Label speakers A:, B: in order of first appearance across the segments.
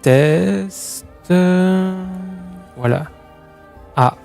A: test. Voilà. Ah.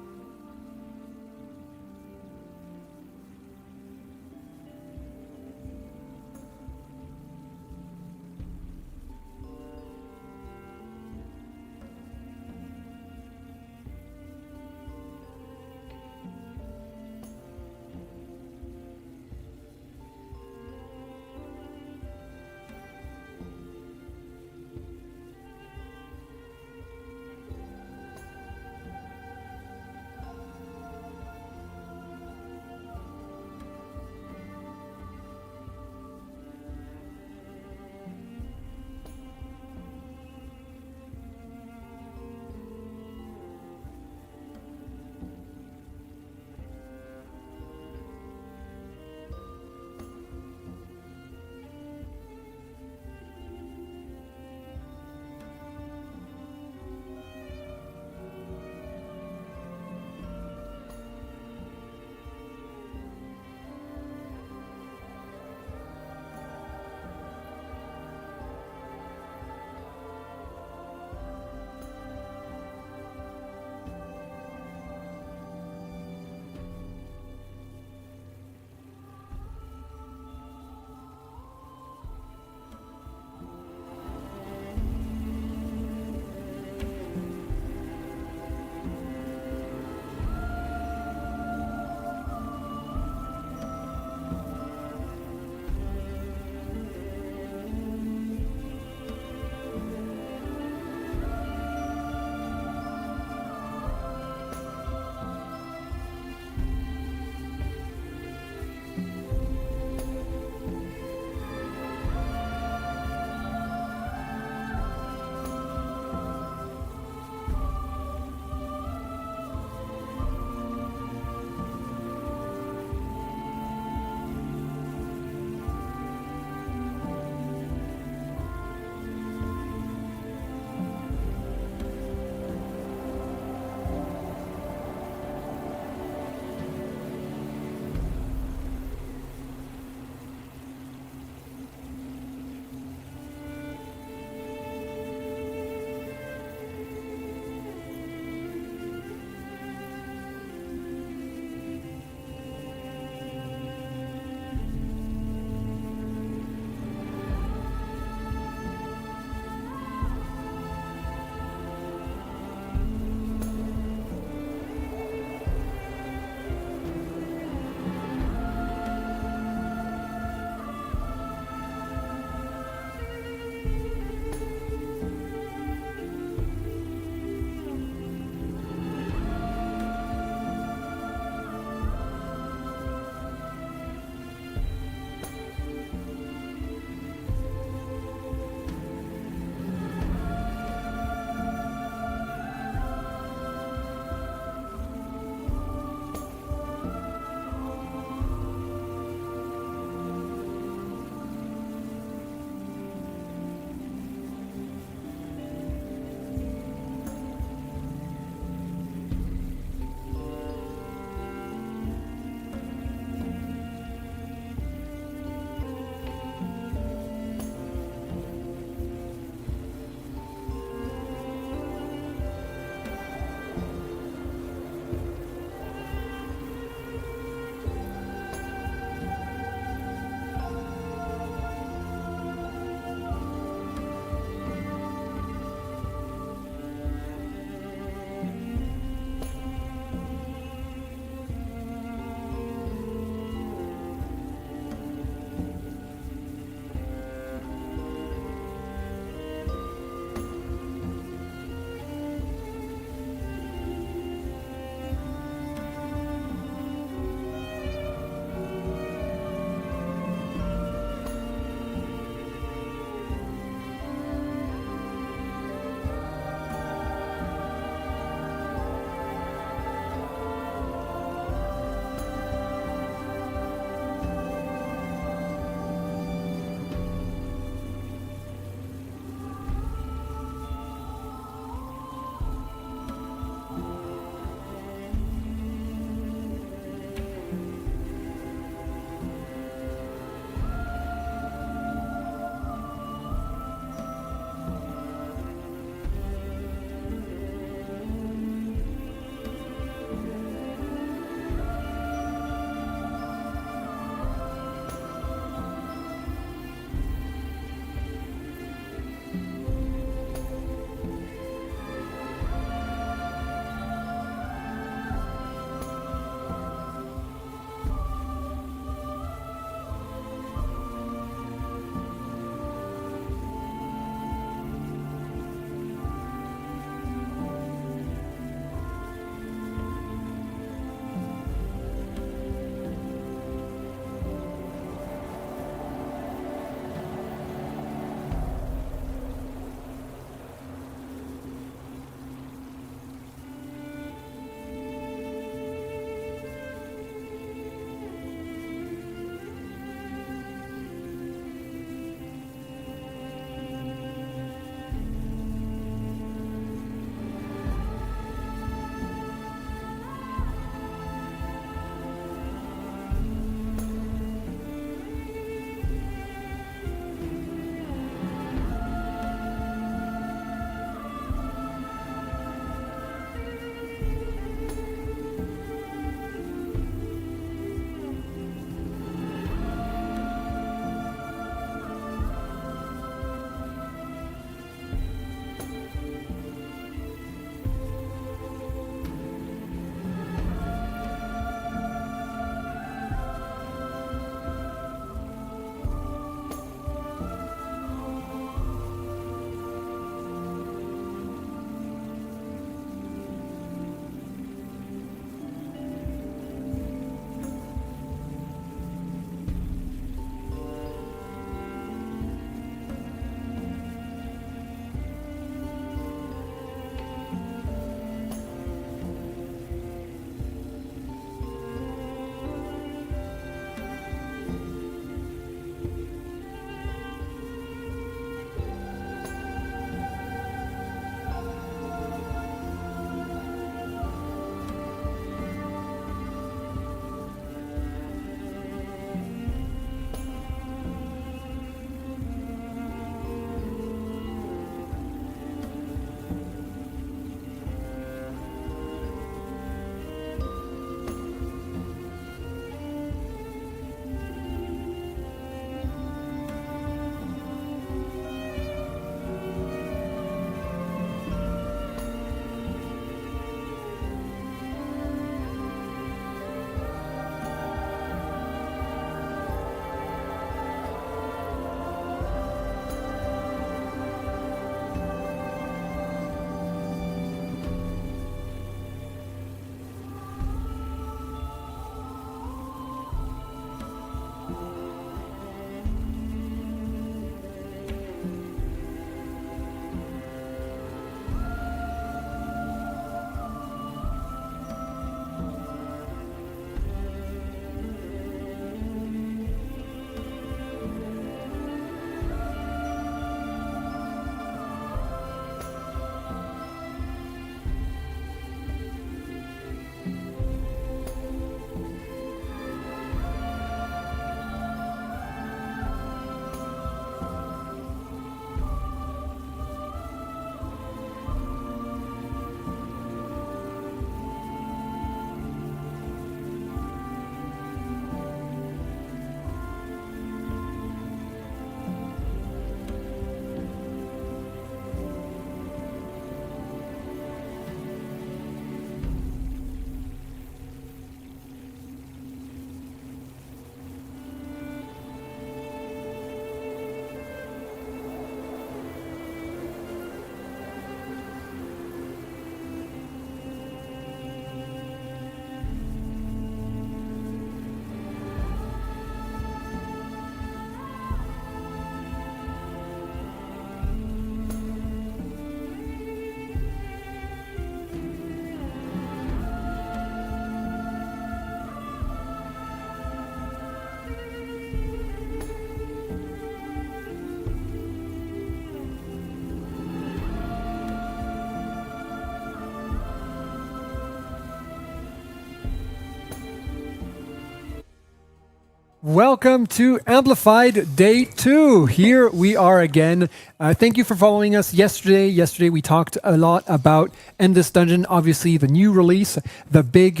A: Welcome to Amplified Day 2. Here we are again. Thank you for following us yesterday. Yesterday we talked a lot about Endless Dungeon, obviously the new release, the big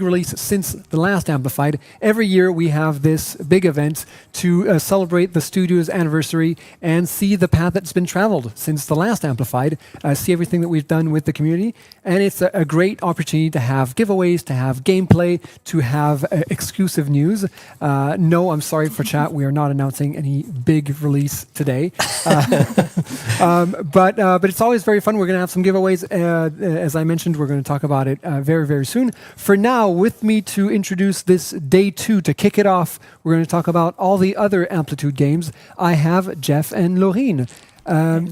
A: release since the last Amplified. Every year we have this big event to celebrate the studio's anniversary and see the path that's been traveled since the last Amplified, see everything that we've done with the community. And it's a great opportunity to have giveaways, to have gameplay, to have exclusive news. No, I'm sorry for chat. We are not announcing any big release today. But it's always very fun. We're going to have some giveaways. As I mentioned, we're going to talk about it very, very soon. For now, with me to introduce this Day 2, to kick it off, we're going to talk about all the other Amplitude games. I have Jeff and Laurine.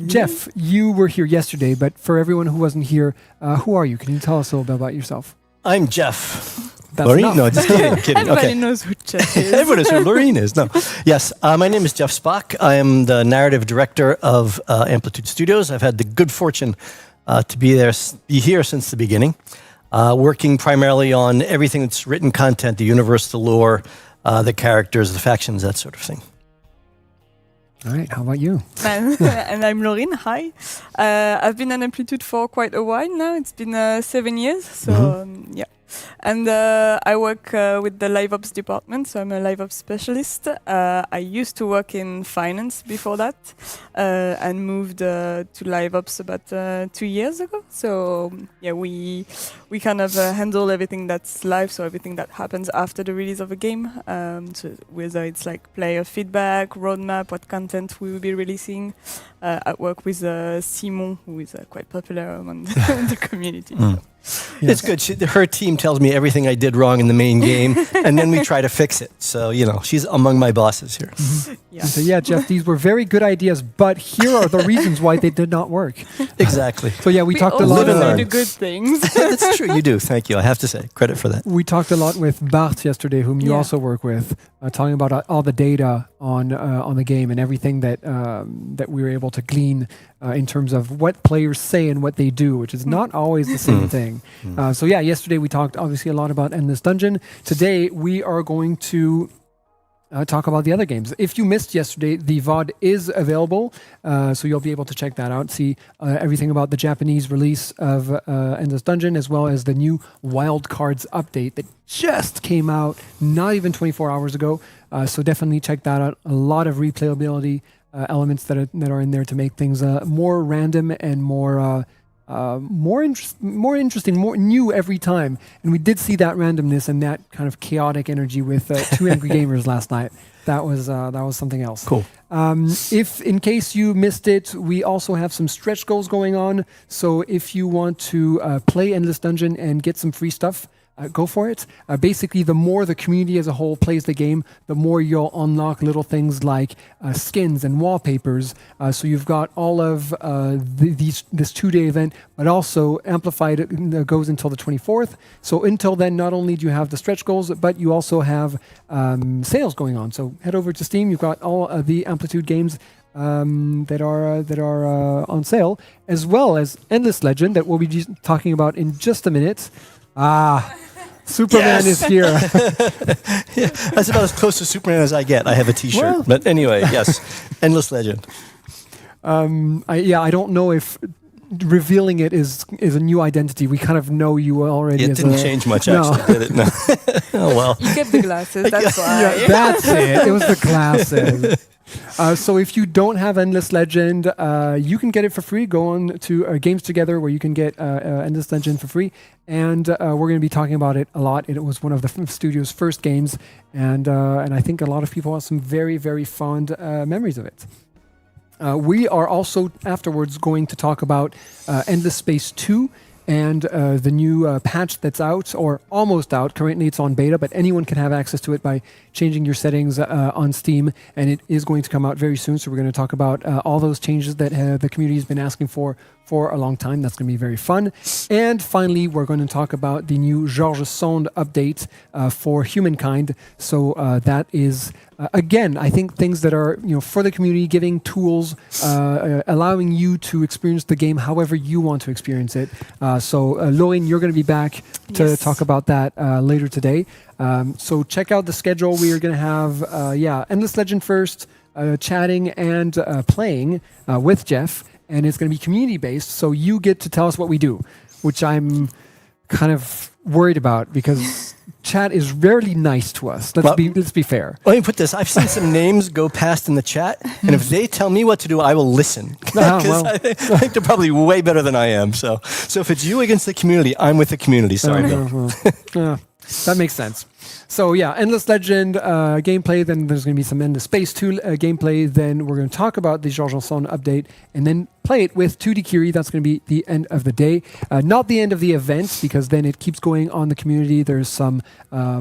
A: Jeff, you were here yesterday, but for everyone who wasn't here, who are you? Can you tell us a little bit about yourself?
B: I'm Jeff.
A: That's
B: Laurine?
A: enough.
B: No, just kidding.
C: Everybody
B: Okay.
C: knows who Jeff is.
B: Everyone knows who Laurine is. No. Yes, my name is Jeff Spock. I am the narrative director of Amplitude Studios. I've had the good fortune to be here since the beginning, working primarily on everything that's written content, the universe, the lore, the characters, the factions, that sort of thing.
A: All right, how about you?
C: And I'm Laurine. Hi. I've been at Amplitude for quite a while now. It's been 7 years. So, yeah. And I work with the live ops department, so I'm a live ops specialist. I used to work in finance before that and moved to live ops about 2 years ago. So yeah, we kind of handle everything that's live, so everything that happens after the release of a game. So whether it's like player feedback, roadmap, what content we will be releasing. I work with Simon, who is quite popular among the community. So.
B: Yeah. It's good. Her team tells me everything I did wrong in the main game, and then we try to fix it. So, she's among my bosses here.
A: Mm-hmm. Yeah. So yeah, Jeff, these were very good ideas, but here are the reasons why they did not work.
B: Exactly.
A: So yeah, we talked a lot
C: about
A: about
C: the good things.
B: That's true. You do. Thank you. I have to say, credit for that.
A: We talked a lot with Bart yesterday, whom you
C: Yeah.
A: also work with, talking about all the data on the game and everything that we were able to glean in terms of what players say and what they do, which is not always the same thing. So yeah, yesterday we talked obviously a lot about Endless Dungeon. Today we are going to talk about the other games. If you missed yesterday, the VOD is available, so you'll be able to check that out, see everything about the Japanese release of Endless Dungeon, as well as the new Wildcards update that just came out not even 24 hours ago. So definitely check that out. A lot of replayability elements that are in there to make things more random and more interesting, more new every time. And we did see that randomness and that kind of chaotic energy with Two Angry Gamers last night. That was something else.
B: Cool.
A: If in case you missed it, we also have some stretch goals going on. So if you want to play Endless Dungeon and get some free stuff, go for it. Basically, the more the community as a whole plays the game, the more you'll unlock little things like skins and wallpapers. So you've got all of this 2-day event, but also Amplified goes until the 24th. So until then, not only do you have the stretch goals, but you also have sales going on. So head over to Steam. You've got all of the Amplitude games that are on sale, as well as Endless Legend that we'll be talking about in just a minute. Superman is here.
B: Yeah, that's about as close to Superman as I get. I have a T-shirt.
A: Well.
B: But anyway, yes. Endless Legend.
A: I don't know if revealing it is a new identity. We kind of know you already.
B: It didn't change much, actually, did it? No. Oh, well.
C: You kept the glasses, that's why.
A: Yeah, that's it. It was the glasses. So if you don't have Endless Legend, you can get it for free. Go on to Games Together where you can get Endless Legend for free. And we're going to be talking about it a lot. It was one of the studio's first games. And I think a lot of people have some very, very fond memories of it. We are also afterwards going to talk about Endless Space 2 and the new patch that's out, or almost out. Currently it's on beta, but anyone can have access to it by changing your settings on Steam, and it is going to come out very soon. So we're going to talk about all those changes that the community has been asking for a long time. That's going to be very fun. And finally, we're going to talk about the new Georges Sand update for Humankind. So that is again, I think things that are for the community, giving tools, allowing you to experience the game however you want to experience it. So Lauren, you're going to be back to talk about that later today. So check out the schedule. We are going to have Endless Legend first, chatting and playing with Jeff, and it's going to be community based. So you get to tell us what we do, which I'm kind of worried about because chat is rarely nice to us. Let's be fair.
B: Let me put this. I've seen some names go past in the chat, and if they tell me what to do, I will listen. I think they're probably way better than I am. So if it's you against the community, I'm with the community. Sorry, Bill.
A: That makes sense. So Endless Legend gameplay, then there's going to be some Endless Space 2 gameplay, then we're going to talk about the Georges Janson update, and then play it with 2D Curie. That's going to be the end of the day. Not the end of the event, because then it keeps going on the community. There's some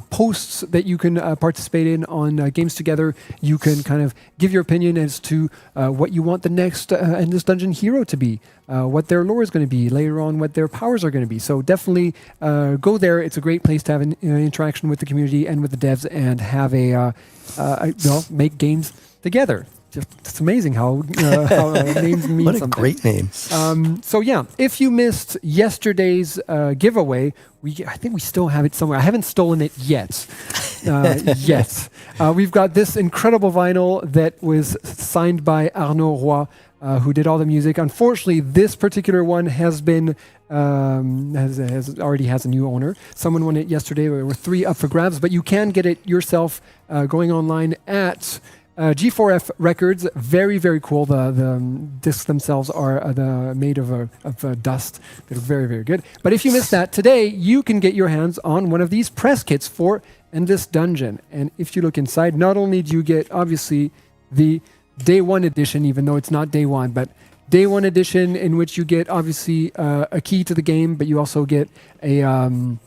A: posts that you can participate in on Games Together. You can kind of give your opinion as to what you want the next Endless Dungeon hero to be, what their lore is going to be, later on what their powers are going to be. So definitely go there. It's a great place to have an interaction with the community and with the devs and have make games together. It's amazing how names mean something.
B: What a great name.
A: If you missed yesterday's giveaway, I think we still have it somewhere. I haven't stolen it yet. We've got this incredible vinyl that was signed by Arnaud Roy, who did all the music. Unfortunately, this particular one has been already has a new owner. Someone won it yesterday. There were 3 up for grabs, but you can get it yourself going online at G4F Records. Very, very cool. The discs themselves are made of dust. They're very, very good. But if you missed that, today you can get your hands on one of these press kits for Endless Dungeon. And if you look inside, not only do you get, obviously, the Day 1 edition, even though it's not Day 1, but Day 1 edition, in which you get, obviously, a key to the game, but you also get an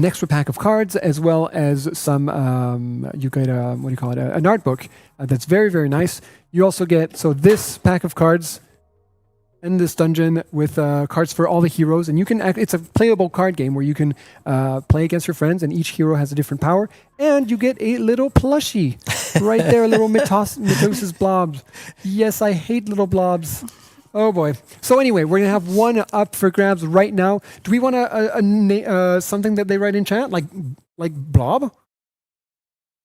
A: extra pack of cards, as well as some, you get an art book that's very, very nice. You also get, this pack of cards, Endless Dungeon, with cards for all the heroes, and you can it's a playable card game where you can play against your friends, and each hero has a different power, and you get a little plushie right there, a little mitosis blobs. Yes, I hate little blobs. Oh boy. So anyway, we're gonna have one up for grabs right now. Do we want something that they write in chat, like blob?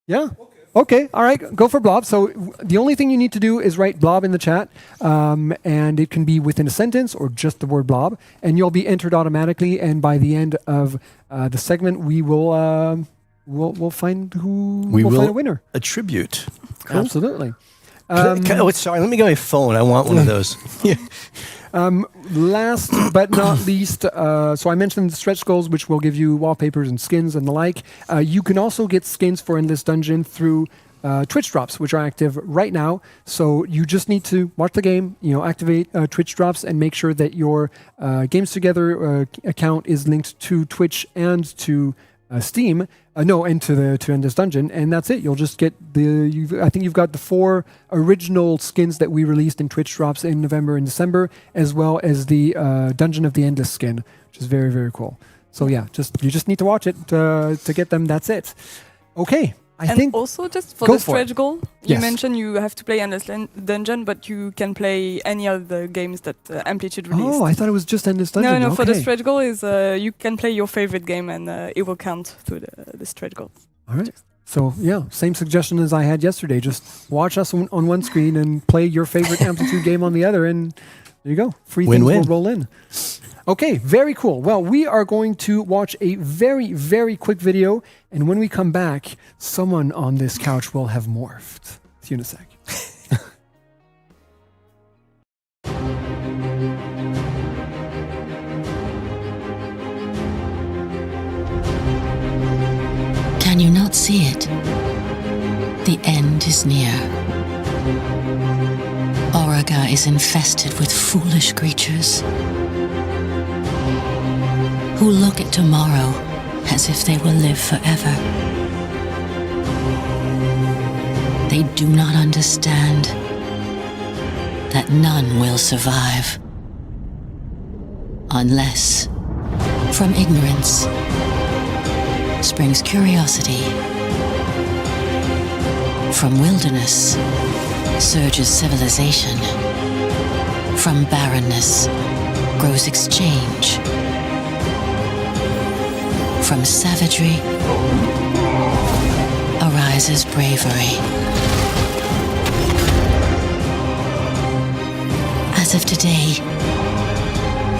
A: Yeah. Okay, all right, go for blob. So the only thing you need to do is write blob in the chat, and it can be within a sentence or just the word blob, and you'll be entered automatically. And by the end of the segment, we will we'll find find a winner.
B: Attribute.
A: Cool. Absolutely.
B: Sorry, let me get my phone. I want one of those.
A: Last but not least, so I mentioned the stretch goals, which will give you wallpapers and skins and the like. You can also get skins for Endless Dungeon through Twitch drops, which are active right now. So you just need to watch the game, activate Twitch drops, and make sure that your Games Together account is linked to Twitch and to Steam. And to Endless Dungeon, and that's it. You'll just get I think you've got the 4 original skins that we released in Twitch drops in November and December, as well as the Dungeon of the Endless skin, which is very, very cool. So you just need to watch it to get them. That's it. Okay. I think
C: also just for the stretch goal, you
A: Yes.
C: mentioned you have to play Endless Dungeon, but you can play any of the games that Amplitude released.
A: Oh, I thought it was just Endless Dungeon.
C: No,
A: okay.
C: for the stretch goal is you can play your favorite game and it will count to the stretch goal.
A: All right. So same suggestion as I had yesterday. Just watch us on one screen and play your favorite Amplitude game on the other, and there you go. Free things will roll in. Okay, very cool. Well, we are going to watch a very, very quick video, and when we come back, someone on this couch will have morphed. See you in a sec.
D: Can you not see it? The end is near. Auriga is infested with foolish creatures who look at tomorrow as if they will live forever. They do not understand that none will survive unless from ignorance springs curiosity. From wilderness surges civilization. From barrenness grows exchange. From savagery arises bravery. As of today,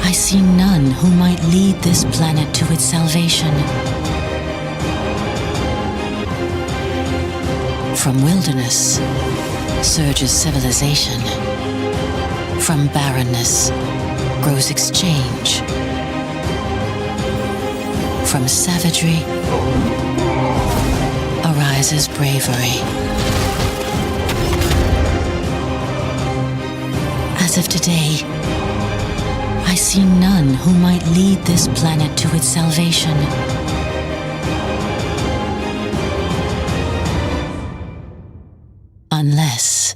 D: I see none who might lead this planet to its salvation. From wilderness surges civilization. From barrenness grows exchange. From savagery arises bravery. As of today, I see none who might lead this planet to its salvation. Unless...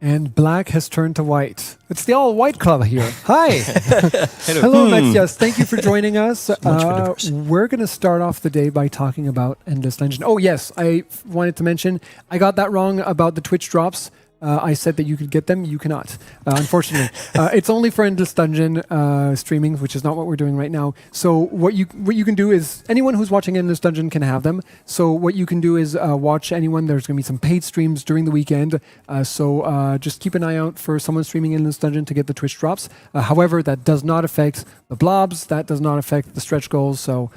A: And black has turned to white. It's the all-white club here. Hi. Hello, Matthias. Thank you for joining us. We're going to start off the day by talking about Endless Legend. Oh, yes. I wanted to mention, I got that wrong about the Twitch drops. I said that you could get them. You cannot, unfortunately. It's only for Endless Dungeon streaming, which is not what we're doing right now. So what you can do is, anyone who's watching Endless Dungeon can have them. So what you can do is watch anyone. There's going to be some paid streams during the weekend. So just keep an eye out for someone streaming Endless Dungeon to get the Twitch drops. However, that does not affect the blobs. That does not affect the stretch goals. So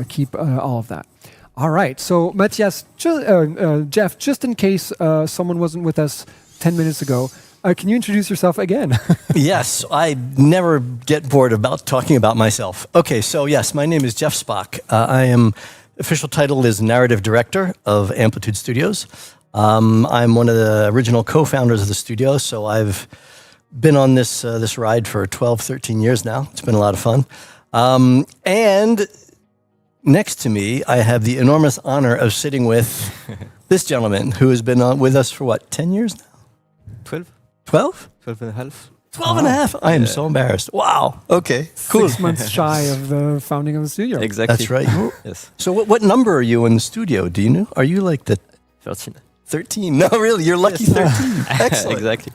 A: keep all of that. All right. So Matthias, Jeff, just in case someone wasn't with us 10 minutes ago, can you introduce yourself again?
B: Yes, I never get bored about talking about myself. Okay, so yes, my name is Jeff Spock. Official title is Narrative Director of Amplitude Studios. I'm one of the original co-founders of the studio, so I've been on this ride for 12, 13 years now. It's been a lot of fun. And next to me, I have the enormous honor of sitting with this gentleman who has been on with us for what, 10 years now?
E: 12?
B: 12?
E: 12 and a half.
B: 12 and a half? I am so embarraed. Wow. Okay, cool.
A: 6 months shy of the founding of the studio.
E: Exactly.
B: That's right.
E: Yes.
B: So what number are you in the studio? Do you know? Are you like the
E: 13.
B: 13? No, really, you're lucky 13. Excellent.
E: Exactly.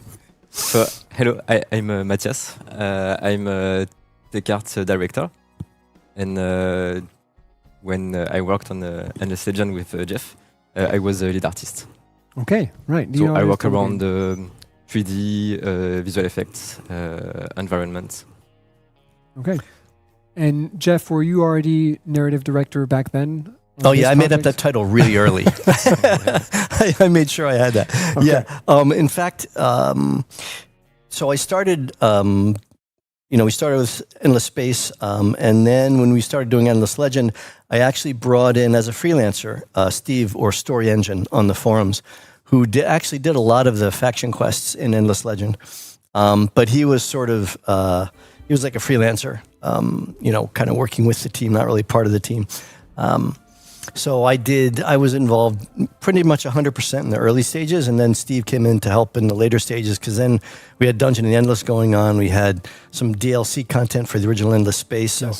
E: So, hello, I'm Matthias. I'm a tech art director. And when I worked on Endless Legend with Jeff, I was a lead artist.
A: Okay, right.
E: So I work around 3D, visual effects, environments.
A: Okay. And Jeff, were you already narrative director back then?
B: Oh yeah, I made up that title really early. I made sure I had that. Okay. Yeah. In fact, so I started. We started with Endless Space, and then when we started doing Endless Legend, I actually brought in as a freelancer Steve or Story Engine on the forums, who actually did a lot of the faction quests in Endless Legend. But he was sort of he was like a freelancer, kind of working with the team, not really part of the team. So I was involved pretty much 100% in the early stages, and then Steve came in to help in the later stages, because then we had Dungeon and Endless going on. We had some DLC content for the original Endless Space, so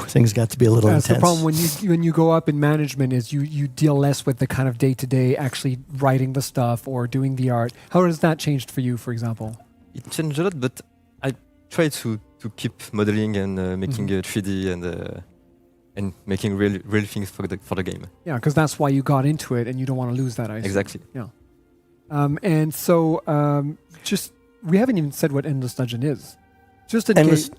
B: things got to be a little intense.
A: The problem when you go up in management is you deal less with the kind of day-to-day actually writing the stuff or doing the art. How has that changed for you, for example?
E: It changed a lot, but I try to keep modeling and making 3D and making real things for the game.
A: Yeah, because that's why you got into it, and you don't want to lose that. I see.
E: Exactly.
A: Yeah. And so, we haven't even said what Endless Legend is. Just in case.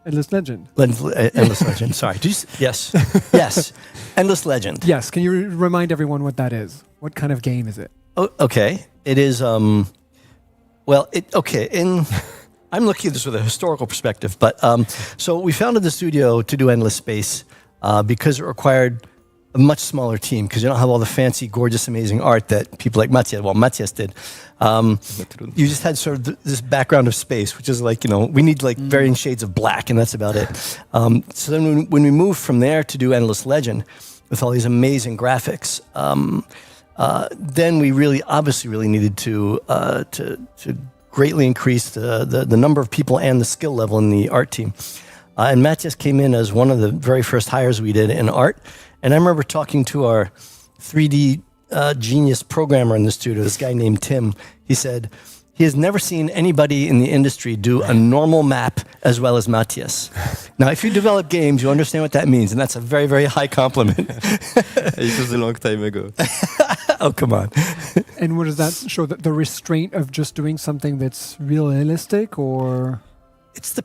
A: Endless Legend.
B: Endless Legend. Sorry. Yes. Endless Legend.
A: Yes. Can you remind everyone what that is? What kind of game is it?
B: Oh, okay. It is. I'm looking at this with a historical perspective, but so we founded the studio to do Endless Space because it required a much smaller team, because you don't have all the fancy, gorgeous, amazing art that people like Matthias did. You just had sort of this background of space, which is like, we need like varying shades of black, and that's about it. So then when we moved from there to do Endless Legend with all these amazing graphics, then we obviously really needed to greatly increase the number of people and the skill level in the art team. And Matthias came in as one of the very first hires we did in art. And I remember talking to our 3D genius programmer in the studio, this guy named Tim. He said he has never seen anybody in the industry do a normal map as well as Matthias. Now, if you develop games, you understand what that means, and that's a very, very high compliment.
E: It was a long time ago.
B: Oh, come on.
A: And what does that show? The restraint of just doing something that's realistic, or?
B: It's the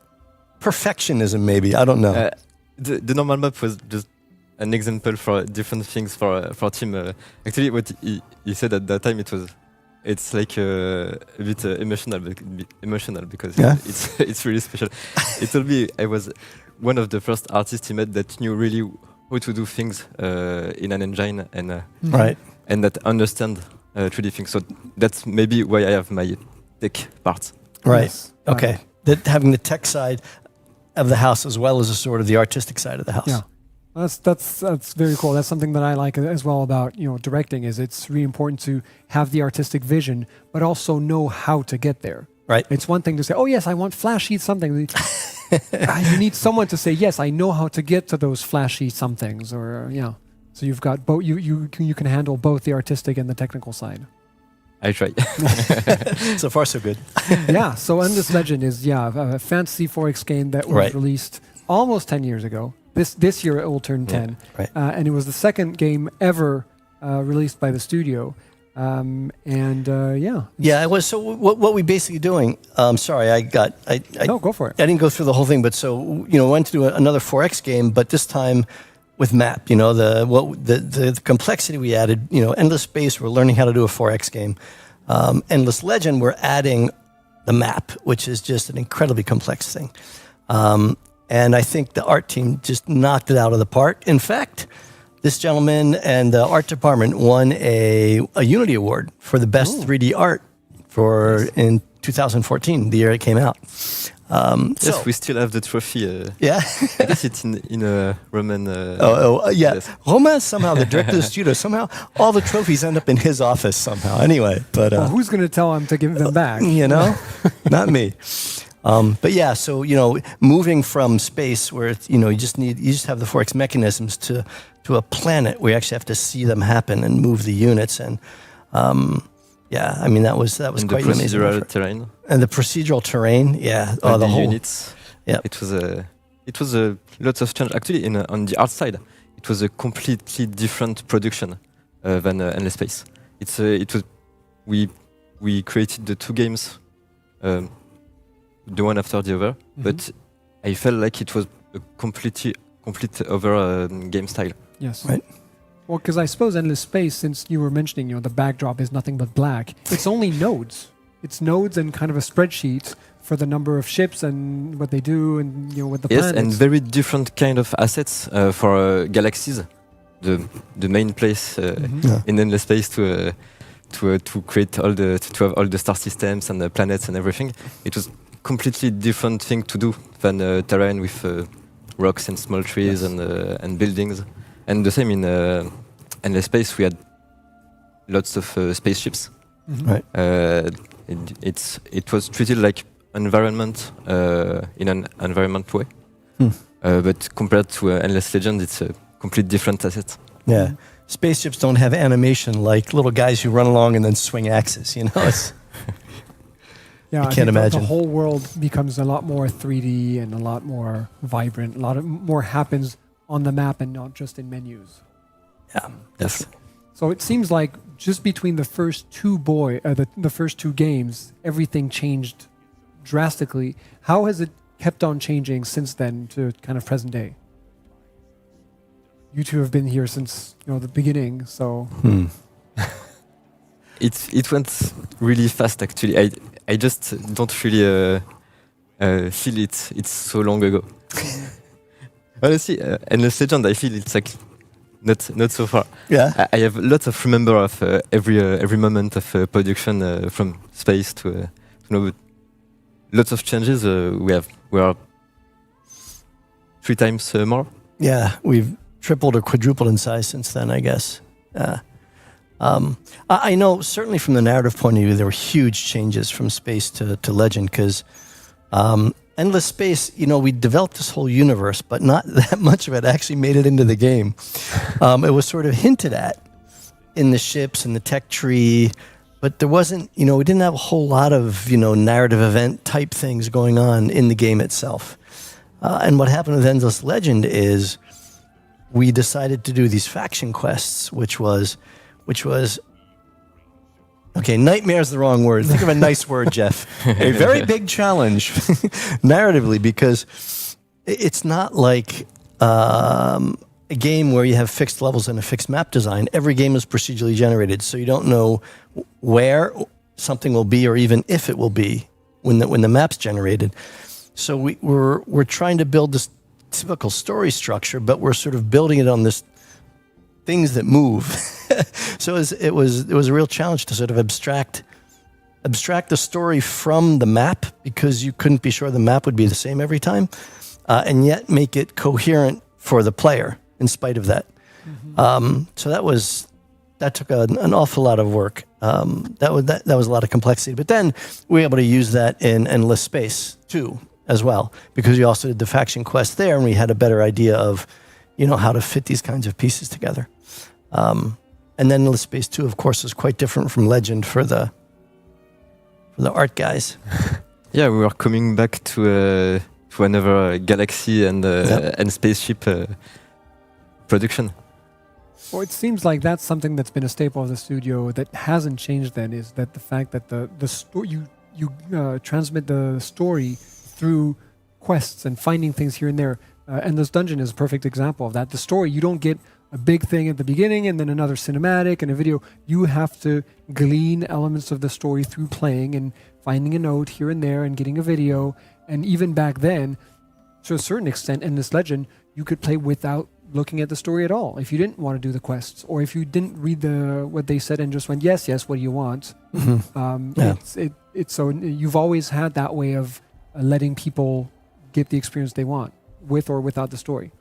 B: perfectionism, maybe. I don't know.
E: The normal map was just an example for different things for team. Actually, what he said at that time, it's like a bit emotional because it's really special. It told me I was one of the first artists he met that knew really how to do things in an engine and
B: Right.
E: and that understand 3D things. So that's maybe why I have my tech part.
B: Right.
A: Yes.
B: Okay. That having the tech side of the house as well as a sort of the artistic side of the house.
A: Yeah. That's very cool. That's something that I like as well about directing. Is it's really important to have the artistic vision, but also know how to get there.
B: Right.
A: It's one thing to say, "Oh yes, I want flashy something." You need someone to say, "Yes, I know how to get to those flashy somethings," or So you've got both. You can handle both the artistic and the technical side.
E: I try.
B: So far, so good.
A: Yeah. So Endless Legend is a fantasy 4X game that was
B: Right.
A: released almost 10 years ago. This year it will turn 10.
B: Right.
A: And it was the second game ever released by the studio.
B: Yeah, it was. So what we basically doing? Sorry,
A: No, go for it.
B: I didn't go through the whole thing, but so went to do another 4X game, but this time with map. The complexity we added. Endless Space. We're learning how to do a 4X game. Endless Legend. We're adding the map, which is just an incredibly complex thing. And I think the art team just knocked it out of the park. In fact, this gentleman and the art department won a Unity Award for the best 3D art in 2014, the year it came out.
E: Yes, we still have the trophy.
B: Yeah.
E: I guess it's in a Roman.
B: Yeah.
E: Yes.
B: Roman, somehow, the director of the studio, somehow all the trophies end up in his office somehow. Anyway, but
A: Well, who's going to tell him to give them back?
B: Not me. But yeah, so moving from space where it's, you just have the 4X mechanisms to a planet where you actually have to see them happen and move the units, and I mean that was
E: and
B: quite
E: the
B: an amazing
E: procedural
B: effort.
E: terrain.
B: And the procedural terrain, yeah,
E: And
B: the
E: the
B: whole
E: units.
B: Yeah.
E: It was a lots of change. Actually, on the art side, it was a completely different production than Endless Space. We created the two games, the one after the other, but I felt like it was a complete other game style.
A: Yes.
B: Right.
A: Well, because I suppose Endless Space, since you were mentioning, the backdrop is nothing but black. It's only nodes. It's nodes and kind of a spreadsheet for the number of ships and what they do, and with the
E: Yes,
A: planets.
E: and very different kind of assets for galaxies. The main place in Endless Space to create to have all the star systems and the planets and everything. It was completely different thing to do than terrain with rocks and small trees and buildings. And the same in Endless Space, we had lots of spaceships.
B: Right.
E: It was treated like environment in an environment way, but compared to Endless Legend, it's a complete different asset.
B: Yeah. Spaceships don't have animation like little guys who run along and then swing axes. It's
A: Yeah,
B: I
A: think
B: can't imagine.
A: The whole world becomes a lot more 3D and a lot more vibrant. A lot of more happens on the map and not just in menus.
B: Yeah, definitely.
A: So it seems like just between the first the first two games, everything changed drastically. How has it kept on changing since then to kind of present day? You two have been here since the beginning, so
E: It went really fast. Actually, I just don't really feel it. It's so long ago. Honestly, Endless Legend, I feel it's like not so far.
B: Yeah.
E: I have lots of remember of every moment of production from space to lots of changes. We are 3 times more.
B: Yeah, we've tripled or quadrupled in size since then, I guess. I know certainly from the narrative point of view, there were huge changes from Space to Legend because Endless Space, we developed this whole universe, but not that much of it actually made it into the game. It was sort of hinted at in the ships and the tech tree, but there wasn't, we didn't have a whole lot of, narrative event type things going on in the game itself. And what happened with Endless Legend is we decided to do these faction quests, which was okay, nightmare is the wrong word. Think of a nice word, Jeff. A very big challenge narratively, because it's not like a game where you have fixed levels and a fixed map design. Every game is procedurally generated, so you don't know where something will be or even if it will be when the map's generated. So we're trying to build this typical story structure, but we're sort of building it on this things that move. So it was a real challenge to sort of abstract the story from the map, because you couldn't be sure the map would be the same every time, and yet make it coherent for the player in spite of that. Mm-hmm. So that took an awful lot of work. That was a lot of complexity. But then we were able to use that in Endless Space too, as well, because we also did the faction quest there, and we had a better idea of, how to fit these kinds of pieces together. And then Endless Space 2, of course, is quite different from Legend for the art guys.
E: Yeah, we were coming back to another galaxy and spaceship production.
A: Well, it seems like that's something that's been a staple of the studio that hasn't changed. Then is that the fact that the story you transmit the story through quests and finding things here and there. And this dungeon is a perfect example of that. The story, you don't get a big thing at the beginning and then another cinematic and a video. You have to glean elements of the story through playing and finding a note here and there and getting a video. And even back then, to a certain extent, in this Legend, you could play without looking at the story at all. If you didn't want to do the quests, or if you didn't read what they said and just went, yes, what do you want? Mm-hmm. It's so you've always had that way of letting people get the experience they want, with or without the story.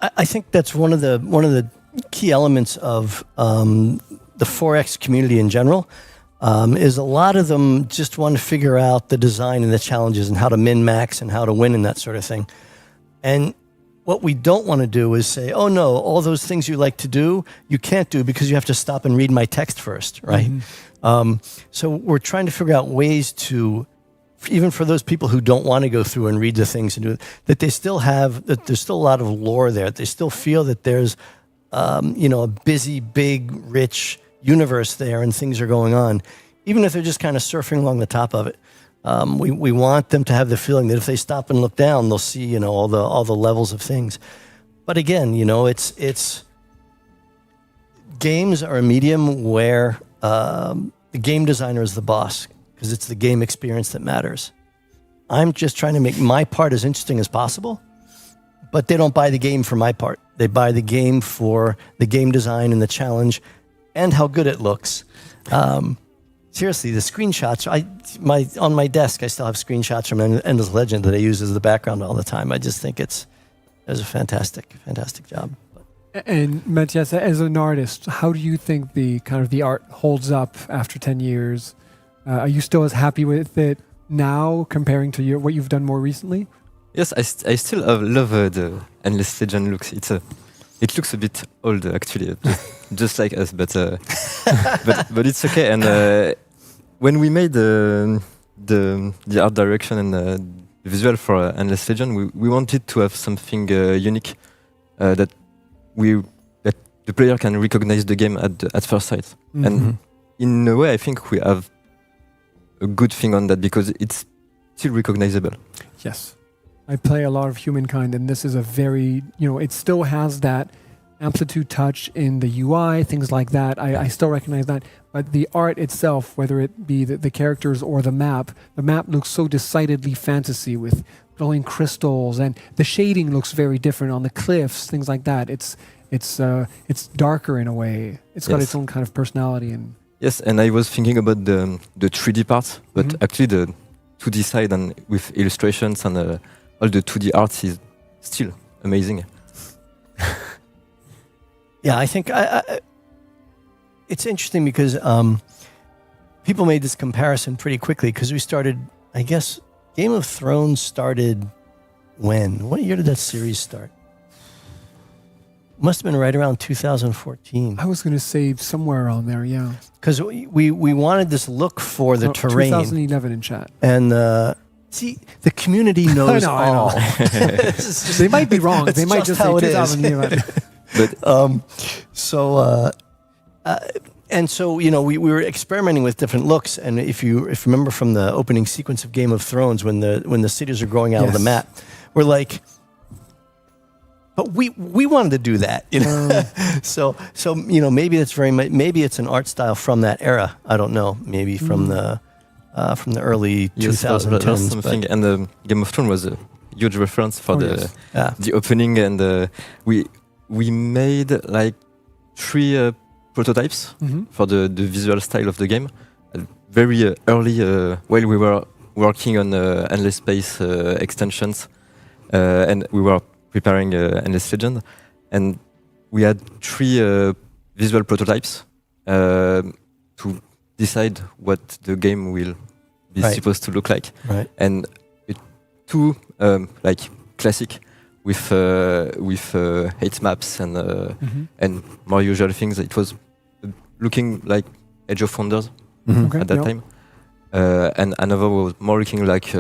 B: I think that's one of the key elements of the 4X community in general. Is a lot of them just want to figure out the design and the challenges and how to min-max and how to win and that sort of thing. And what we don't want to do is say, oh no, all those things you like to do, you can't do because you have to stop and read my text first, right? Mm-hmm. So we're trying to figure out ways to, even for those people who don't want to go through and read the things and do it, that there's still a lot of lore there. They still feel that there's, a busy, big, rich universe there and things are going on, even if they're just kind of surfing along the top of it. We want them to have the feeling that if they stop and look down, they'll see, all the levels of things. But again, it's games are a medium where the game designer is the boss, because it's the game experience that matters. I'm just trying to make my part as interesting as possible, but they don't buy the game for my part. They buy the game for the game design and the challenge and how good it looks. Seriously, the screenshots, on my desk, I still have screenshots from Endless Legend that I use as the background all the time. I just think it was a fantastic job.
A: And Matthias, as an artist, how do you think the art holds up after 10 years? Are you still as happy with it now comparing to what you've done more recently?
E: Yes, I still love the Endless Legend looks. It looks a bit old actually, just like us, but it's okay. And when we made the art direction and the visual for Endless Legend, we wanted to have something unique that the player can recognize the game at first sight. Mm-hmm. And in a way, I think we have a good thing on that because it's still recognizable.
A: Yes. I play a lot of Humankind, and this is a very, it still has that Amplitude touch in the UI, things like that. I still recognize that. But the art itself, whether it be the characters or the map looks so decidedly fantasy with glowing crystals, and the shading looks very different on the cliffs, things like that. It's darker in a way. It's got its own kind of personality. And
E: yes, and I was thinking about the 3D part, but actually the 2D side and with illustrations and all the 2D art is still amazing.
B: Yeah, I think it's interesting because people made this comparison pretty quickly because we started, I guess, Game of Thrones started when? What year did that series start? Must have been right around 2014.
A: I was going to say somewhere around there, yeah.
B: Because we wanted this look for the terrain.
A: 2011 in chat.
B: And see, the community knows
A: I know.
B: all.
A: They might be wrong. They might just say
B: how it is.
A: 2011.
B: And so, you know, we were experimenting with different looks. And if you remember from the opening sequence of Game of Thrones, when the cities are growing out of the map, we're like, but we wanted to do that, you know. So you know, maybe it's an art style from that era. I don't know. Maybe from the early 2010s.
E: That's something, and Game of Thrones was a huge reference for the opening, and we made like 3 prototypes for the visual style of the game. Very early, while we were working on Endless Space extensions, and we were preparing Endless Legend, and we had 3 visual prototypes to decide what the game will be supposed to look like.
B: Right.
E: And 2 like classic with 8 maps and more usual things. It was looking like Age of Wonders at that time, and another was more looking like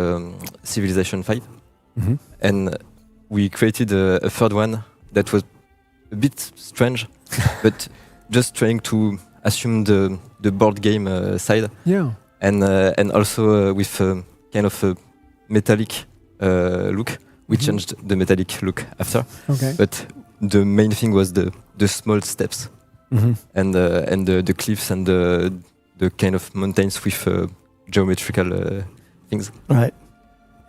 E: Civilization 5, and we created a 3rd one that was a bit strange, but just trying to assume the board game side.
A: Yeah.
E: And also with kind of a metallic look. We changed the metallic look after. Okay. But the main thing was the small steps and the cliffs and the kind of mountains with geometrical things.
B: Right.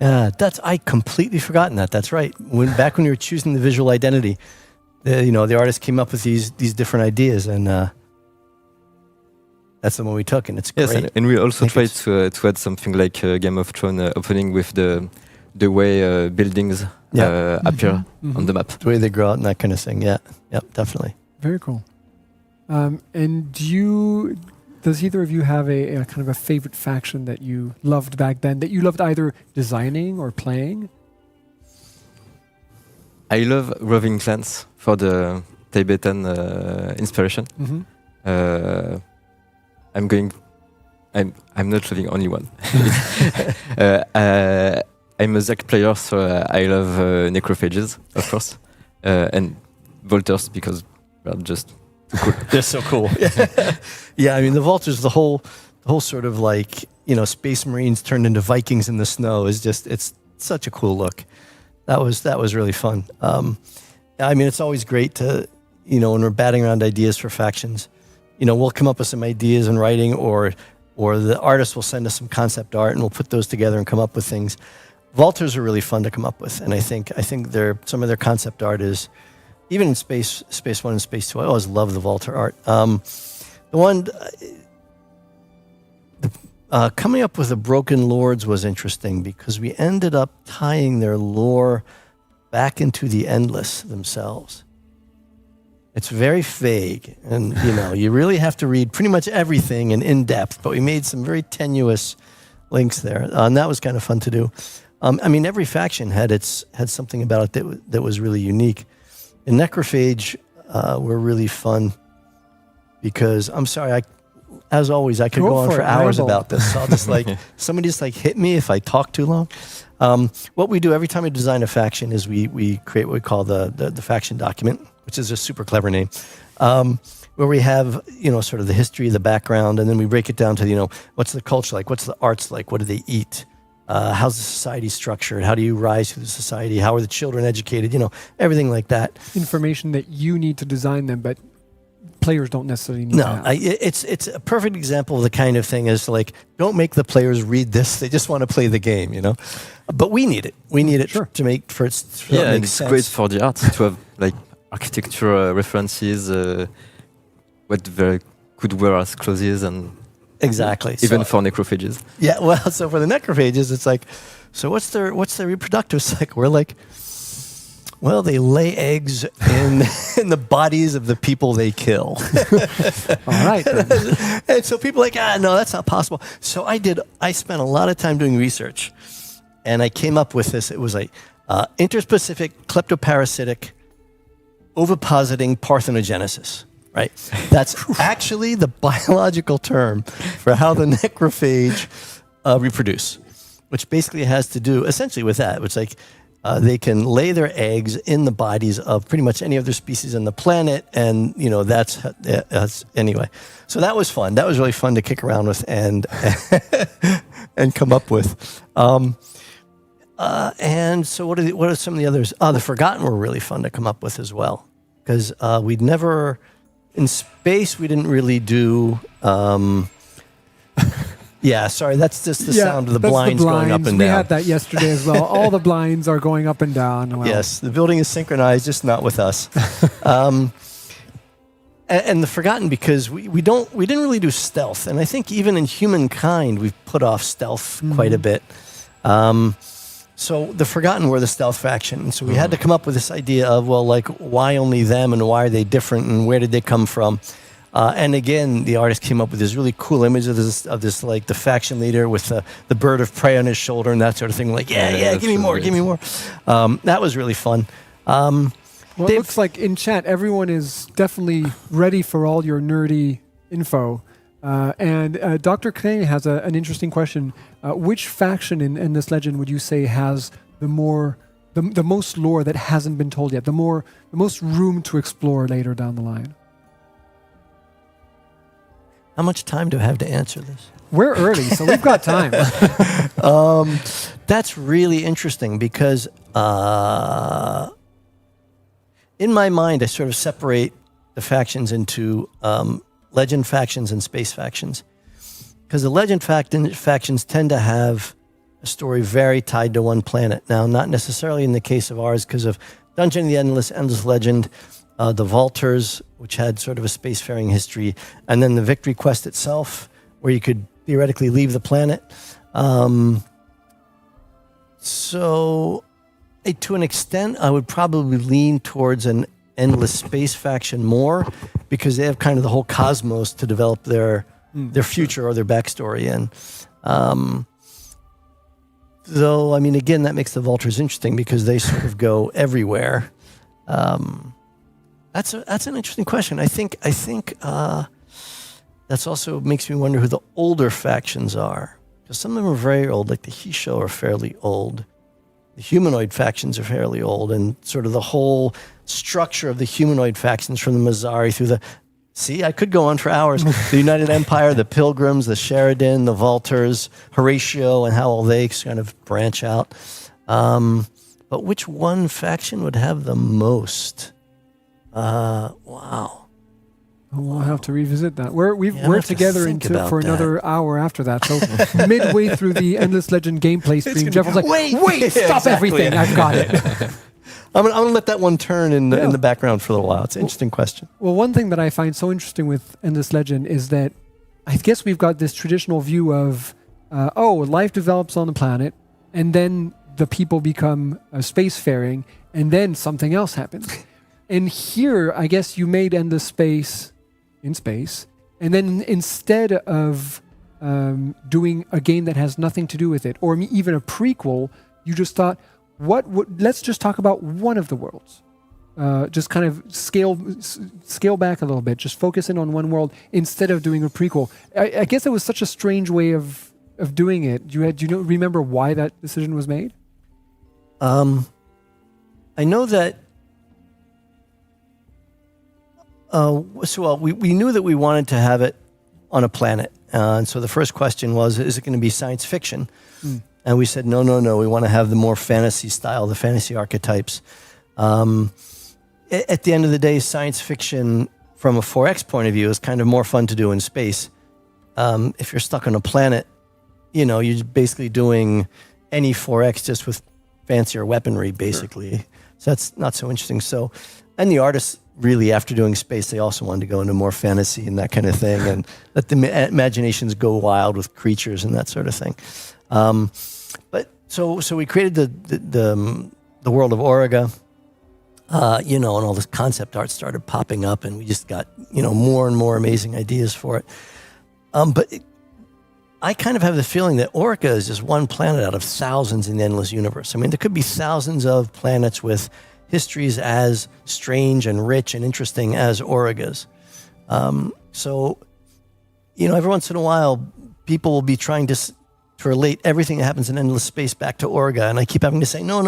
B: Yeah, I completely forgotten that. That's right. Back when you were choosing the visual identity, the artist came up with these different ideas, and that's the one we took, and it's great.
E: Yes, and we also tried to add something like Game of Thrones opening with the way buildings appear on the map,
B: the way they grow out and that kind of thing. Yeah, yep, definitely.
A: Very cool. And does either of you have a kind of a favorite faction that you loved back then, that you loved either designing or playing?
E: I love Roving Clans for the Tibetan inspiration. I'm not loving only one. I'm a Zac player, so I love necrophages, of course, and Volters because they're just too cool.
B: They're so cool. Yeah, I mean the Volters, the whole sort of like, you know, Space Marines turned into Vikings in the snow is it's such a cool look. That was really fun. I mean, it's always great to, you know, when we're batting around ideas for factions, you know, we'll come up with some ideas in writing, or the artist will send us some concept art, and we'll put those together and come up with things. Volters are really fun to come up with, and I think some of their concept art is, even in Space 1 and Space 2, I always love the Volter art. Coming up with the Broken Lords was interesting because we ended up tying their lore back into the Endless themselves. It's very vague, and you know, you really have to read pretty much everything and in depth, but we made some very tenuous links there, and that was kind of fun to do. I mean, every faction had something about it that was really unique. And Necrophage were really fun because, I'm sorry, as always, I could go on for hours about this. So I'll just somebody just hit me if I talk too long. What we do every time we design a faction is we create what we call the faction document, which is a super clever name, where we have, you know, sort of the history, the background, and then we break it down to, you know, what's the culture like, what's the arts like, what do they eat, how's the society structured, how do you rise through the society, how are the children educated, you know, everything like that.
A: Information that you need to design them, but players don't necessarily need to have.
B: It's a perfect example of the kind of thing is like, don't make the players read this, they just want to play the game, you know. But we need it. We need it to make for it to make
E: it's
B: sense.
E: Great for the art to have like architecture references, what they could wear as clothes, and
B: exactly
E: even for necrophages.
B: Yeah, well, so for the necrophages, it's like, so what's their reproductive cycle? We're like, Well, they lay eggs in in the bodies of the people they kill.
A: All right. Then.
B: And so people are like, no, that's not possible. So I spent a lot of time doing research, and I came up with this. It was like interspecific kleptoparasitic ovipositing parthenogenesis, right? That's actually the biological term for how the necrophage reproduce, which basically has to do essentially with that. It's like they can lay their eggs in the bodies of pretty much any other species on the planet, and that's anyway. So that was fun. That was really fun to kick around with and and come up with. And so what are some of the others? The Forgotten were really fun to come up with as well, because we'd never in space we didn't really do. Yeah, sorry, that's just the sound of the blinds going up and down.
A: We had that yesterday as well. All the blinds are going up and down. Well,
B: yes, the building is synchronized, just not with us. And the Forgotten, because we didn't really do stealth, and I think even in Humankind we've put off stealth quite a bit. So the Forgotten were the stealth faction, and so we had to come up with this idea of, well, like, why only them, and why are they different, and where did they come from? And again, the artist came up with this really cool image of this like the faction leader with the bird of prey on his shoulder and that sort of thing. Like, yeah, give me more, give me more. That was really fun.
A: Well, it looks like in chat, everyone is definitely ready for all your nerdy info. And Dr. Kane has an interesting question. Which faction in this legend would you say has the most lore that hasn't been told yet? The most room to explore later down the line?
B: How much time do I have to answer this?
A: We're early, so we've got time.
B: That's really interesting because in my mind, I sort of separate the factions into legend factions and space factions. Because the legend factions tend to have a story very tied to one planet. Now, not necessarily in the case of ours because of Dungeon of the Endless Legend, the Vaulters, which had sort of a spacefaring history, and then the Victory Quest itself, where you could theoretically leave the planet. So, to an extent, I would probably lean towards an Endless Space faction more, because they have kind of the whole cosmos to develop their future or their backstory in. Though, I mean, again, that makes the Vaulters interesting because they sort of go everywhere. That's an interesting question. I think that's also makes me wonder who the older factions are, because some of them are very old, like the Hisho are fairly old. The humanoid factions are fairly old, and sort of the whole structure of the humanoid factions from the Mazari through the... See, I could go on for hours. The United Empire, the Pilgrims, the Sheridan, the Vaulters, Horatio, and how all they kind of branch out. But which one faction would have the most? Wow.
A: We'll have to revisit that. We're together for another hour after that. So midway through the Endless Legend gameplay stream, Jeff was like, wait, stop everything. I've got it.
B: I'm going to let that one turn in the background for a little while. It's an interesting question.
A: Well, one thing that I find so interesting with Endless Legend is that I guess we've got this traditional view of, life develops on the planet, and then the people become spacefaring, and then something else happens. And here, I guess you made Endless Space in space, and then instead of doing a game that has nothing to do with it, or even a prequel, you just thought, let's just talk about one of the worlds. Just kind of scale back a little bit, just focus in on one world instead of doing a prequel. I guess it was such a strange way of doing it. Do you remember why that decision was made?
B: I know that. We knew that we wanted to have it on a planet, and so the first question was, is it going to be science fiction? And we said, no, we want to have the more fantasy style, the fantasy archetypes. At the end of the day, science fiction from a 4X point of view is kind of more fun to do in space. If you're stuck on a planet, you're basically doing any 4X just with fancier weaponry, basically. Sure. So that's not so interesting. So, and the artists really, after doing space, they also wanted to go into more fantasy and that kind of thing, and let the imaginations go wild with creatures and that sort of thing. But so we created the world of Auriga, and all this concept art started popping up, and we just got, more and more amazing ideas for it. I kind of have the feeling that Orica is just one planet out of thousands in the endless universe. I mean, there could be thousands of planets with histories as strange and rich and interesting as Orica's. So, every once in a while, people will be trying to relate everything that happens in endless space back to Orica, and I keep having to say, no.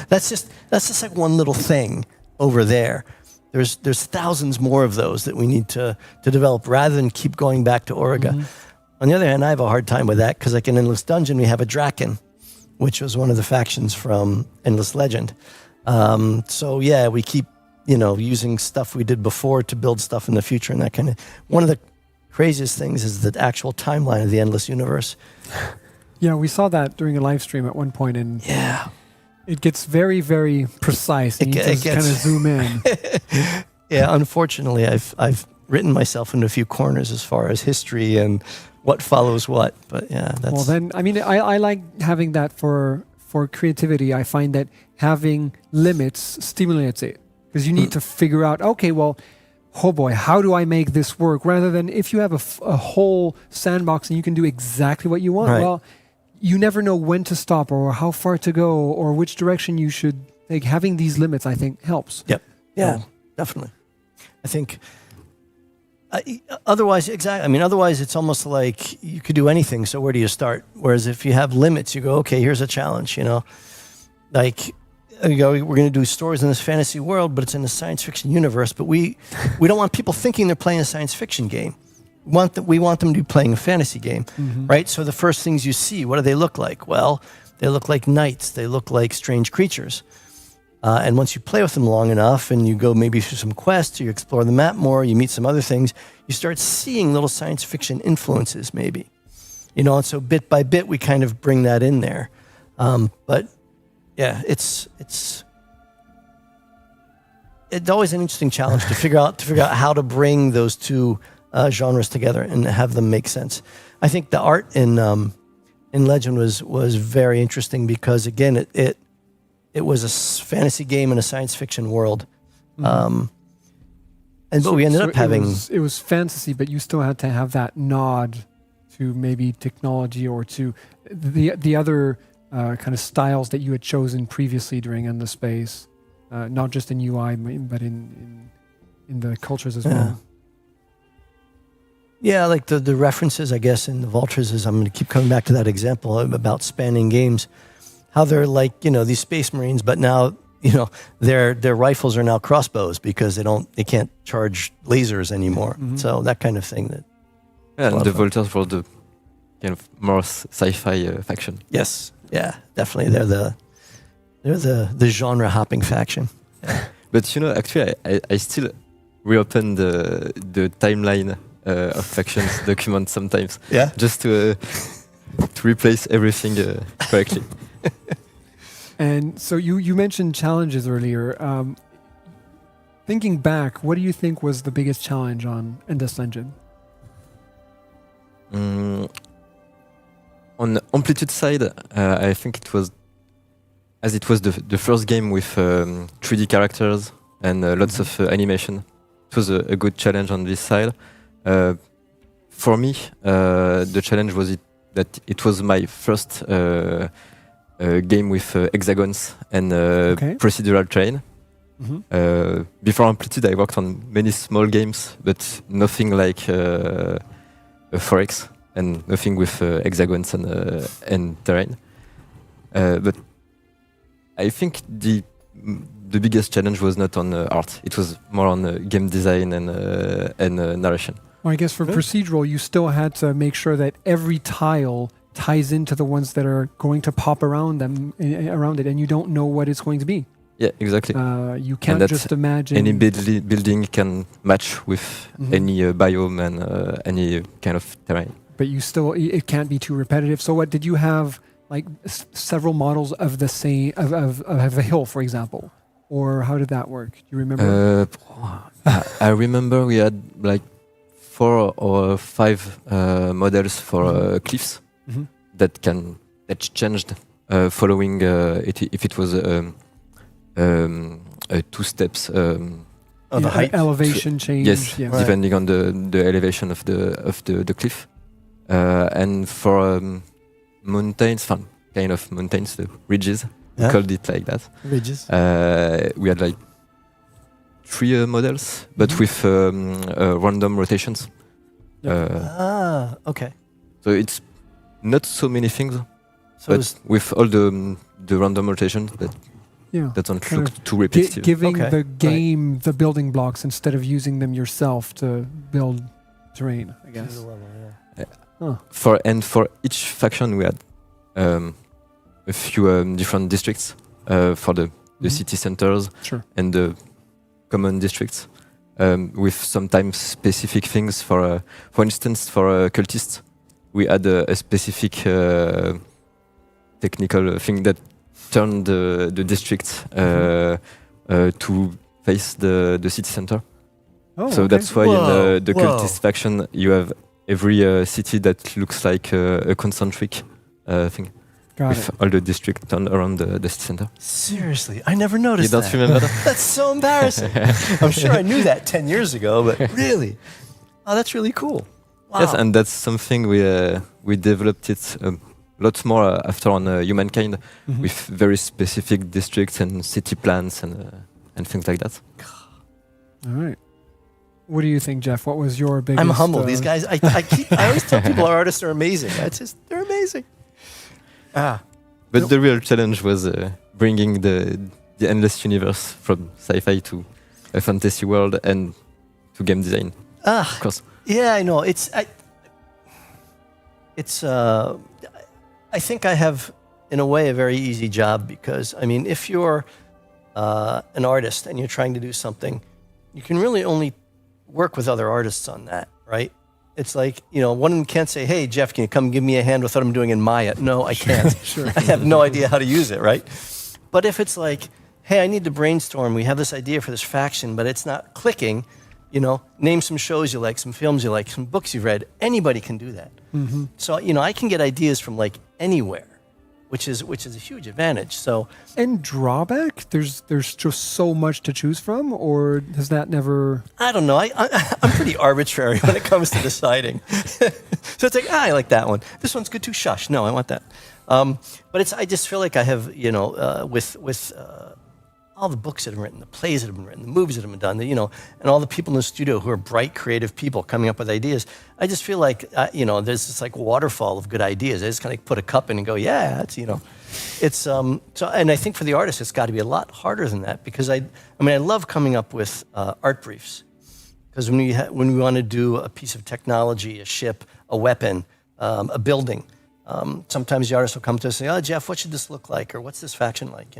B: That's just like one little thing over there. There's thousands more of those that we need to develop rather than keep going back to Orica. Mm-hmm. On the other hand, I have a hard time with that because, like in Endless Dungeon, we have a Draken, which was one of the factions from Endless Legend. So yeah, we keep, using stuff we did before to build stuff in the future and that kind of. One of the craziest things is the actual timeline of the Endless Universe.
A: Yeah, we saw that during a live stream at one point, and
B: yeah,
A: it gets very, very precise. And you just kind of zoom in.
B: Yeah, unfortunately, I've written myself into a few corners as far as history and what follows what. But yeah, that's...
A: Well, then, I mean, I like having that for creativity. I find that having limits stimulates it because you need to figure out, okay, well, oh boy, how do I make this work? Rather than if you have a whole sandbox and you can do exactly what you want,
B: right.
A: Well, you never know when to stop or how far to go or which direction you should take. Having these limits, I think, helps.
B: Yep. Yeah, definitely. I think... Otherwise, exactly. I mean, otherwise, it's almost like you could do anything. So where do you start? Whereas if you have limits, you go, okay, here's a challenge. Like you go, we're going to do stories in this fantasy world, but it's in a science fiction universe. But we don't want people thinking they're playing a science fiction game. We want them to be playing a fantasy game, right? So the first things you see, what do they look like? Well, they look like knights. They look like strange creatures. And once you play with them long enough and you go maybe through some quests, or you explore the map more, you meet some other things, you start seeing little science fiction influences maybe. And so bit by bit we kind of bring that in there. But yeah, it's always an interesting challenge to figure out how to bring those two genres together and have them make sense. I think the art in Legend was very interesting because again it was a fantasy game in a science fiction world. But we ended up having...
A: It was fantasy, but you still had to have that nod to maybe technology or to the other kind of styles that you had chosen previously during Endless Space. Not just in UI, but in the cultures as well.
B: Yeah, like the references, I guess, in the Vultures is, I'm going to keep coming back to that example about spanning games. How they're like, these space marines, but now, their rifles are now crossbows because they can't charge lasers anymore. Mm-hmm. So that kind of thing.
E: And the Vultures were the kind of more sci-fi faction.
B: Yes, yeah, definitely. They're the genre hopping faction. Yeah.
E: But actually, I still reopen the timeline of factions document sometimes.
B: Yeah,
E: just to replace everything correctly.
A: And so you mentioned challenges earlier. Thinking back, what do you think was the biggest challenge on Endless Legend?
E: On the Amplitude side, I think it was the first game with 3D characters and lots of animation. It was a good challenge on this side. For me, the challenge was that it was my first game with hexagons and procedural terrain. Mm-hmm. Before Amplitude, I worked on many small games, but nothing like Forex and nothing with hexagons and terrain. But I think the biggest challenge was not on art; it was more on game design and narration.
A: Well, I guess for procedural, you still had to make sure that every tile ties into the ones that are going to pop around it, and you don't know what it's going to be.
E: Yeah, exactly.
A: You can't just imagine...
E: Any building can match with any biome and any kind of terrain.
A: But it can't be too repetitive. So what, did you have like several models of the same, of a hill, for example? Or how did that work? Do you remember?
E: I remember we had like 4 or 5 models for cliffs that changed following if it was 2 steps.
B: Oh, the height.
A: elevation change.
E: Yes,
A: Yeah.
B: Right.
E: depending on the elevation of the cliff. And for mountains, kind of mountains, the ridges,
B: Yeah.
E: we called it like that.
B: Ridges.
E: We had like 3 models, but
A: Mhm.
E: with random rotations.
B: Okay.
E: So it's not so many things,
B: So
E: but
B: it's,
E: with all the random rotations,
A: Yeah.
E: that don't
A: Kind
E: look too repetitive.
A: Giving
B: Okay,
A: the
B: right.
A: game the building blocks instead of using them yourself to build terrain, I guess.
E: For each faction, we had a few different districts for the
A: Mhm.
E: city centers
A: Sure.
E: and the common districts, with sometimes specific things. For instance, for cultists, we had a specific technical thing that turned the district to face the city center.
A: Oh,
E: So
A: okay.
E: that's why in
B: Whoa,
E: the
B: whoa.
E: cultist faction, you have every city that looks like a concentric thing,
A: Got
E: with
A: it.
E: all the district turned around the city center.
B: Seriously, I never
E: You
B: noticed
E: don't
B: that.
E: remember that?
B: That's so embarrassing. I'm sure I knew that 10 years ago, but really? Oh, that's really cool. Wow.
E: Yes, and that's something we developed it a lot more after on Humankind,
A: Mhm.
E: with very specific districts and city plans and things like that.
A: All right. What do you think, Jeff? What was your biggest?
B: I'm humble. These guys, I always tell people our artists are amazing. They're amazing.
E: But
B: No.
E: the real challenge was bringing the endless universe from sci-fi to a fantasy world and to game design, of course.
B: Yeah, I know. I think I have, in a way, a very easy job because, I mean, if you're an artist and you're trying to do something, you can really only work with other artists on that, right? It's like, one of them can't say, hey, Jeff, can you come give me a hand with what I'm doing in Maya? No, I can't.
A: Sure.
B: I have no idea how to use it, right? But if it's like, hey, I need to brainstorm, we have this idea for this faction, but it's not clicking, name some shows you like, some films you like, some books you've read. Anybody can do that.
A: Mm-hmm.
B: So, I can get ideas from like anywhere, which is a huge advantage. So,
A: And drawback? There's just so much to choose from, or has that never?
B: I don't know. I'm pretty arbitrary when it comes to deciding. So it's like, I like that one. This one's good too. Shush. No, I want that. But I just feel like I have, with all the books that have been written, the plays that have been written, the movies that have been done, and all the people in the studio who are bright, creative people coming up with ideas. I just feel like, there's this like waterfall of good ideas. I just kind of put a cup in and go, yeah, that's, it's so. And I think for the artist, it's got to be a lot harder than that because I love coming up with art briefs because when we want to do a piece of technology, a ship, a weapon, a building, sometimes the artist will come to us and say, oh, Jeff, what should this look like? Or what's this faction like,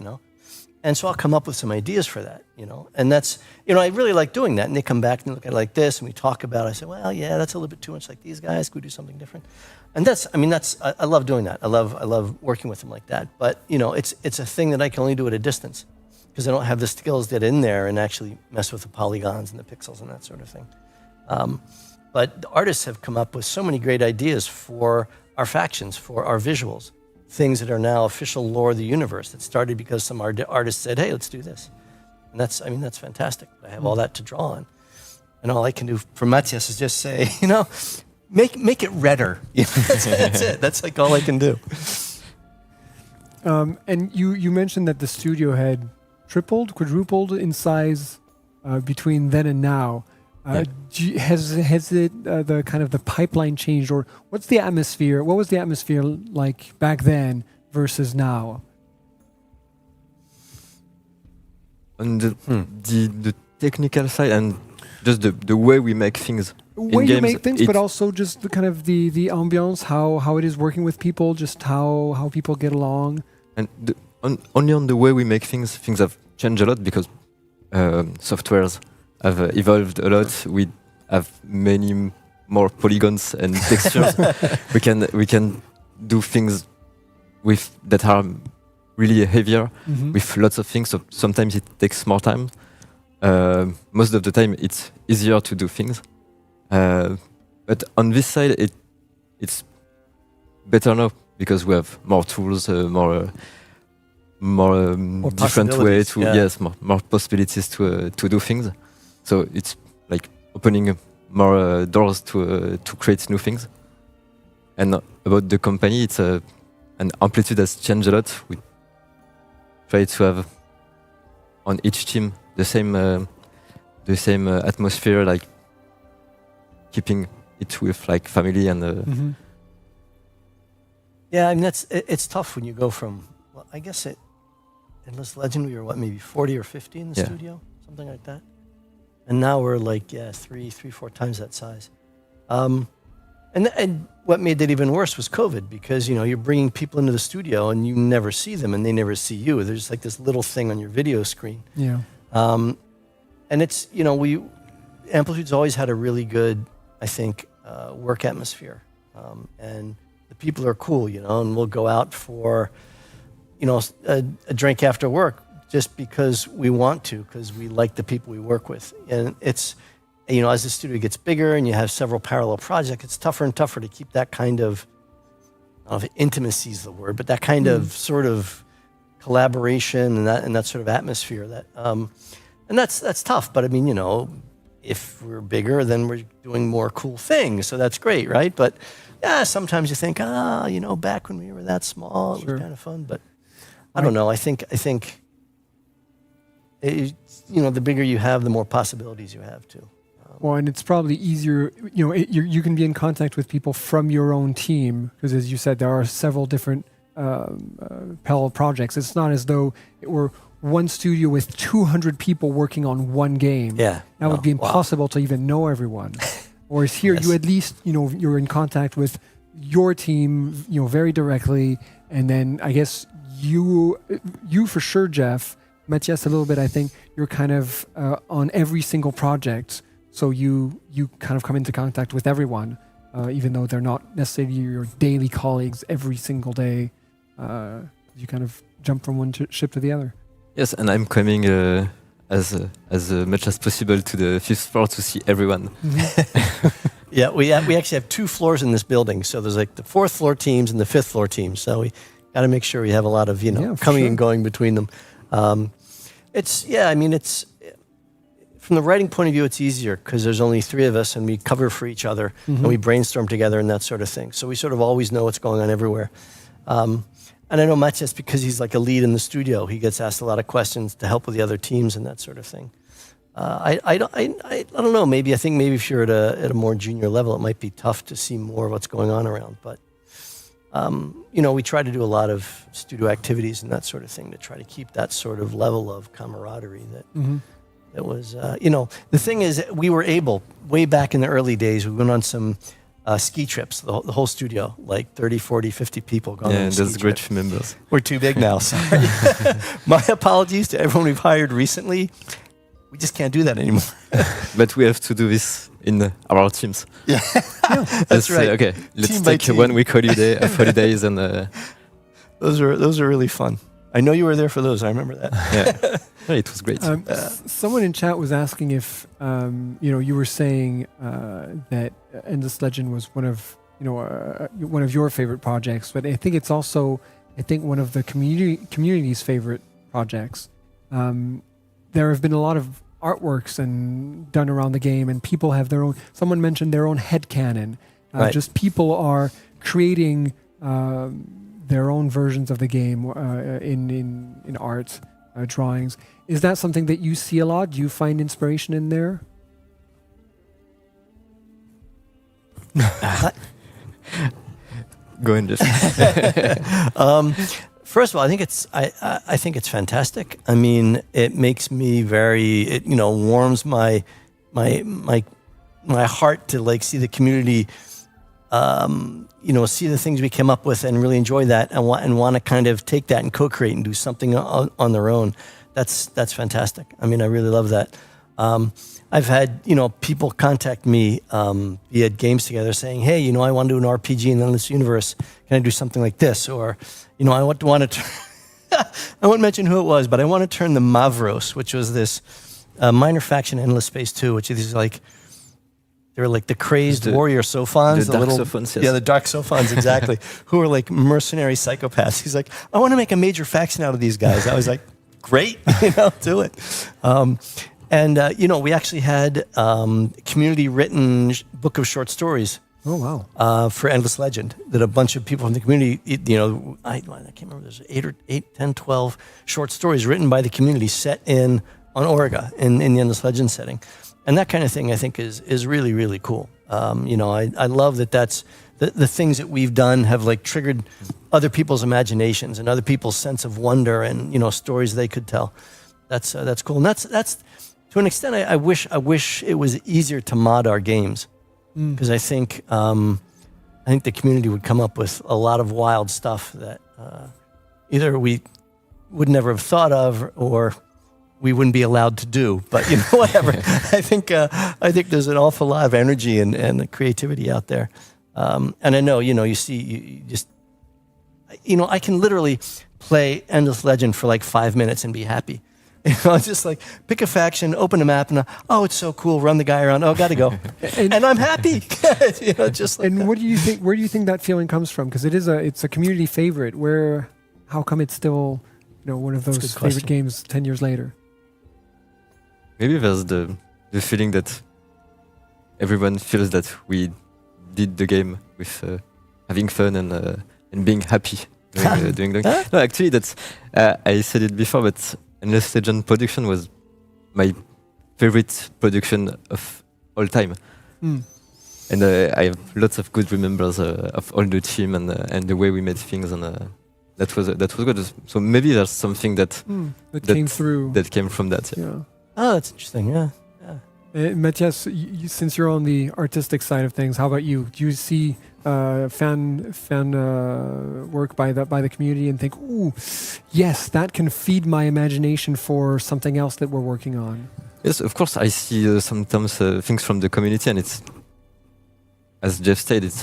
B: And so I'll come up with some ideas for that, And that's, I really like doing that. And they come back and look at it like this, and we talk about it. I say, well, yeah, that's a little bit too much like these guys. Could we do something different? And I love doing that. I love working with them like that. But, it's a thing that I can only do at a distance because I don't have the skills that in there and actually mess with the polygons and the pixels and that sort of thing. But the artists have come up with so many great ideas for our factions, for our visuals. Things that are now official lore of the universe that started because some artist said, hey, let's do this. And that's fantastic. I have all that to draw on. And all I can do for Matthias is just say, make it redder. That's it. That's like all I can do.
A: And you mentioned that the studio had tripled, quadrupled in size between then and now. Has it the kind of the pipeline changed, or what's the atmosphere? What was the atmosphere like back then versus now?
E: On the technical side and just the way we make things.
A: Way
E: in
A: you
E: games,
A: make things, but
E: it's-
A: also just the kind of the ambiance, how it is working with people, just how people get along.
E: And only on the way we make things have changed a lot because softwares have evolved a lot. We have many more polygons and textures. we can do things that are really heavier with lots of things. So sometimes it takes more time. Most of the time it's easier to do things. But on this side it's better now because we have more tools, more more different way
B: possibilities,
E: to
B: yeah.
E: more possibilities to do things. So it's like opening more doors to create new things. And about the company, it's an Amplitude has changed a lot. We try to have on each team the same atmosphere, like keeping it with like family and.
A: Mm-hmm.
B: Yeah, I mean it's tough when you go from, well, I guess Endless Legend, we were what, maybe 40 or 50 in the studio, something like that, and now we're like 3-4 times that size. And what made it even worse was COVID, because you're bringing people into the studio and you never see them and they never see you. There's like this little thing on your video screen.
A: Yeah.
B: And it's Amplitude's always had a really good, I think, work atmosphere, and the people are cool, and we'll go out for, a drink after work just because we want to, because we like the people we work with. And it's, as the studio gets bigger and you have several parallel projects, it's tougher and tougher to keep that kind of, I don't know if intimacy is the word, but that kind of sort of collaboration and that sort of atmosphere that, and that's tough. But I mean, if we're bigger, then we're doing more cool things. So that's great, right? But yeah, sometimes you think, back when we were that small, it was kind of fun. But I don't know. I think the bigger you have, the more possibilities you have too.
A: Well, and it's probably easier, you can be in contact with people from your own team, because as you said, there are several different parallel projects. It's not as though it were one studio with 200 people working on one game.
B: Yeah.
A: That would be impossible to even know everyone. Whereas here, you at least, you're in contact with your team, very directly. And then I guess you for sure, Jeff, Matthias a little bit, I think you're kind of on every single project. So you kind of come into contact with everyone, even though they're not necessarily your daily colleagues every single day. You kind of jump from one ship to the other.
E: Yes, and I'm coming as much as possible to the 5th floor to see everyone.
A: Mm-hmm.
B: Yeah, we actually have 2 floors in this building. So there's like the 4th floor teams and the 5th floor teams. So we got to make sure we have a lot of coming and going between them. It's from the writing point of view, it's easier because there's only 3 of us and we cover for each other and we brainstorm together and that sort of thing. So we sort of always know what's going on everywhere. And I know Matthias, because he's like a lead in the studio, he gets asked a lot of questions to help with the other teams and that sort of thing. I don't know. Maybe if you're at a more junior level, it might be tough to see more of what's going on around. But we try to do a lot of studio activities and that sort of thing to try to keep that sort of level of camaraderie that. That was, the thing is, we were able, way back in the early days, we went on some ski trips, the whole studio, like 30, 40, 50 people going on ski
E: those great
B: trips.
E: members.
B: We're too big now, sorry. My apologies to everyone we've hired recently. We just can't do that anymore.
E: But we have to do this in our teams.
B: Yeah, that's right.
E: Okay, let's
B: Team by
E: take
B: team.
E: 1 week holiday, holidays, and
B: Those are really fun. I know you were there for those. I remember that.
E: yeah, it was great.
A: Someone in chat was asking if you were saying that Endless Legend was one of your favorite projects, but I think it's also one of the community's favorite projects. There have been a lot of artworks and done around the game, and people have their own. Someone mentioned their own headcanon.
B: Right.
A: Just people are creating their own versions of the game in art, drawings. Is that something that you see a lot? Do you find inspiration in there?
E: Go in, just.
B: First of all, I think it's fantastic. I mean, it makes me warms my heart to like see the community, see the things we came up with and really enjoy that and want to kind of take that and co-create and do something on their own. That's fantastic. I mean, I really love that. I've had, people contact me via Games Together saying, hey, I want to do an RPG in this universe. Can I do something like this? Or, I want to I won't mention who it was, but I want to turn the Mavros, which was this minor faction in Endless Space 2, which is like They were like the crazed
E: The-
B: warrior Sophons.
E: the dark Sophons, yes.
B: Yeah, the dark Sophons, exactly. Who are like mercenary psychopaths. He's like, I want to make a major faction out of these guys. I was like, great, do it. We actually had community written book of short stories.
A: Oh, wow.
B: For Endless Legend, that a bunch of people from the community, I can't remember, there's 10, 12 short stories written by the community set on Auriga in the Endless Legend setting. And that kind of thing, I think, is really, really cool. I love that that's the things that we've done have like triggered other people's imaginations and other people's sense of wonder and, stories they could tell. That's cool. And that's to an extent, I wish it was easier to mod our games. Because I think the community would come up with a lot of wild stuff that either we would never have thought of or we wouldn't be allowed to do. But whatever. I think there's an awful lot of energy and creativity out there. And I know I can literally play Endless Legend for like 5 minutes and be happy. Just like pick a faction, open a map, and it's so cool. Run the guy around. Oh, got to go, and I'm happy. Just like.
A: And
B: that.
A: what do you think? Where do you think that feeling comes from? Because it's a community favorite. How come it's still one of those favorite games 10 years later?
E: Maybe there's the feeling that everyone feels that we did the game with having fun and being happy doing the game. No, actually, that's I said it before, but Endless Legend production was my favorite production of all time. And I have lots of good remembers of all the team and the way we made things, and that was good. So maybe there's something that
A: came through.
E: That came from that. Yeah.
B: Oh, that's interesting. Yeah.
A: Matthias, since you're on the artistic side of things, how about you? Do you see fan work by the community and think, ooh, yes, that can feed my imagination for something else that we're working on?
E: Yes, of course. I see sometimes things from the community, and it's, as Jeff said, it's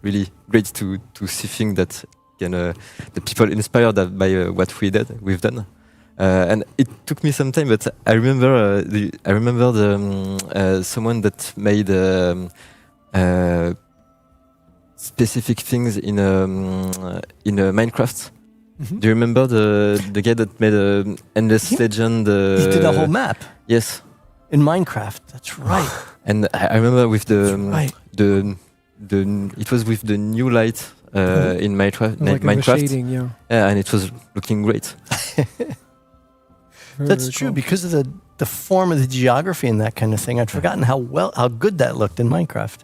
E: really great to see things that can the people inspired by what we've done. And it took me some time, but I remember someone that made specific things in Minecraft. Mm-hmm. Do you remember the guy that made Endless Legend?
B: He did a whole map.
E: Yes,
B: in Minecraft. That's right.
E: And I remember with it was with the new light in Minecraft.
A: Like
E: Minecraft.
A: Shading, yeah.
E: Yeah, and it was looking great.
B: That's true, because of the form of the geography and that kind of thing. I'd forgotten how good that looked in Minecraft.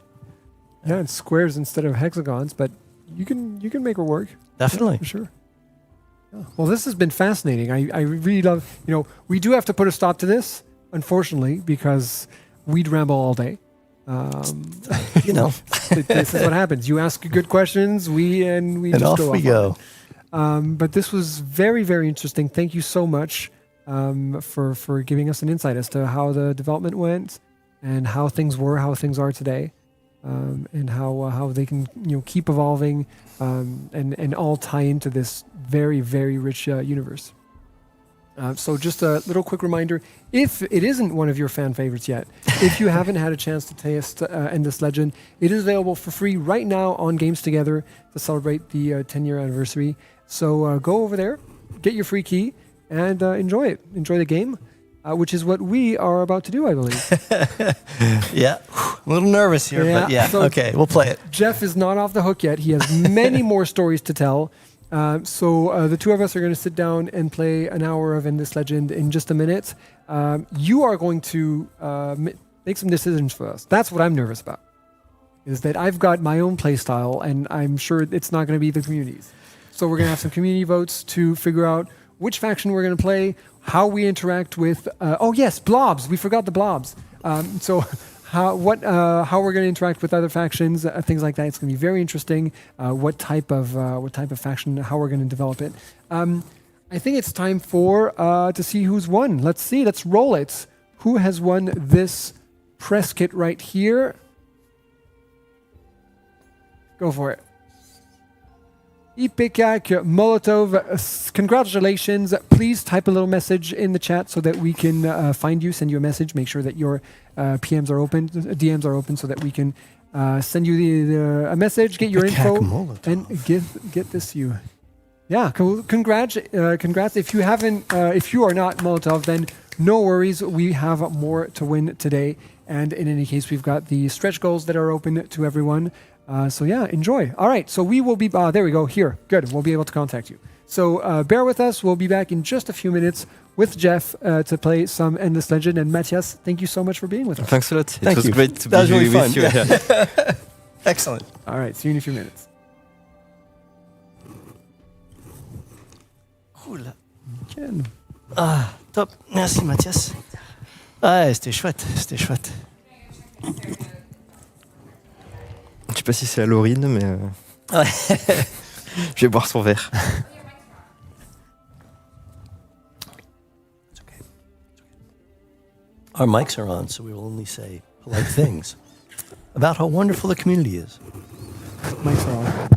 A: Yeah, it's squares instead of hexagons, but you can make it work.
B: Definitely.
A: Yeah, for sure. Yeah. Well, this has been fascinating. I really love, we do have to put a stop to this, unfortunately, because we'd ramble all day. This is what happens. You ask good questions, and just
B: off
A: go
B: we go.
A: But this was very, very interesting. Thank you so much for giving us an insight as to how the development went and how things were, how things are today, and how they can keep evolving and all tie into this very, very rich universe. So just a little quick reminder, if it isn't one of your fan favorites yet, if you haven't had a chance to taste Endless Legend, it is available for free right now on Games Together to celebrate the 10-year anniversary. So go over there, get your free key, and enjoy it. Enjoy the game, which is what we are about to do, I believe.
B: Yeah, I'm a little nervous here, but
A: so
B: okay, we'll play it.
A: Jeff is not off the hook yet. He has many more stories to tell. So the two of us are going to sit down and play an hour of Endless Legend in just a minute. You are going to make some decisions for us. That's what I'm nervous about, is that I've got my own play style, and I'm sure it's not going to be the community's. So we're going to have some community votes to figure out which faction we're going to play, how we interact with... blobs. We forgot the blobs. How we're going to interact with other factions, things like that. It's going to be very interesting. What type of faction, how we're going to develop it. I think it's time to see who's won. Let's see. Let's roll it. Who has won this press kit right here? Go for it. Ipekak Molotov, congratulations. Please type a little message in the chat so that we can find you, send you a message. Make sure that your PMs are open, DMs are open so that we can send you a message, get your info, and get this to you. Yeah, congrats. If you haven't, if you are not Molotov, then no worries. We have more to win today. And in any case, we've got the stretch goals that are open to everyone. So yeah, enjoy. All right, so we will be, there we go, here. Good, we'll be able to contact you. So bear with us. We'll be back in just a few minutes with Jeff to play some Endless Legend. And Matthias, thank you so much for being with us.
E: Thanks a lot.
B: Thank
E: It was
B: you.
E: great to
B: That was
E: be
B: really
E: with
B: fun.
E: you.
B: Yeah. Excellent.
A: All right, see you in a few minutes.
B: Cool.
A: Ken.
B: Top. Merci, Mathias. C'était chouette. C'était chouette.
E: Je sais pas si c'est à Laurine, mais
B: Ouais.
E: je vais boire son verre.
B: Our mics are on, so we will only say polite things about how wonderful the community is.
A: Mics are on.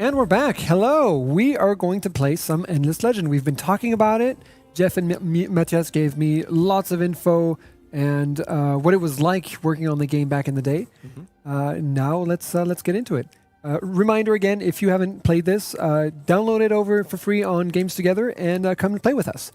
A: And we're back. Hello. We are going to play some Endless Legend. We've been talking about it. Jeff and Matthias gave me lots of info and what it was like working on the game back in the day. Now let's get into it. Reminder again, if you haven't played this, download it over for free on Games Together and come and play with us.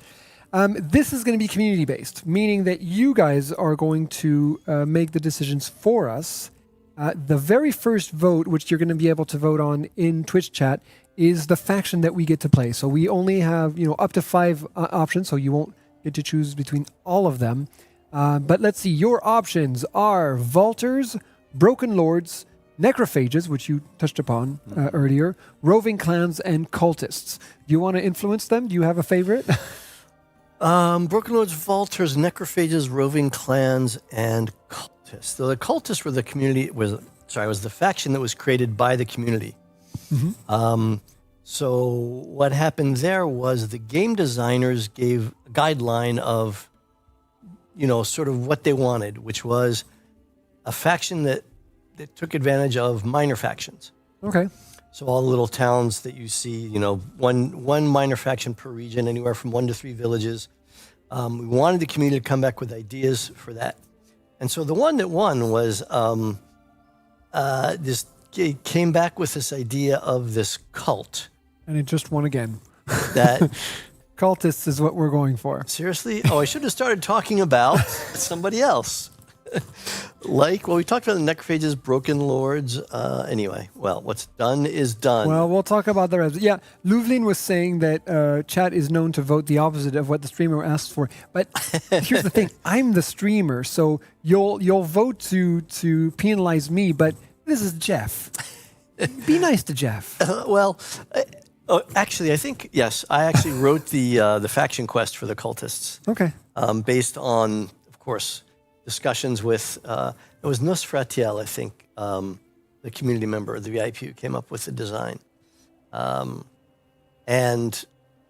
A: This is going to be community-based, meaning that you guys are going to make the decisions for us. The very first vote, which you're going to be able to vote on in Twitch chat, is the faction that we get to play. So we only have up to 5 options, so you won't get to choose between all of them. But let's see, your options are Vaulters, Broken Lords, Necrophages, which you touched upon earlier, Roving Clans, and Cultists. Do you want to influence them? Do you have a favorite?
B: Broken Lords, Vaulters, Necrophages, Roving Clans, and Cultists. So the Cultists were was the faction that was created by the community. So what happened there was the game designers gave a guideline of, sort of what they wanted, which was a faction that took advantage of minor factions.
A: Okay.
B: So all the little towns that you see, one minor faction per region, anywhere from 1 to 3 villages. We wanted the community to come back with ideas for that. And so the one that won was came back with this idea of this cult.
A: And it just won again.
B: That
A: Cultists is what we're going for.
B: Seriously? Oh, I should have started talking about somebody else. We talked about the Necrophages, Broken Lords. Anyway, what's done is done.
A: Well, we'll talk about the rest. Yeah, Louvlin was saying that chat is known to vote the opposite of what the streamer asks for. But here's the thing: I'm the streamer, so you'll vote to penalize me. But this is Jeff. Be nice to Jeff.
B: Actually, I think yes. I actually wrote the faction quest for the Cultists.
A: Okay.
B: Based on, of course, discussions with, it was Nosfratiel, I think, the community member, the VIP who came up with the design. And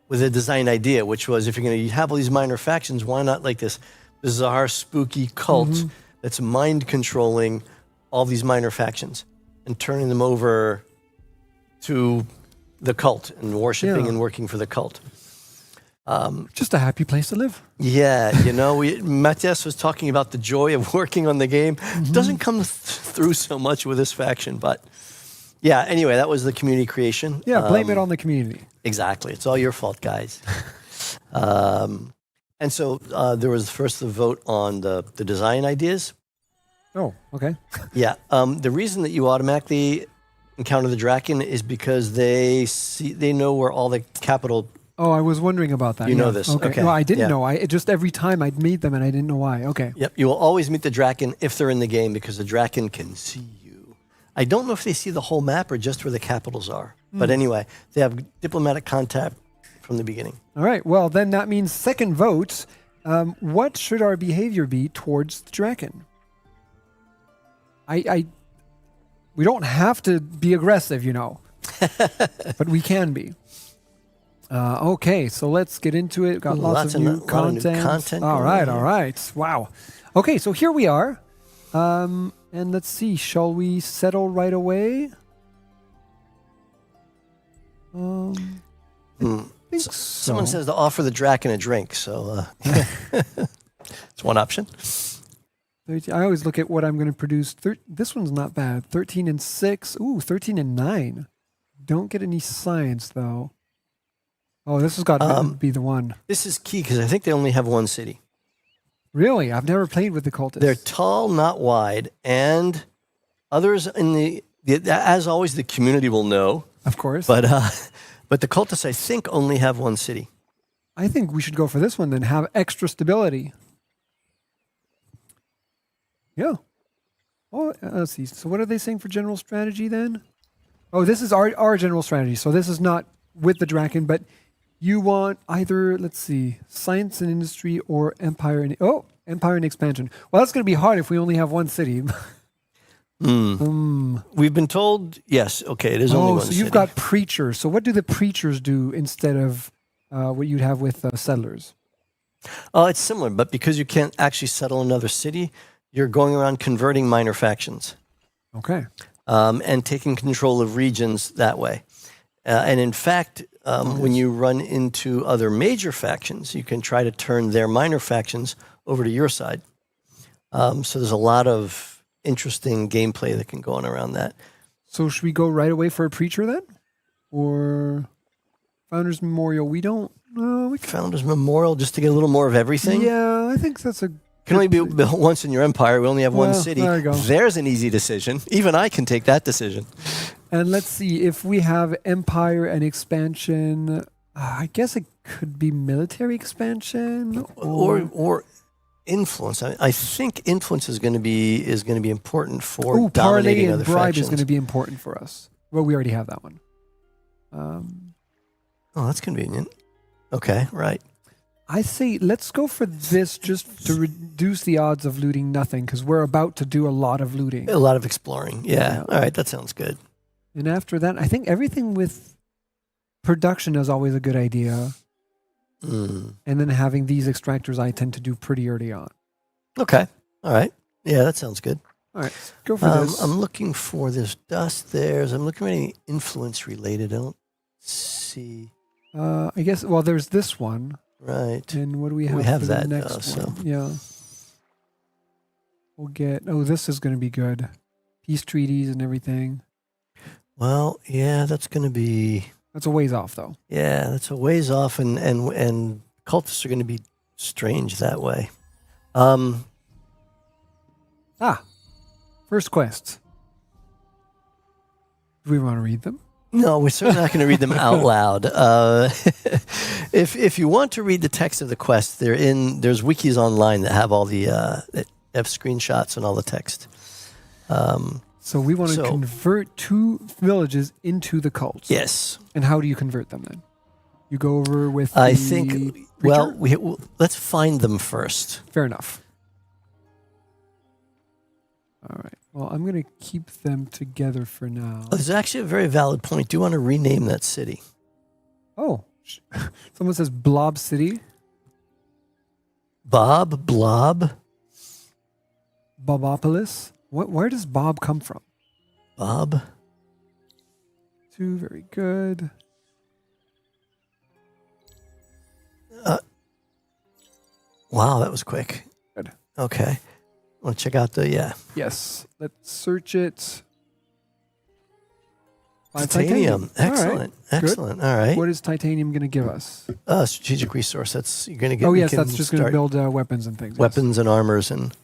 B: with a design idea, which was, if you're going to have all these minor factions, why not like this bizarre, spooky cult that's mind-controlling all these minor factions and turning them over to the cult and worshiping and working for the cult.
A: Just a happy place to live.
B: Yeah, Matthias was talking about the joy of working on the game. It doesn't come through so much with this faction, but yeah, anyway, that was the community creation.
A: Yeah, blame it on the community.
B: Exactly. It's all your fault, guys. And so there was first the vote on the design ideas.
A: Oh, okay.
B: Yeah. The reason that you automatically encounter the Draken is because they know where all the capital.
A: Oh, I was wondering about that.
B: You know this. Okay.
A: No, I didn't know. I just every time I'd meet them and I didn't know why. Okay.
B: Yep. You will always meet the Draken if they're in the game because the Draken can see you. I don't know if they see the whole map or just where the capitals are. But anyway, they have diplomatic contact from the beginning.
A: All right. Well, then that means second vote. What should our behavior be towards the Draken? We don't have to be aggressive, but we can be. Okay, so let's get into it. Got lots of new content. All right. Wow. Okay, so here we are. And let's see. Shall we settle right away? I think so.
B: Someone says to offer the Draken a drink, so it's one option.
A: I always look at what I'm going to produce. This one's not bad. 13 and 6. Ooh, 13 and 9. Don't get any science, though. Oh, this has got to be the one.
B: This is key because I think they only have one city.
A: Really? I've never played with the Cultists.
B: They're tall, not wide, and others as always, the community will know.
A: Of course.
B: But the Cultists, I think, only have one city.
A: I think we should go for this one then. Have extra stability. Yeah. Oh, let's see. So what are they saying for general strategy then? Oh, this is our general strategy. So this is not with the Draken, but you want either, let's see, science and industry or empire and expansion. Well, that's going to be hard if we only have one city.
B: We've been told, yes, okay, it is only one city.
A: So you've got preachers. So what do the preachers do instead of what you'd have with settlers?
B: It's similar, but because you can't actually settle another city, you're going around converting minor factions.
A: Okay.
B: And taking control of regions that way. And in fact, when you run into other major factions, you can try to turn their minor factions over to your side. So there's a lot of interesting gameplay that can go on around that.
A: So should we go right away for a preacher then? Or Founders Memorial? We don't... we can,
B: Founders Memorial, just to get a little more of everything?
A: yeah, I think that's a...
B: Can only be built once in your empire. We only have one
A: Well,
B: city.
A: there you go.
B: There's an easy decision. Even I can take that decision.
A: And let's see, if we have Empire and expansion, I guess it could be military expansion
B: Or influence. I think influence is going to be important for
A: Ooh, parlay
B: dominating
A: and
B: other
A: bribe
B: factions.
A: is going to be important for us. Well, we already have that one.
B: Oh, that's convenient. Okay, right.
A: I say let's go for this just to reduce the odds of looting nothing, because we're about to do a lot of looting.
B: A lot of exploring. Yeah.
A: Yeah.
B: All right, that sounds good.
A: And after that, I think everything with production is always a good idea.
B: Mm.
A: And then having these extractors, I tend to do pretty early on.
B: Okay. All right. Yeah, that sounds good.
A: All right, let's go for this.
B: I'm looking for this dust. I'm looking for any influence related. I don't see.
A: I guess, well, there's this one.
B: Right.
A: And what do we have?
B: We have
A: for
B: that,
A: the next
B: so.
A: one? Yeah. We'll get. Oh, this is going to be good. Peace treaties and everything.
B: Well, yeah, that's going to be.
A: That's a ways off, though.
B: Yeah, that's a ways off, and cultists are going to be strange that way.
A: First quests. Do we want to read them?
B: No, we're certainly not going to read them out loud. If you want to read the text of the quest, there's wikis online that have all the that have screenshots and all the text.
A: So we want to convert 2 villages into the cults.
B: Yes.
A: And how do you convert them then? You go over with
B: I
A: the
B: think,
A: preacher?
B: well, let's find them first.
A: Fair enough. All right. Well, I'm going to keep them together for now.
B: Oh, there's actually a very valid point. Do you want to rename that city?
A: Oh. Someone says Blob City.
B: Blob?
A: Bobopolis. Where does Bob come from?
B: Bob?
A: 2, very good.
B: Wow, that was quick.
A: Good.
B: Okay. I want to check out
A: Yes. Let's search it.
B: Titanium. Excellent.
A: Good.
B: Excellent. All right.
A: What is titanium going to give us?
B: Strategic resource. You're going to get.
A: Oh,
B: we
A: yes,
B: can
A: that's just going to
B: start
A: build weapons and things. Yes.
B: weapons and armors and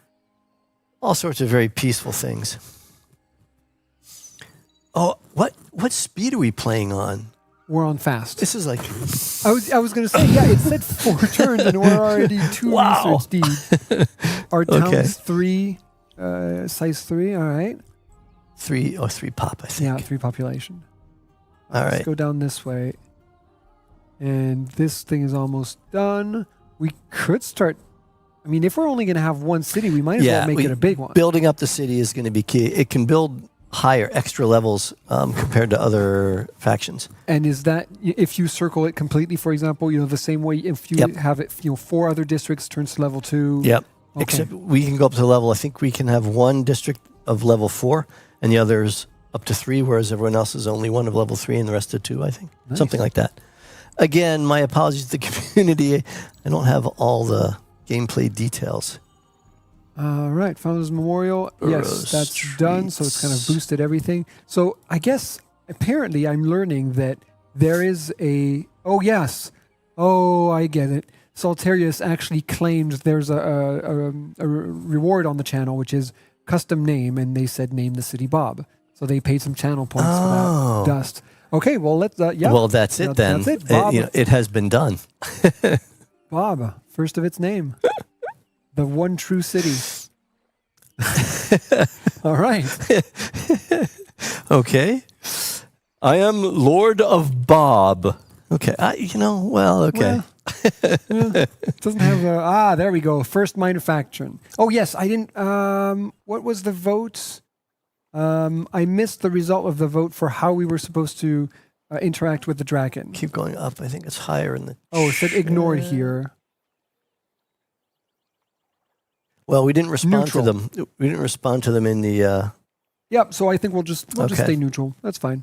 B: all sorts of very peaceful things. Oh, what speed are we playing on?
A: We're on fast.
B: This is like
A: I was going to say, yeah, it said 4 turns and we're already 2
B: Wow.
A: research deep. Our town's
B: Okay.
A: 3, size 3, all right.
B: 3 pop, I think.
A: Yeah, 3 population.
B: All
A: Let's
B: right.
A: go down this way. And this thing is almost done. We could start. I mean, if we're only going to have one city, we might as well make it a big one.
B: Building up the city is going to be key. It can build higher, extra levels compared to other factions.
A: And is that if you circle it completely, for example, the same way if you have it, 4 other districts turns to level 2.
B: Yep.
A: Okay.
B: Except we can go up to level. I think we can have one district of level 4 and the others up to 3, whereas everyone else is only one of level 3 and the rest of 2, I think.
A: Nice.
B: Something like that. Again, my apologies to the community. I don't have all the gameplay details.
A: All right, Founders Memorial. Yes, that's done. So it's kind of boosted everything. So I guess apparently I'm learning that there is a. Oh yes. Oh, I get it. Saltarius actually claimed there's a reward on the channel, which is custom name, and they said name the city Bob. So they paid some channel points for that dust. Okay, well let's.
B: Well, that's it then.
A: That's it. Bob.
B: It has been done.
A: Bob, first of its name. The one true city. All right.
B: Okay. I am Lord of Bob. Okay. Okay.
A: Well, it doesn't have there we go. First manufacturing. Oh yes, I didn't. What was the vote? I missed the result of the vote for how we were supposed to interact with the dragon.
B: Keep going up. I think it's higher in the.
A: Oh, it said ignored here.
B: Well, we didn't respond
A: Neutral.
B: to them. We didn't respond to them in the.
A: Yep. So I think we'll just
B: Okay.
A: stay neutral. That's fine.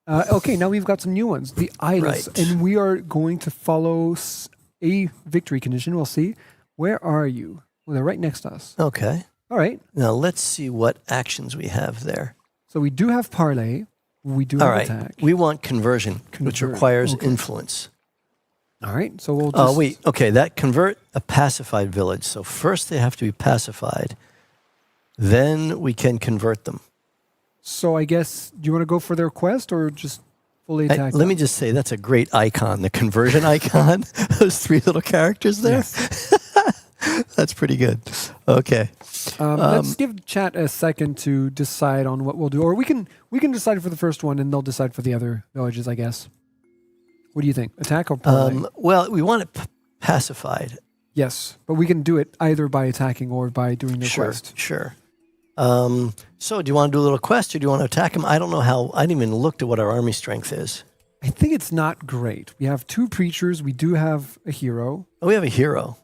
A: Okay, now we've got some new ones. The idols.
B: Right.
A: And we are going to follow a victory condition. We'll see. Where are you? Well, they're right next to us.
B: Okay.
A: All right.
B: Now let's see what actions we have there.
A: So we do have parlay. We do
B: All
A: have
B: right.
A: attack.
B: We want conversion, which
A: Convert,
B: requires
A: okay.
B: influence.
A: All right. So we'll just...
B: Oh, wait. Okay, that convert a pacified village. So first they have to be pacified. Then we can convert them.
A: So I guess, do you want to go for their quest or just fully attack
B: Let
A: them?
B: me just say, that's a great icon, the conversion icon. Those three little characters there.
A: Yes.
B: That's pretty good. Okay.
A: Let's give chat a second to decide on what we'll do. Or we can decide for the first one and they'll decide for the other villages, I guess. What do you think? Attack or parlay?
B: Well, we want it pacified.
A: Yes, but we can do it either by attacking or by doing their quest.
B: Sure. So do you want to do a little quest or do you want to attack them? I don't know how. I didn't even look at what our army strength is.
A: I think it's not great. We have 2 preachers. We do have a hero.
B: Oh, we have a hero.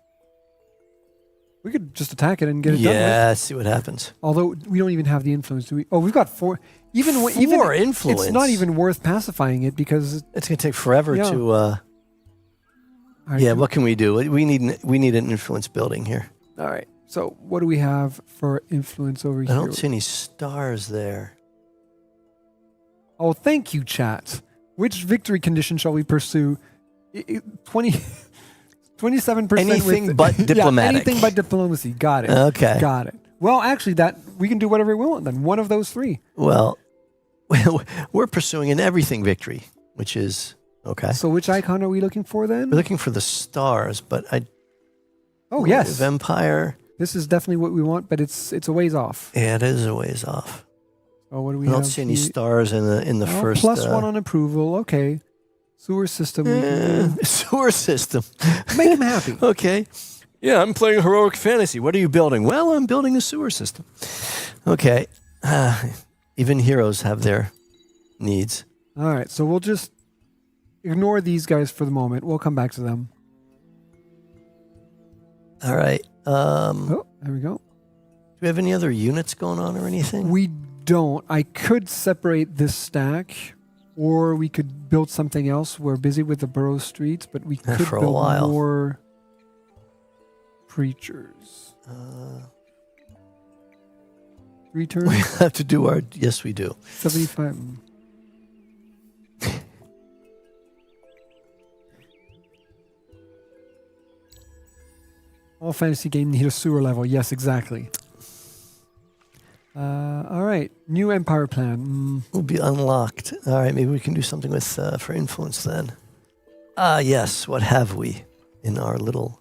A: We could just attack it and get it done with.
B: Yeah, see what happens.
A: Although we don't even have the influence, do we? Oh, we've got 4. Even
B: influence.
A: It's not even worth pacifying it because
B: It's going to take forever
A: Yeah.
B: to.
A: All right,
B: Yeah, what can we do? We need an influence building here.
A: All right. So what do we have for influence over
B: I
A: here?
B: don't see any stars there.
A: Oh, thank you, chat. Which victory condition shall we pursue? 27%.
B: Anything but diplomatic.
A: Yeah, anything but diplomacy. Got it.
B: Okay.
A: Got it. Well, actually, that we can do whatever we want then. One of those 3.
B: Well, we're pursuing an everything victory, which is okay.
A: So which icon are we looking for then?
B: We're looking for the stars, but
A: Oh, yes.
B: Empire.
A: This is definitely what we want, but it's a ways off.
B: Yeah, it is a ways off.
A: Oh, what do we
B: I
A: have?
B: don't see any
A: here?
B: stars in the first.
A: +1 on approval. Okay. Sewer system. We can
B: sewer system.
A: make him happy.
B: Okay. Yeah, I'm playing heroic fantasy. What are you building? Well, I'm building a sewer system. Okay. Even heroes have their needs.
A: All right. So we'll just ignore these guys for the moment. We'll come back to them.
B: All right.
A: Oh, there we go.
B: Do we have any other units going on or anything?
A: We don't. I could separate this stack, or we could build something else. We're busy with the borough streets, but we could
B: for a
A: build
B: while.
A: more preachers. 3 turns,
B: We have to do our. Yes, we do.
A: 75. All fantasy game need a sewer level. Yes, exactly. All right. New empire plan.
B: Will be unlocked. All right, maybe we can do something with for influence then. Yes. What have we in our little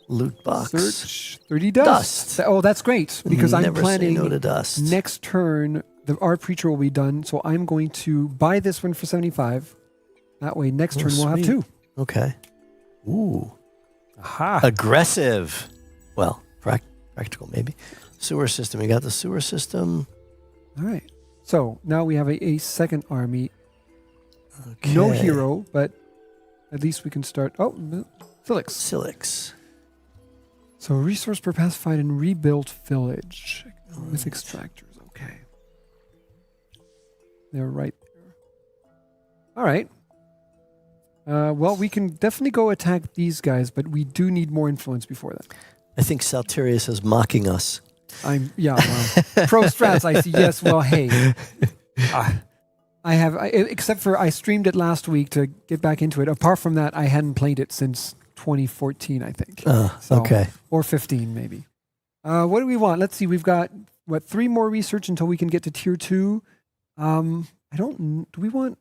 B: loot box?
A: Search 30 dust. Oh, that's great because I'm
B: Never
A: planning
B: say no to dust.
A: next turn. Our preacher will be done, so I'm going to buy this one for 75. That way, next
B: Oh,
A: turn we'll have
B: sweet.
A: 2.
B: Okay. Ooh.
A: Aha.
B: Aggressive. Well, practical maybe. Sewer system. We got the sewer system.
A: All right. So now we have a second army.
B: Okay.
A: No hero, but at least we can start. Oh, Felix.
B: Silix.
A: So resource per pacified and rebuilt village with extractors. Okay. They're right there. All right. Well, we can definitely go attack these guys, but we do need more influence before that.
B: I think Salterius is mocking us.
A: Well, pro strats, I see. Yes, well, hey. Except for I streamed it last week to get back into it. Apart from that, I hadn't played it since 2014, I think.
B: Okay.
A: Or 15, maybe. What do we want? Let's see. We've got, 3 more research until we can get to tier 2. Do we want...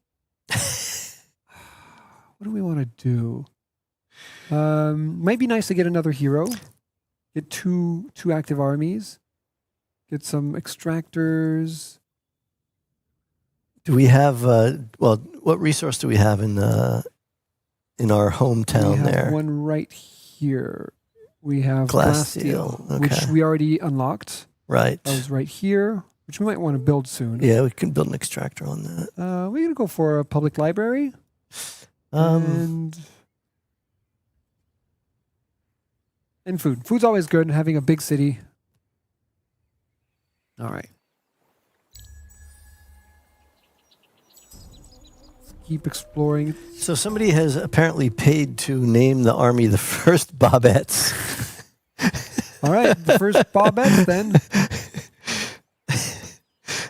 A: What do we want to do? Might be nice to get another hero. Get two active armies. Get some extractors.
B: Do we have what resource do we have in our hometown
A: we have
B: there?
A: one right here. We have
B: Glass
A: Glasssteel,
B: steel,
A: which
B: okay.
A: we already unlocked.
B: Right.
A: That was right here, which we might want to build soon.
B: Yeah, we can build an extractor on that.
A: We're going to go for a public library. And food. Food's always good, having a big city. All right. keep exploring.
B: So somebody has apparently paid to name the army the first Bobettes.
A: All right, the first Bobettes then.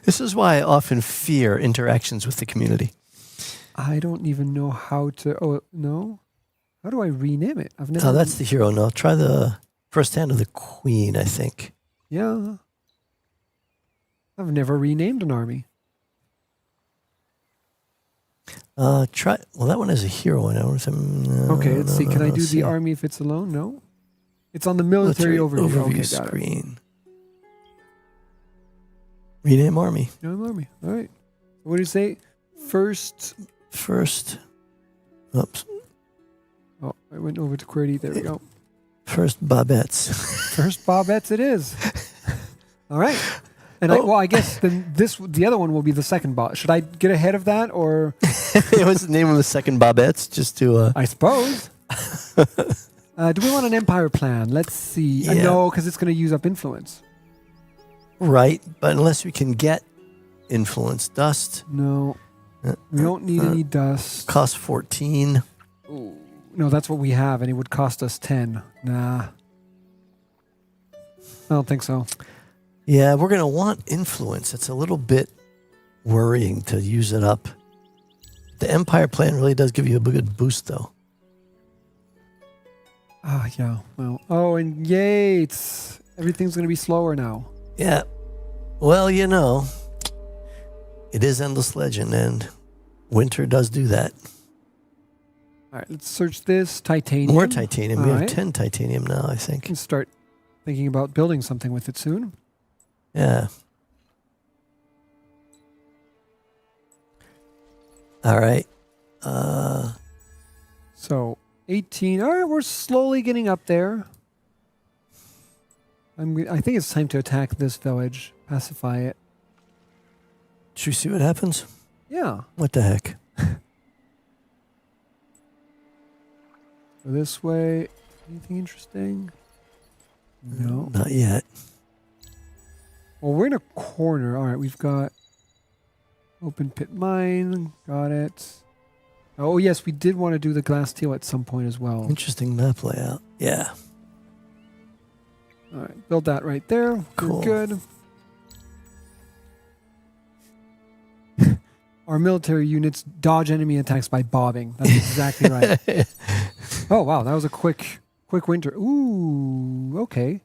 B: This is why I often fear interactions with the community.
A: I don't even know how to. Oh no, how do I rename it? I've never.
B: Oh, that's the hero. No, try the first hand of the queen, I think.
A: Yeah. I've never renamed an army.
B: Try. Well, that one has a hero in it.
A: Okay, let's see. Can I do the army if it's alone? No. It's on the military overview. Okay, got
B: screen. Rename army.
A: No army. All right. What do you say? First.
B: Oops.
A: Oh, I went over to QWERTY. There we go.
B: First Bobettes.
A: First Bobettes it is. All right. And I guess then the other one will be the second bot. Should I get ahead of that or?
B: What's the name of the second Bobettes? Just to.
A: I suppose. Do we want an empire plan? Let's see.
B: Yeah.
A: No, because it's going to use up influence.
B: Right, but unless we can get influence dust.
A: No. We don't need any dust.
B: Cost 14.
A: Ooh. No, that's what we have, and it would cost us 10. Nah. I don't think so.
B: Yeah, we're going to want influence. It's a little bit worrying to use it up. The Empire plan really does give you a good boost, though.
A: Ah, yeah. Well, oh, and yay, everything's going to be slower now.
B: Yeah. Well, you know, it is Endless Legend, and winter does do that.
A: All right, let's search this. Titanium.
B: More titanium. We
A: All
B: have
A: right.
B: 10 titanium now, I think.
A: We can start thinking about building something with it soon.
B: Yeah. All right.
A: So 18. All right, we're slowly getting up there. I think it's time to attack this village, pacify it.
B: Should we see what happens?
A: Yeah.
B: What the heck?
A: Go this way. Anything interesting? No.
B: Not yet.
A: Well, we're in a corner. All right, we've got open pit mine. Got it. Oh, yes, we did want to do the glass teal at some point as well.
B: Interesting map layout. Yeah.
A: All right, build that right there.
B: Cool.
A: Good. Our military units dodge enemy attacks by bobbing. That's exactly right. Oh, wow, that was a quick winter. Ooh, okay.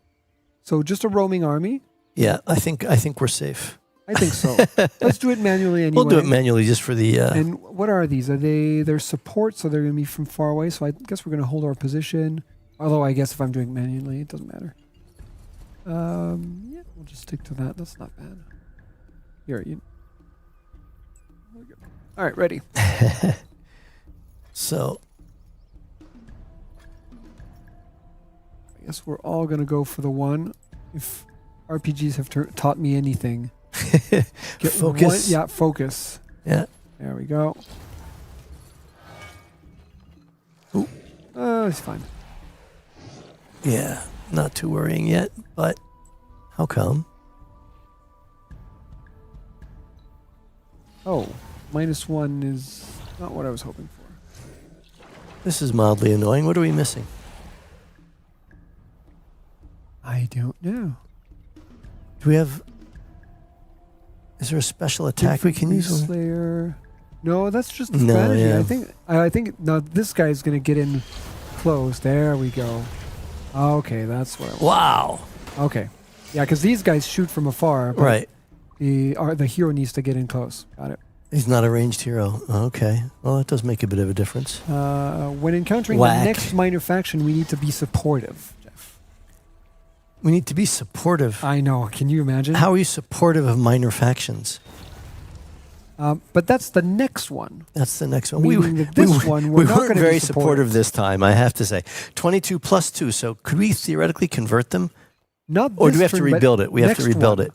A: So just a roaming army?
B: Yeah, I think we're safe.
A: I think so. Let's do it manually anyway.
B: We'll do it manually just for the...
A: And what are these? They're support, so they're going to be from far away. So I guess we're going to hold our position. Although I guess if I'm doing it manually, it doesn't matter. Yeah, we'll just stick to that. That's not bad. Here, all right, ready.
B: So...
A: I guess we're all going to go for the one. If RPGs have taught me anything.
B: Focus.
A: Focus.
B: Yeah.
A: There we go.
B: Ooh.
A: It's fine.
B: Yeah, not too worrying yet, but how come?
A: Oh, -1 is not what I was hoping for.
B: This is mildly annoying. What are we missing?
A: I don't know.
B: Do we have... Is there a special attack we can use?
A: Slayer. No, that's just the
B: No,
A: strategy.
B: yeah.
A: I think now this guy's going to get in close. There we go. Okay, that's what I want.
B: Wow.
A: Okay. Yeah, because these guys shoot from afar. But
B: Right.
A: The hero needs to get in close. Got it.
B: He's not a ranged hero. Okay. Well, that does make a bit of a difference.
A: When encountering
B: Whack.
A: the next minor faction, we need to be supportive, Jeff.
B: We need to be supportive.
A: I know. Can you imagine?
B: How are you supportive of minor factions?
A: But that's the next one.
B: That's the next one.
A: Meaning that this one, we're
B: we
A: not
B: weren't
A: gonna be
B: very
A: supportive.
B: supportive this time, I have to say. 22 plus 2. So could we theoretically convert them?
A: Not
B: Or do
A: this
B: we have to
A: turn, but
B: rebuild it? We have to
A: next
B: rebuild
A: one.
B: it.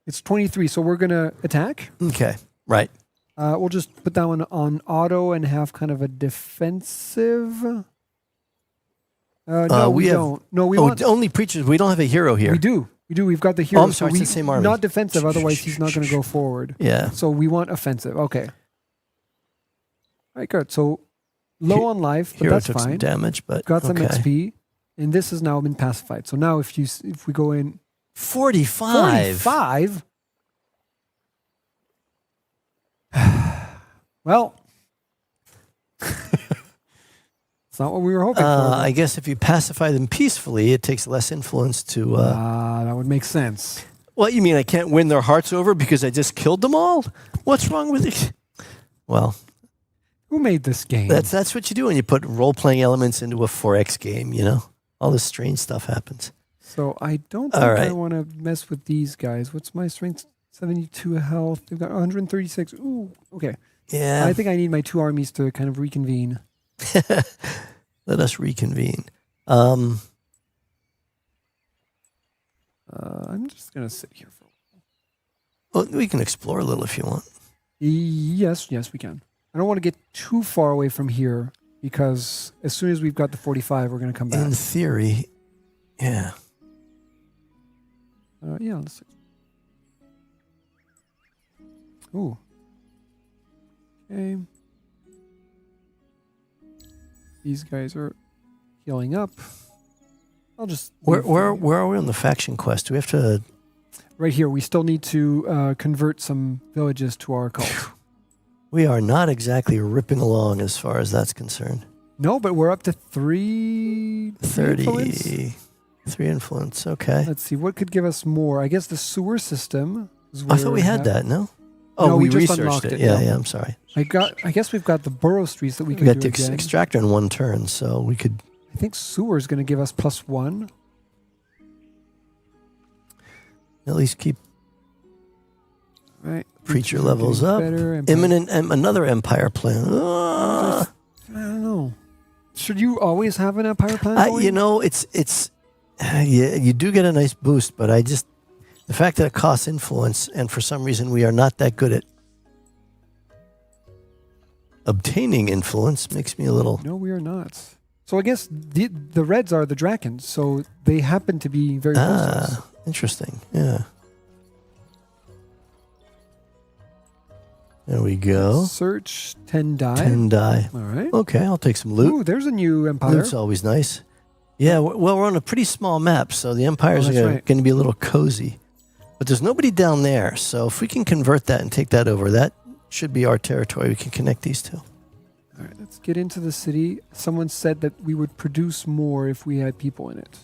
A: It's 23, so we're going to attack.
B: Okay. Right.
A: We'll just put that one on auto and have kind of a defensive. No, we don't. No, we want.
B: Only preachers. We don't have a hero here.
A: We do. We've got the hero.
B: Oh, I'm sorry.
A: So
B: It's the same army.
A: Not defensive, otherwise he's not going to go forward.
B: Yeah.
A: So we want offensive. Okay. right, good. So low on life, but
B: Hero
A: that's
B: took some
A: fine.
B: damage, but
A: Got some
B: okay.
A: XP, and this has now been pacified. So now if we go in
B: 45.
A: 45, well, it's not what we were hoping for.
B: I guess if you pacify them peacefully, it takes less influence to.
A: That would make sense.
B: What you mean? I can't win their hearts over because I just killed them all? What's wrong with it? Well,
A: Who made this game?
B: that's what you do when you put role playing elements into a 4X game. You know, all this strange stuff happens.
A: So I don't
B: All
A: think
B: right.
A: I want to mess with these guys. What's my strength? 72 health. They've got 136. Ooh, okay.
B: Yeah.
A: I think I need my 2 armies to kind of reconvene.
B: Let us reconvene.
A: I'm just going to sit here for a while.
B: Well, we can explore a little if you want.
A: Yes, we can. I don't want to get too far away from here because as soon as we've got the 45, we're going to come back.
B: In theory, yeah.
A: Yeah, let's see. Ooh. Okay. These guys are healing up. I'll just
B: Where
A: leave them.
B: where are we on the faction quest? Do we have to?
A: Right here. We still need to convert some villages to our cult.
B: We are not exactly ripping along as far as that's concerned.
A: No, but we're up to 3 influence.
B: 3 influence. Okay.
A: Let's see. What could give us more? I guess the sewer system. Is
B: I thought
A: where
B: we had that. No. Oh,
A: No,
B: we
A: we just
B: researched
A: unlocked
B: it.
A: it,
B: Yeah,
A: yeah.
B: yeah. I'm sorry.
A: I guess we've got the borough streets that we
B: We
A: could
B: got
A: do
B: the
A: again.
B: extractor in 1 turn, so we could.
A: I think sewer is going to give us +1.
B: At least keep
A: Right.
B: preacher
A: Getting
B: levels up.
A: better, and
B: Imminent another empire plan.
A: I don't know. Should you always have an empire plan going?
B: You know, it's yeah, you do get a nice boost, but the fact that it costs influence, and for some reason we are not that good at obtaining influence, makes me a little.
A: No, we are not. So I guess the Reds are the Drakens, so they happen to be very close to us.
B: Interesting. Yeah. There we go.
A: Search 10 die.
B: 10 die.
A: All right.
B: Okay, I'll take some loot.
A: Ooh, there's a new empire.
B: Loot's always nice. Yeah, well, we're on a pretty small map, so the empires
A: that's
B: are
A: right.
B: going to be a little cozy. But there's nobody down there, so if we can convert that and take that over, that should be our territory. We can connect these two.
A: All right, let's get into the city. Someone said that we would produce more if we had people in it.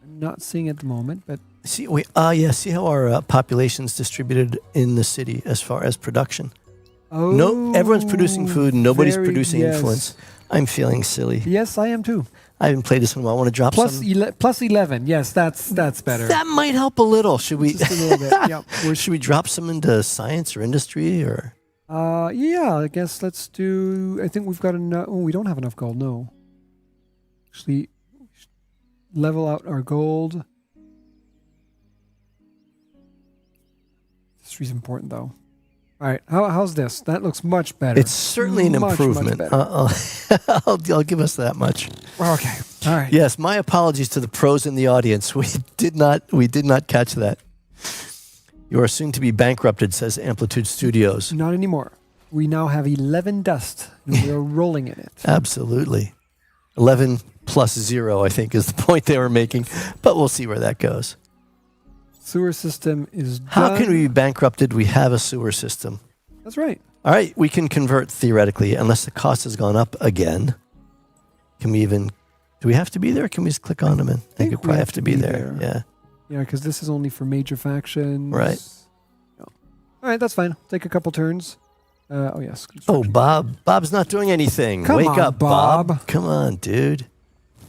A: I'm not seeing at the moment, but
B: See how our population's distributed in the city as far as production. No, everyone's producing food, and nobody's
A: very-
B: producing
A: yes.
B: influence. I'm feeling silly.
A: Yes, I am too.
B: I haven't played this in a while. I want to drop
A: Plus,
B: some.
A: plus 11. Yes, that's better.
B: That might help a little. Should we?
A: Just a little bit. Yep.
B: Should we drop some into science or industry or?
A: Yeah, I guess let's do. I think we've got enough. Oh, we don't have enough gold. No. Actually, level out our gold. History's important, though. All right, how's this? That looks much better.
B: It's certainly an
A: Much, much
B: improvement.
A: better.
B: I'll give us that much.
A: Okay. All right.
B: Yes, my apologies to the pros in the audience. We did not catch that. You are soon to be bankrupted, says Amplitude Studios.
A: Not anymore. We now have 11 dust, and we're rolling in it.
B: Absolutely. 11 plus 0, I think, is the point they were making. But we'll see where that goes.
A: Sewer system is done.
B: How can we be bankrupted? We have a sewer system.
A: That's right.
B: All right, we can convert theoretically, unless the cost has gone up again. Can we even? Do we have to be there? Or can we just click on them? And I think we
A: we
B: probably
A: have
B: have to be there. Yeah.
A: Yeah, because this is only for major factions.
B: Right.
A: Yeah. All right, that's fine. Take a couple turns. Oh, yes.
B: Oh, Bob. Bob's not doing anything.
A: Come
B: Wake
A: on,
B: up, Bob.
A: Bob.
B: Come on, dude.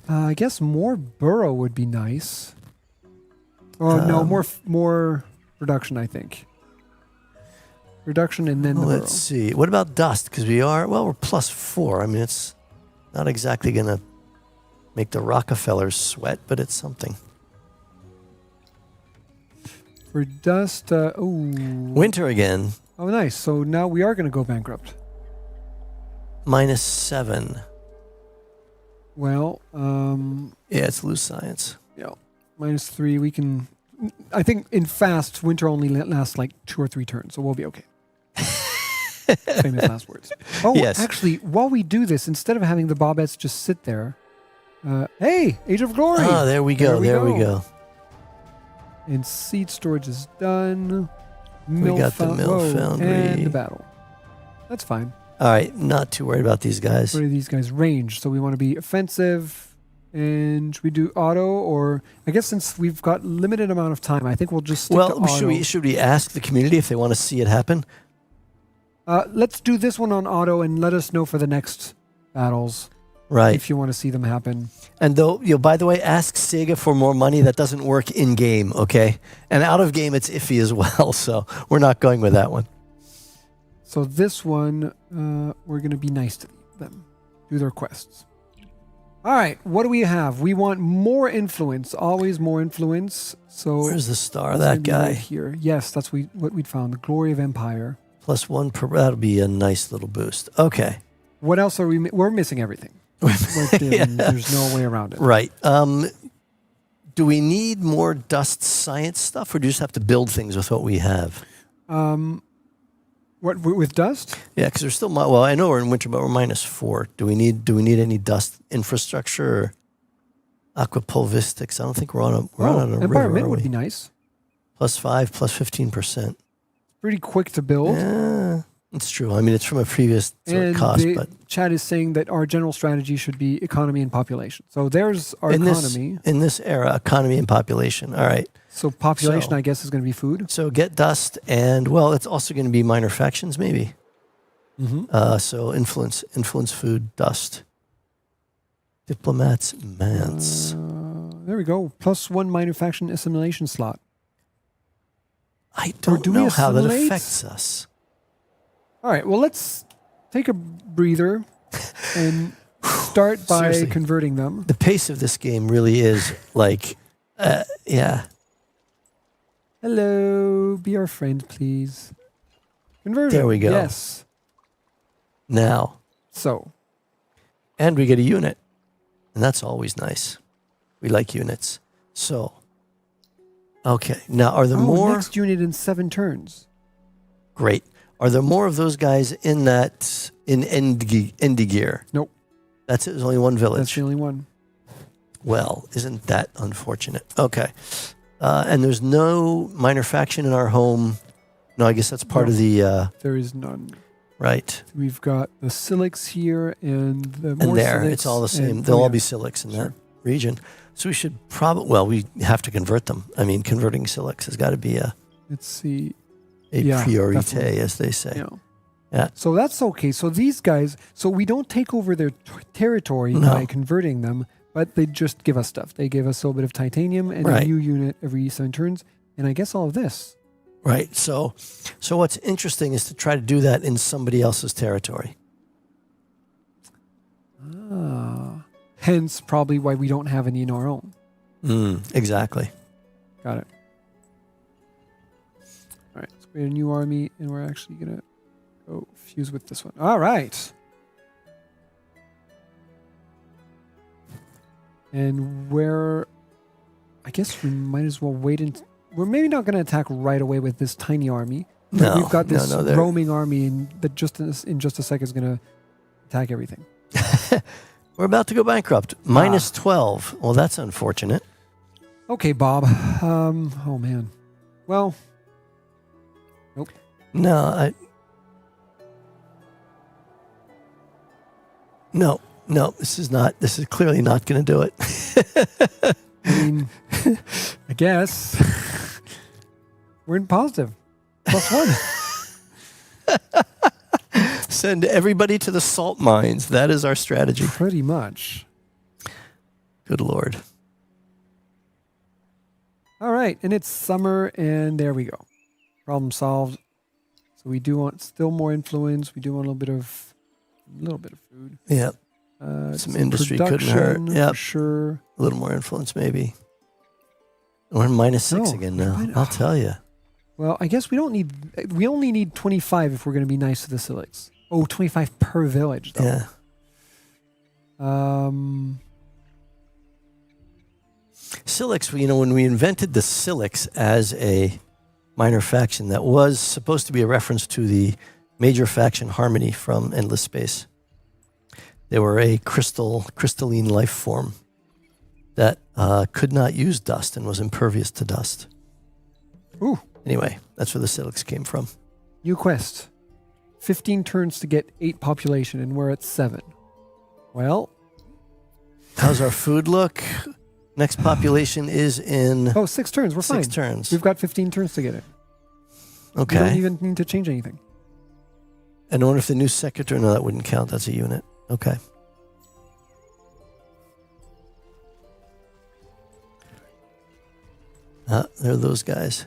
A: I guess more burrow would be nice. Oh, no, more production, I think. Reduction and then the burrow.
B: Let's see. What about dust? Because we're +4. I mean, it's not exactly going to make the Rockefellers sweat, but it's something.
A: For dust,
B: Winter again.
A: Oh, nice. So now we are going to go bankrupt.
B: -7.
A: Well,
B: Yeah, it's loose science.
A: yeah, -3. We can. I think in fast winter only lasts like 2 or 3 turns, so we'll be okay. Famous last words. Oh,
B: Yes.
A: actually, while we do this, instead of having the Bobettes just sit there, hey, Age of Glory.
B: Oh, there we go. There we go.
A: And seed storage is done.
B: We got the mill foundry.
A: And the battle. That's fine.
B: All right, not too worried about these guys.
A: What are these guys? Range. So we want to be offensive. And should we do auto, or I guess since we've got limited amount of time, I think we'll just stick to auto.
B: Should we ask the community if they want to see it happen?
A: Let's do this one on auto and let us know for the next battles.
B: Right.
A: If you want to see them happen.
B: And though, by the way, ask Sega for more money. That doesn't work in game, okay? And out of game, it's iffy as well. So we're not going with that one.
A: So this one, we're going to be nice to them. Do their quests. All right. What do we have? We want more influence. Always more influence. So
B: where's the star?
A: it's
B: That
A: gonna be
B: guy.
A: right here. Yes, that's what we'd found. The Glory of Empire.
B: +1 per. That'll be a nice little boost. Okay.
A: What else are we? We're missing everything. There's no way around it.
B: Right. Do we need more dust science stuff, or do you just have to build things with what we have?
A: What with dust?
B: Yeah, because there's still well, I know we're in winter, but we're -4. Do we need any dust infrastructure or aquapulvistics? I don't think we're on a
A: Empire
B: river,
A: Mint
B: are
A: would
B: we?
A: be nice.
B: +5, +15%.
A: Pretty quick to build.
B: Yeah, it's true. I mean, it's from a previous sort of
A: And
B: cost,
A: the
B: but
A: chat is saying that our general strategy should be economy and population. So there's our
B: in
A: economy.
B: in this era, economy and population. All right.
A: So population,
B: So-
A: I guess, is going to be food.
B: So get dust, and well, it's also going to be minor factions, maybe.
A: Mm-hmm.
B: So influence, food, dust. Diplomats, mance.
A: There we go. +1 minor faction assimilation slot.
B: I don't
A: do we
B: know how that
A: assimilate?
B: affects us.
A: All right. Well, let's take a breather and start by
B: Seriously.
A: converting them.
B: The pace of this game really is like, yeah.
A: Hello. Be our friend, please. Conversion.
B: There we go.
A: Yes.
B: Now,
A: So,
B: and we get a unit, and that's always nice. We like units. So, okay. Now, are there more?
A: next unit in 7 turns.
B: Great. Are there more of those guys in Endigir?
A: Nope.
B: That's it. There's only one village.
A: That's the only one.
B: Well, isn't that unfortunate? Okay. And there's no minor faction in our home. No, I guess that's part
A: No.
B: of the,
A: There is none.
B: right.
A: We've got the Silix here and the more
B: And there,
A: Silix
B: it's all the same.
A: and-
B: They'll
A: oh,
B: all
A: yeah.
B: be Silix in
A: Sure.
B: that region. So we should probably, well, we have to convert them. I mean, converting Silix has got to be a
A: Let's see.
B: a
A: Yeah,
B: priorite,
A: definitely.
B: as they say.
A: Yeah.
B: Yeah.
A: So that's okay. So these guys, so we don't take over their territory
B: No.
A: by converting them, but they just give us stuff. They give us a little bit of titanium and a
B: Right.
A: new unit every 7 turns, and I guess all of this.
B: Right. So what's interesting is to try to do that in somebody else's territory.
A: Hence, probably why we don't have any in our own.
B: Exactly.
A: Got it. All right, let's create a new army, and we're actually going to go fuse with this one. All right. And I guess we might as well wait and we're maybe not going to attack right away with this tiny army. But
B: No,
A: we've got this
B: no, they're-
A: roaming army, and that just in just a sec is going to attack everything.
B: We're about to go bankrupt. -12. Well, that's unfortunate.
A: Okay, Bob. Oh man. Well,
B: No, No, this is clearly not going to do it.
A: I mean, I guess we're in positive. +1.
B: Send everybody to the salt mines. That is our strategy.
A: Pretty much.
B: Good Lord.
A: All right, and it's summer, and there we go. Problem solved. So we do want still more influence. We do want a little bit of food.
B: Yeah, some industry couldn't hurt.
A: production,
B: Yep.
A: for sure.
B: a little more influence maybe. We're in -6
A: No,
B: again now.
A: mine-
B: I'll tell you.
A: Well, I guess we only need 25 if we're going to be nice to the Silix. Oh, 25 per village, though.
B: Yeah. Silix, when we invented the Silix as a minor faction, that was supposed to be a reference to the major faction Harmony from Endless Space. They were a crystalline life form that could not use dust and was impervious to dust.
A: Ooh.
B: Anyway, that's where the Silix came from.
A: New quest. 15 turns to get 8 population, and we're at 7. Well.
B: How's our food look? Next population is in...
A: 6 turns. We're
B: 6
A: fine.
B: 6 turns.
A: We've got 15 turns to get it.
B: Okay.
A: We don't even need to change anything.
B: And I wonder if the new secretary... No, that wouldn't count. That's a unit. Okay. There are those guys.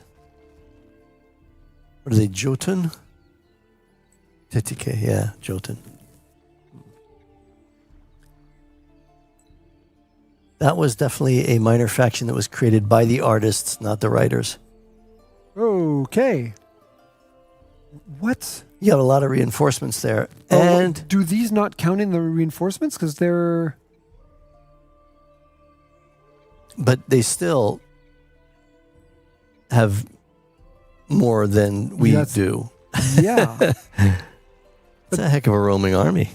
B: What are they, Jotun? Tetike, yeah, Jotun. That was definitely a minor faction that was created by the artists, not the writers.
A: Okay. What?
B: You got a lot of reinforcements there.
A: Oh,
B: And
A: do these not count in the reinforcements? Because they're...
B: but they still have more than we do.
A: Yeah.
B: It's a heck of a roaming army.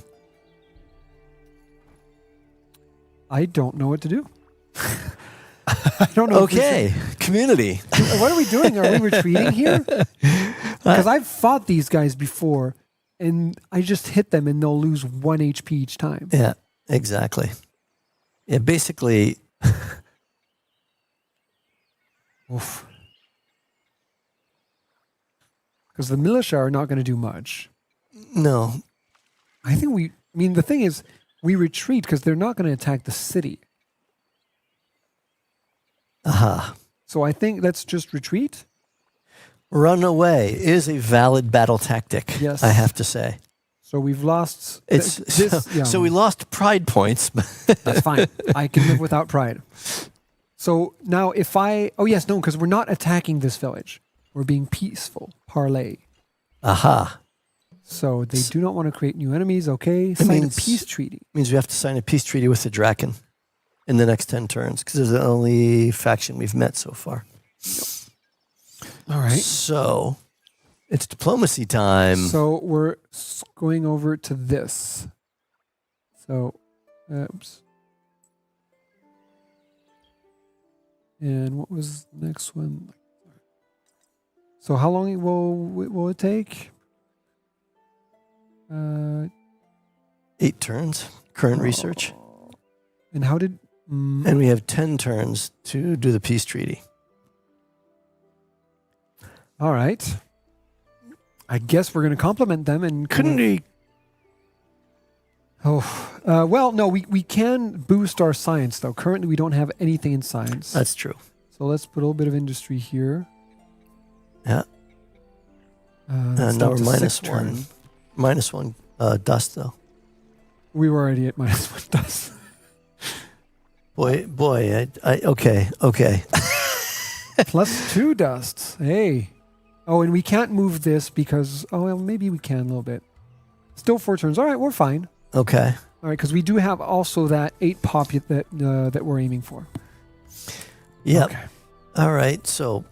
A: I don't know what to do. I don't know.
B: Okay, community.
A: What are we doing? Are we retreating here? Because I've fought these guys before, and I just hit them, and they'll lose 1 HP each time.
B: Yeah, exactly. Yeah, basically.
A: Oof. Because the militia are not going to do much.
B: No.
A: I mean, the thing is, we retreat because they're not going to attack the city.
B: Aha.
A: So I think let's just retreat.
B: Run away is a valid battle tactic.
A: Yes.
B: I have to say.
A: So we've lost.
B: So we lost pride points.
A: That's fine. I can live without pride. So now if because we're not attacking this village. We're being peaceful. Parlay.
B: Aha.
A: So they do not want to create new enemies. Okay. Sign a peace treaty.
B: Means we have to sign a peace treaty with the Draken in the next 10 turns because it's the only faction we've met so far.
A: All right.
B: So it's diplomacy time.
A: So we're going over to this. So, oops. And what was the next one? So how long will it take?
B: 8 turns, current research.
A: And how did...
B: And we have 10 turns to do the peace treaty.
A: All right. I guess we're going to compliment them and...
B: Couldn't we...
A: well, no, we can boost our science, though. Currently, we don't have anything in science.
B: That's true.
A: So let's put a little bit of industry here.
B: Yeah. Now we're -1. -1 dust, though.
A: We were already at -1 dust.
B: Boy, okay.
A: +2 dusts. Hey. Oh, and we can't move this because... Oh, well, maybe we can a little bit. Still 4 turns. All right, we're fine.
B: Okay.
A: All right, because we do have also that 8 pop that we're aiming for.
B: Yep.
A: Okay.
B: All right, so...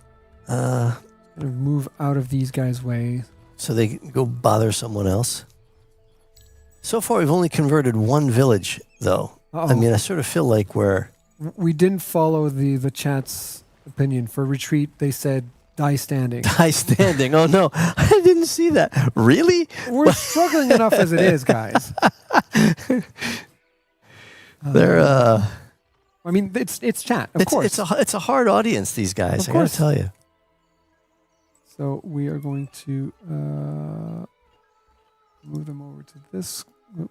A: Gonna move out of these guys' way.
B: So they can go bother someone else. So far, we've only converted 1 village, though.
A: Uh-oh.
B: I mean, I sort of feel like we're...
A: We didn't follow the chat's opinion. For retreat, they said, die standing.
B: Die standing. Oh, no. I didn't see that. Really?
A: We're struggling enough as it is, guys.
B: They're...
A: I mean, it's chat, of course.
B: It's a hard audience, these guys.
A: Of
B: I gotta
A: course.
B: tell you.
A: So we are going to move them over to this. Oop.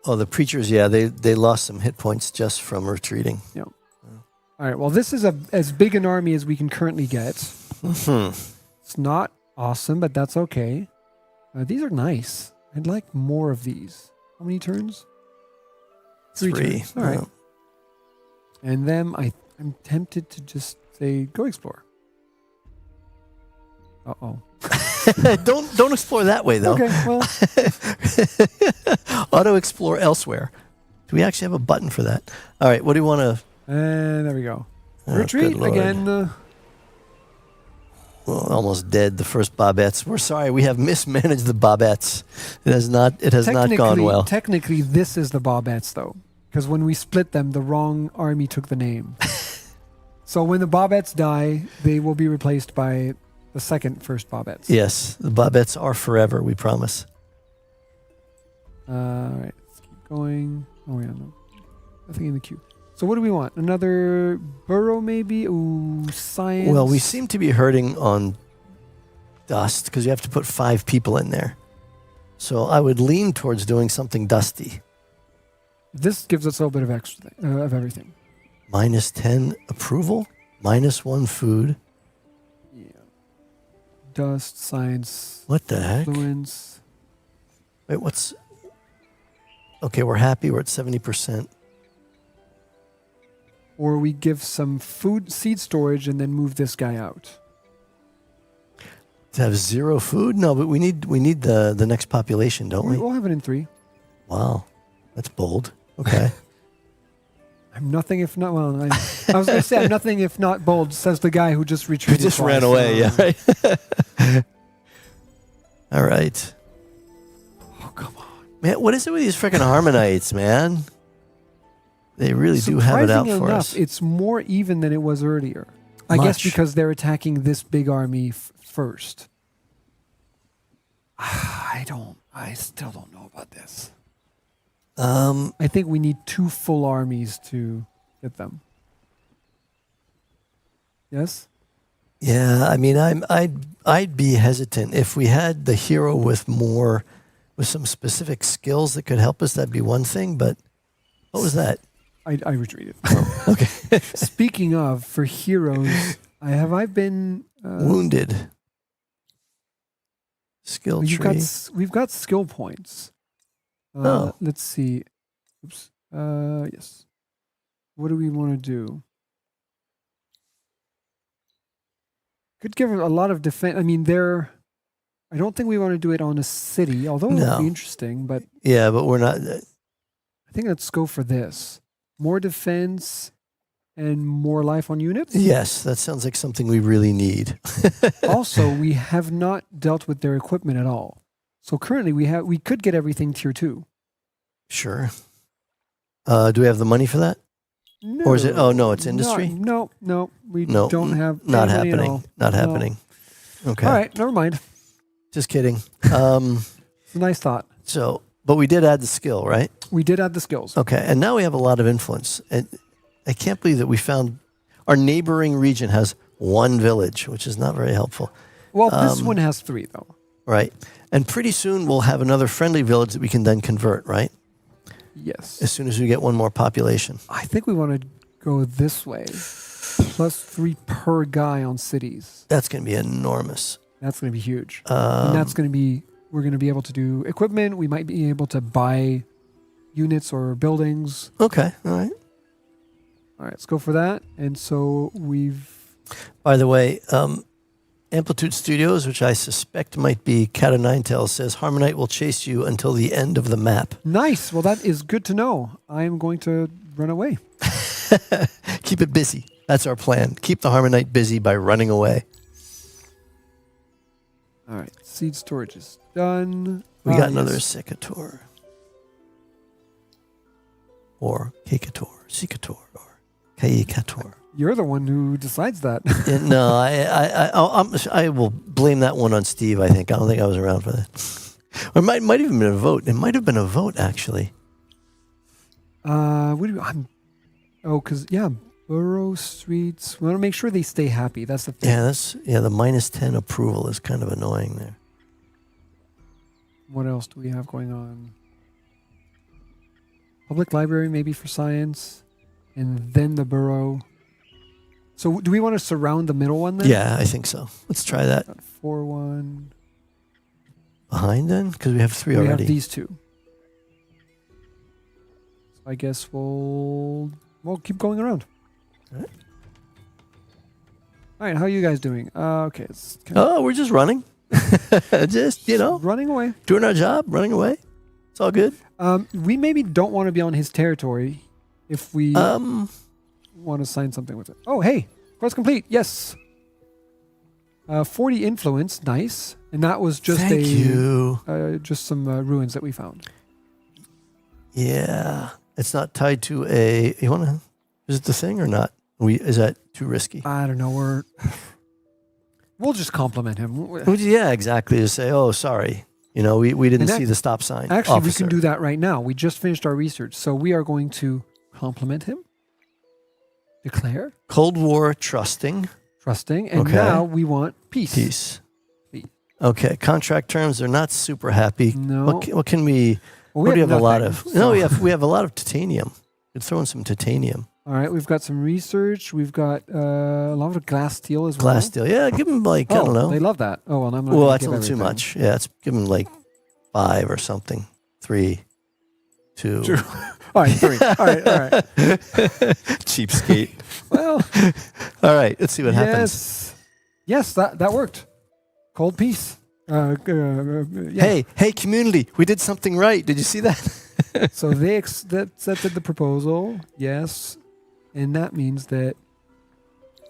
B: Oh, the preachers, yeah, they lost some hit points just from retreating.
A: Yeah. All right. Well, this is as big an army as we can currently get.
B: Mm-hmm.
A: It's not awesome, but that's okay. These are nice. I'd like more of these. How many turns? 3 turns. All right.
B: Yeah.
A: And then I'm tempted to just say, go explore. Uh-oh.
B: Don't explore that way, though.
A: Okay, well.
B: Auto explore elsewhere. Do we actually have a button for that? All right, what do you want to...
A: And there we go.
B: Oh,
A: Retreat
B: good Lord.
A: again.
B: almost dead. The first Bobettes. We're sorry. We have mismanaged the Bobettes. It has not. It has not gone well.
A: Technically, this is the Bobettes, though, because when we split them, the wrong army took the name. So when the Bobettes die, they will be replaced by the first Bobettes.
B: Yes, the Bobettes are forever. We promise.
A: All right, let's keep going. Oh yeah, no, nothing in the queue. So what do we want? Another burrow, maybe? Ooh, science.
B: Well, we seem to be hurting on dust because you have to put 5 people in there. So I would lean towards doing something dusty.
A: This gives us a little bit of extra of everything.
B: -10 approval, -1 food.
A: Yeah. Dust, science,
B: What the heck?
A: influence.
B: Wait, what's... Okay, we're happy. We're at 70%.
A: Or we give some food, seed storage, and then move this guy out.
B: To have 0 food? No, but we need the next population, don't we?
A: We'll have it in 3.
B: Wow, that's bold. Okay.
A: I'm nothing if not... Well, I was going to say I'm nothing if not bold, says the guy who just
B: We
A: retreated
B: just
A: twice.
B: ran away, yeah, right? All right.
A: Oh, come on.
B: Man, what is it with these freaking Harmonites, man? They really do have it out
A: Surprisingly
B: for
A: enough,
B: us.
A: it's more even than it was earlier. I guess
B: Much.
A: because they're attacking this big army first. I still don't know about this. I think we need 2 full armies to get them. Yes?
B: Yeah, I mean, I'd be hesitant if we had the hero with some specific skills that could help us. That'd be one thing. But what was that?
A: I retreated.
B: Okay.
A: Speaking of, for heroes, I've been
B: Wounded. Skill tree.
A: we've got skill points.
B: Oh.
A: Let's see. Oops. Yes. What do we want to do? Could give a lot of defense. I mean, I don't think we want to do it on a city, although it would
B: No.
A: be interesting. But
B: Yeah, but we're not.
A: I think let's go for this: more defense and more life on units.
B: Yes, that sounds like something we really need.
A: Also, we have not dealt with their equipment at all. So currently, we could get everything tier 2.
B: Sure. Do we have the money for that?
A: No,
B: Or is it? Oh no, it's industry.
A: No, we
B: No,
A: don't have.
B: Not
A: any money at
B: happening.
A: all.
B: Not
A: No.
B: happening. Okay.
A: All right, never mind.
B: Just kidding.
A: It's a nice thought.
B: So, but we did add the skill, right?
A: We did add the skills.
B: Okay, and now we have a lot of influence. And I can't believe that we found our neighboring region has 1 village, which is not very helpful,
A: Well, this one has 3 though.
B: right? And pretty soon we'll have another friendly village that we can then convert, right?
A: Yes.
B: As soon as we get 1 more population.
A: I think we want to go this way. +3 per guy on cities.
B: That's going to be enormous.
A: That's going to be huge. And that's going to be, we're going to be able to do equipment. We might be able to buy units or buildings.
B: Okay, all right.
A: All right, let's go for that. And so
B: By the way, Amplitude Studios, which I suspect might be Cat o' Nine Tails, says Harmonite will chase you until the end of the map.
A: Nice. Well, that is good to know. I am going to run away.
B: Keep it busy. That's our plan. Keep the Harmonite busy by running away.
A: All right, seed storage is done.
B: We got another
A: yes.
B: Secator. Or Kekator, Secator, or Kayekator.
A: You're the one who decides that.
B: Yeah, no, I will blame that one on Steve, I think. I don't think I was around for that. Or it might even been a vote. It might have been a vote, actually.
A: What do you, because, borough streets. We want to make sure they stay happy. That's the thing.
B: Yeah, the -10 approval is kind of annoying there.
A: What else do we have going on? Public library, maybe for science. And then the borough. So do we want to surround the middle one then?
B: Yeah, I think so. Let's try that.
A: 4-1.
B: Behind then? Because we have 3
A: We
B: already.
A: have these 2. So I guess we'll keep going around.
B: All right.
A: All right, how are you guys doing? Okay. It's
B: Oh, we're just running. Just,
A: running away.
B: doing our job, running away. It's all good.
A: We maybe don't want to be on his territory if we want to sign something with it. Oh, hey, quest complete. Yes. 40 influence, nice. And that was just
B: Thank you.
A: just some ruins that we found.
B: Yeah. It's not tied to a... You want to... Is it the thing or not? Is that too risky?
A: I don't know. We'll just compliment him.
B: Yeah, exactly. Just say, oh, sorry. You know, we didn't see the stop sign.
A: Actually,
B: officer.
A: we can do that right now. We just finished our research. So we are going to compliment him. Declare.
B: Cold War trusting.
A: Trusting. And
B: Okay.
A: now we want peace.
B: Peace.
A: Peace.
B: Okay. Contract terms, they're not super happy.
A: No.
B: What can we...
A: Well,
B: what do you have a lot
A: nothing,
B: of?
A: so-
B: No, we have a lot of titanium. Could throw in some titanium.
A: All right, we've got some research. We've got a lot of glass steel as well.
B: Glass steel. Yeah, give them like, I don't know.
A: They love that. Oh, well, I'm not
B: Well,
A: gonna
B: that's a
A: give
B: little too
A: everything.
B: much. Yeah, give them like 5 or something. 3, 2.
A: True. All right, 3. All right.
B: Cheapskate.
A: Well,
B: All right, let's see what happens.
A: Yes, that worked. Cold peace. Yeah.
B: Hey, community, we did something right. Did you see that?
A: So they accepted the proposal. Yes. And that means that...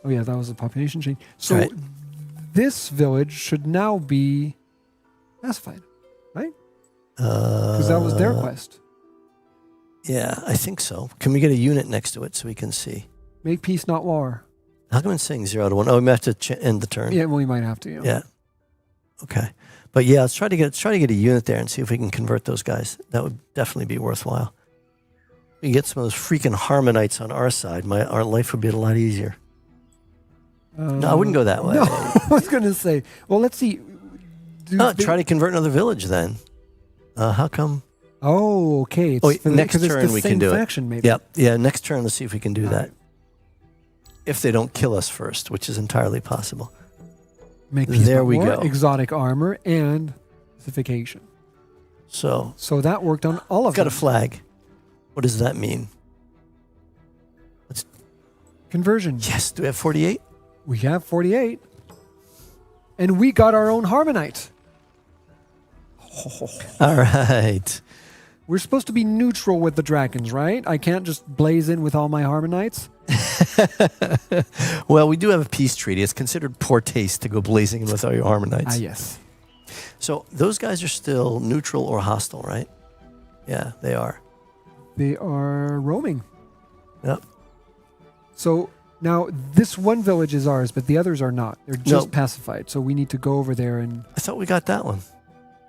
A: Oh, yeah, that was a population change. So
B: Right.
A: this village should now be pacified, right? Because that was their quest.
B: Yeah, I think so. Can we get a unit next to it so we can see?
A: Make peace, not war.
B: How come it's saying 0 to 1? Oh, we have to end the turn.
A: Yeah, well, we might have to.
B: Yeah. Okay. But yeah, let's try to get a unit there and see if we can convert those guys. That would definitely be worthwhile. We get some of those freaking Harmonites on our side. Our life would be a lot easier. No, I wouldn't go that way.
A: No, I was going to say. Well, let's see.
B: Try to convert another village then. How come?
A: Oh, okay. It's
B: Next
A: 'cause it's
B: turn
A: the
B: we
A: same
B: can do
A: faction,
B: it.
A: maybe.
B: Yep. Yeah, next turn, let's see if we can do
A: All
B: that.
A: right.
B: If they don't kill us first, which is entirely possible.
A: Make peace,
B: There
A: not
B: we
A: war,
B: go.
A: Exotic armor and pacification.
B: So,
A: So that worked on all of
B: got a
A: them.
B: flag. What does that mean?
A: Conversion.
B: Yes. Do we have 48?
A: We have 48. And we got our own Harmonite.
B: All right.
A: We're supposed to be neutral with the dragons, right? I can't just blaze in with all my Harmonites.
B: Well, we do have a peace treaty. It's considered poor taste to go blazing in with all your Harmonites.
A: Yes.
B: So those guys are still neutral or hostile, right? Yeah, they are.
A: They are roaming.
B: Yep.
A: So now this one village is ours, but the others are not. They're just
B: No.
A: pacified. So we need to go over there and...
B: I thought we got that one.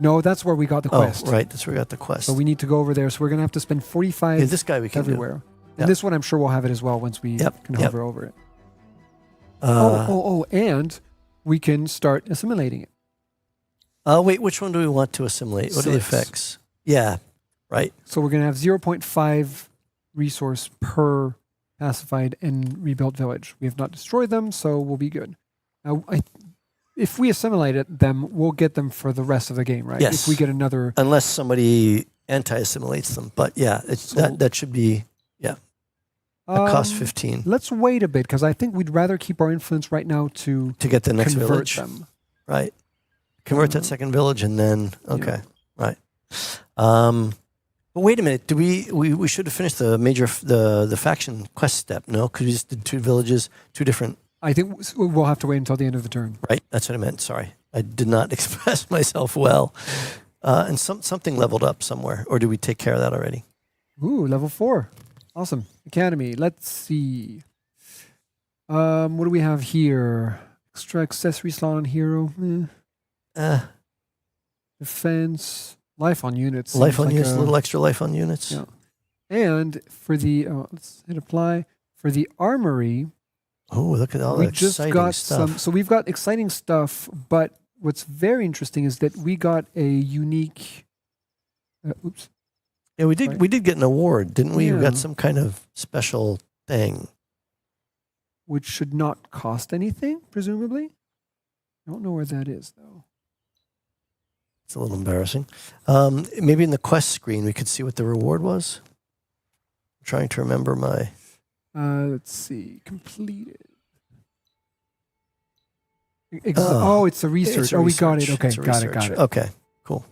A: No, that's where we got the quest.
B: Oh, right. That's where we got the quest.
A: So we need to go over there. So we're going to have to spend 45
B: Yeah, this guy we can
A: everywhere.
B: do.
A: And
B: Yep.
A: this one, I'm sure we'll have it as well once we
B: Yep,
A: can
B: yep.
A: hover over it.
B: Uh,
A: And we can start assimilating it.
B: Wait, which one do we want to assimilate? What are the
A: 6.
B: effects? Yeah, right.
A: So we're going to have 0.5 resource per pacified and rebuilt village. We have not destroyed them, so we'll be good. Now, if we assimilate them, we'll get them for the rest of the game, right?
B: Yes.
A: If we get another...
B: Unless somebody anti-assimilates them. But yeah, that should be, cost 15
A: Let's wait a bit, because I think we'd rather keep our influence right now to
B: to get the next
A: convert
B: village.
A: them.
B: Right. Convert that second village and then, okay, right. But wait a minute. Do we should have finished the faction quest step, no? Because we just did 2 villages, 2 different,
A: I think we'll have to wait until the end of the turn.
B: right? That's what I meant. Sorry. I did not express myself well. And something leveled up somewhere, or did we take care of that already?
A: Ooh, level 4. Awesome. Academy. Let's see. What do we have here? Extra accessory slot on hero. Defense. Life on units.
B: Life
A: seems
B: on
A: like
B: units, a little extra life on units.
A: Yeah. And for the, let's hit apply. For the armory,
B: Oh, look at all
A: we
B: that
A: just
B: exciting
A: got
B: stuff.
A: so we've got exciting stuff, but what's very interesting is that we got a unique,
B: Yeah, we did.
A: Right.
B: We did get an award, didn't we? We
A: Yeah.
B: got some kind of special thing.
A: which should not cost anything, presumably. I don't know where that is, though.
B: It's a little embarrassing. Maybe in the quest screen we could see what the reward was. I'm trying to remember my.
A: Let's see. Completed. It's a research.
B: It's a
A: we got it.
B: research.
A: Okay,
B: It's a
A: got
B: research.
A: it.
B: Okay, cool.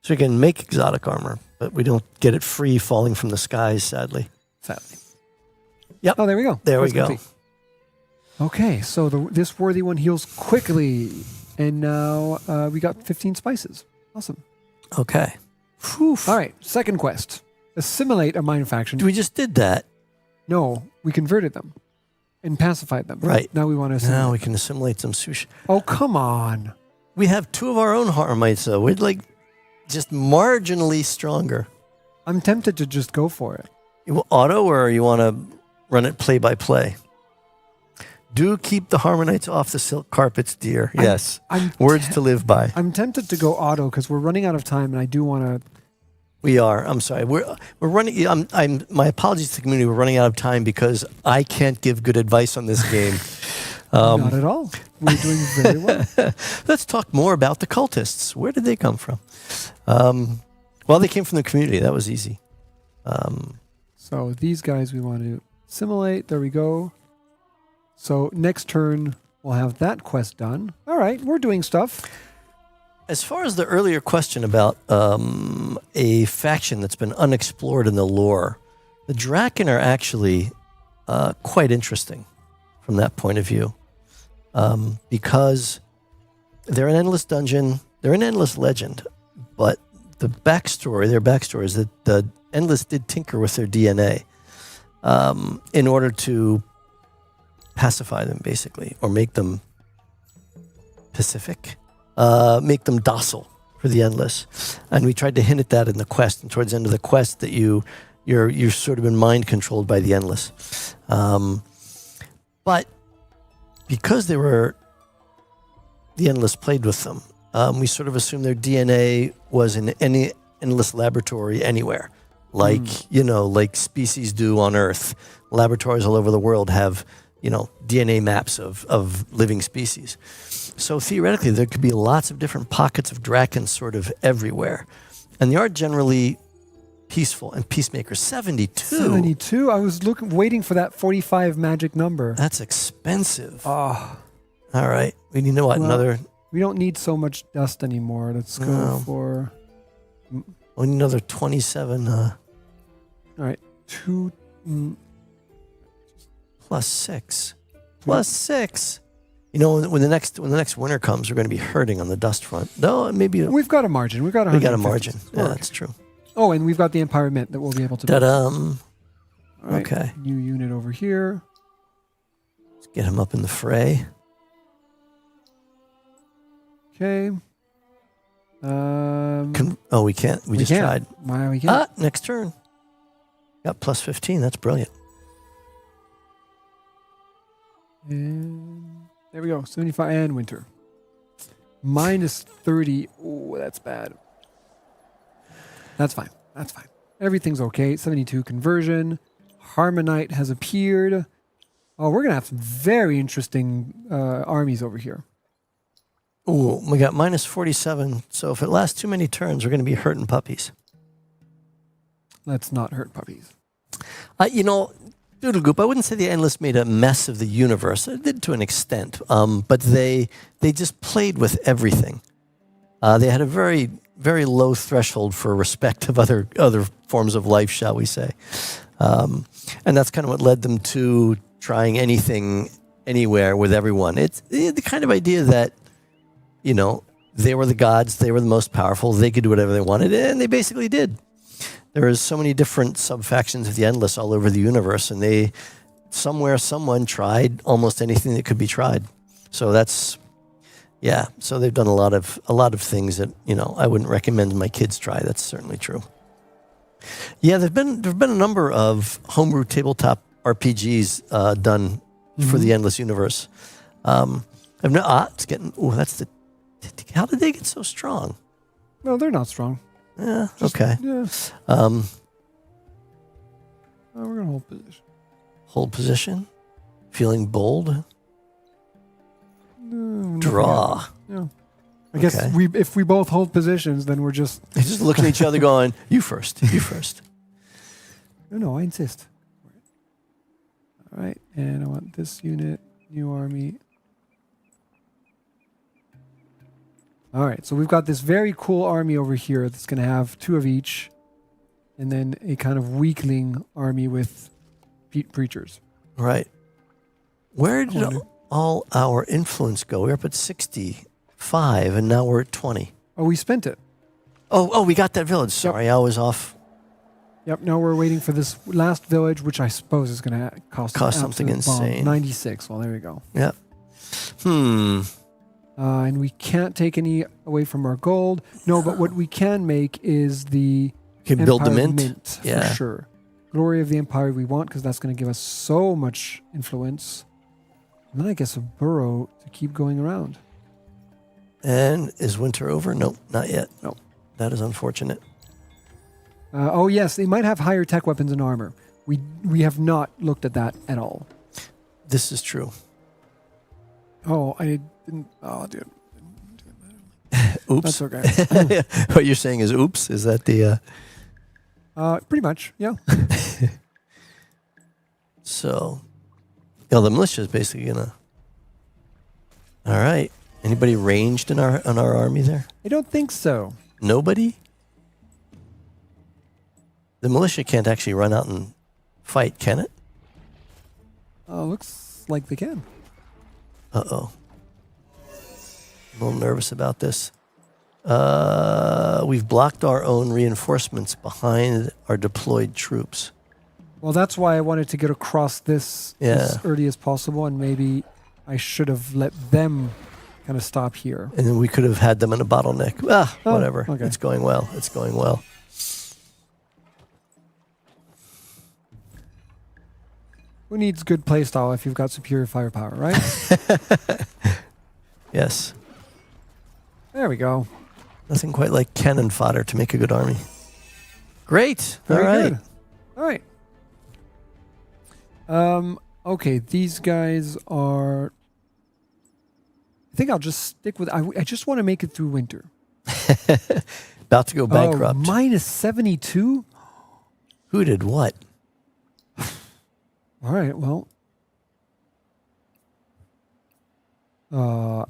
B: So we can make exotic armor, but we don't get it free falling from the skies, sadly.
A: Sadly.
B: Yep.
A: Oh, there we go.
B: There we
A: Quest
B: go.
A: complete. Okay, so this worthy one heals quickly. And now we got 15 spices. Awesome.
B: Okay. Whew.
A: All right, second quest. Assimilate a minor faction.
B: We just did that.
A: No, we converted them and pacified them.
B: Right.
A: Now we want to assimilate.
B: Now we can assimilate some sushi.
A: Oh, come on.
B: We have 2 of our own Harmites, though. We're like just marginally stronger.
A: I'm tempted to just go for it.
B: You want auto, or you want to run it play by play? Do keep the Harmonites off the silk carpets, dear. Yes. Words to live by.
A: I'm tempted to go auto because we're running out of time and I do want to.
B: We are. I'm sorry. We're running. My apologies to the community. We're running out of time because I can't give good advice on this game.
A: Not at all. We're doing very well.
B: Let's talk more about the cultists. Where did they come from? Well, they came from the community. That was easy.
A: So these guys we want to assimilate. There we go. So next turn we'll have that quest done. All right, we're doing stuff.
B: As far as the earlier question about a faction that's been unexplored in the lore, the Draken are actually quite interesting from that point of view, because they're an endless dungeon, they're an endless legend, but their backstory is that the Endless did tinker with their DNA in order to pacify them, basically, or make them pacific. Make them docile for the Endless. And we tried to hint at that in the quest, and towards the end of the quest that you're sort of been mind controlled by the Endless. But because the Endless played with them, we sort of assumed their DNA was in any Endless laboratory anywhere. Like species do on Earth. Laboratories all over the world have, DNA maps of living species. So theoretically, there could be lots of different pockets of Drakens sort of everywhere. And they are generally peaceful and peacemakers. 72.
A: 72? I was waiting for that 45 magic number.
B: That's expensive.
A: Oh.
B: All right. We need to know another...
A: We don't need so much dust anymore. Let's go for...
B: We need another 27.
A: All right. 2...
B: Plus 6. Plus 6. When the next winter comes, we're going to be hurting on the dust front. No, maybe
A: we've got a margin. We've got
B: a margin. Yeah, that's true.
A: Oh, and we've got the Empire Mint that we'll be able to.
B: Ta-dum.
A: Right.
B: Okay.
A: New unit over here.
B: Let's get him up in the fray.
A: Okay.
B: We can't. We just tried.
A: Why we can't?
B: Next turn. Got plus 15. That's brilliant.
A: And there we go. 75 and winter. Minus 30. Oh, that's bad. That's fine. That's fine. Everything's okay. 72 conversion. Harmonite has appeared. Oh, we're going to have some very interesting armies over here.
B: Ooh, we got minus 47. So if it lasts too many turns, we're going to be hurting puppies.
A: Let's not hurt puppies.
B: Doodle Goop, I wouldn't say the Endless made a mess of the universe. It did to an extent, but they just played with everything. They had a very, very low threshold for respect of other forms of life, shall we say. And that's kind of what led them to trying anything, anywhere, with everyone. It's the kind of idea that, they were the gods, they were the most powerful, they could do whatever they wanted, and they basically did. There is so many different sub-factions of the Endless all over the universe, and someone tried almost anything that could be tried. So so they've done a lot of things that, I wouldn't recommend my kids try. That's certainly true. Yeah, there've been a number of homebrew tabletop RPGs done for the Endless universe. It's getting. Oh, that's the. How did they get so strong?
A: No, they're not strong.
B: Yeah. Okay.
A: Yeah. We're gonna hold position.
B: Hold position. Feeling bold.
A: No,
B: Draw.
A: Yeah. I guess if we both hold positions, then we're just
B: looking at each other, going, "You first. You first."
A: No, I insist. All right, and I want this unit, new army. All right, so we've got this very cool army over here that's going to have 2 of each, and then a kind of weakling army with preachers.
B: Right. Where did all our influence go? We're up at 65, and now we're at 20.
A: Oh, we spent it.
B: Oh, we got that village. Sorry, I was off.
A: Yep. Now we're waiting for this last village, which I suppose is going to cost an
B: Something
A: absolute bomb.
B: insane.
A: 96. Well, there we go.
B: Yep.
A: And we can't take any away from our gold. No, but what we can make is the
B: You can build the
A: Empire
B: mint. Yeah.
A: for sure. Glory of the Empire we want, because that's going to give us so much influence. And then I guess a burrow to keep going around.
B: And is winter over? Nope, not yet.
A: Nope.
B: That is unfortunate.
A: Oh yes, they might have higher tech weapons and armor. We have not looked at that at all.
B: This is true.
A: Oh, I didn't. Oh, dude.
B: Oops.
A: That's okay.
B: What you're saying is oops? Is that the...
A: Pretty much, yeah.
B: So, the militia is basically gonna... All right. Anybody ranged in our army there?
A: I don't think so.
B: Nobody? The militia can't actually run out and fight, can it?
A: Looks like they can.
B: Uh-oh. A little nervous about this. We've blocked our own reinforcements behind our deployed troops.
A: Well, that's why I wanted to get across this as early as possible, and maybe I should have let them kind of stop here.
B: And then we could have had them in a bottleneck. Whatever.
A: Okay.
B: It's going well. It's going well.
A: Who needs good playstyle if you've got superior firepower, right?
B: Yes.
A: There we go.
B: Nothing quite like cannon fodder to make a good army. Great.
A: Very
B: All right.
A: good. All right. Okay, these guys are... I think I'll just stick with... I just want to make it through winter.
B: About to go bankrupt.
A: Oh, minus 72?
B: Who did what?
A: All right, well...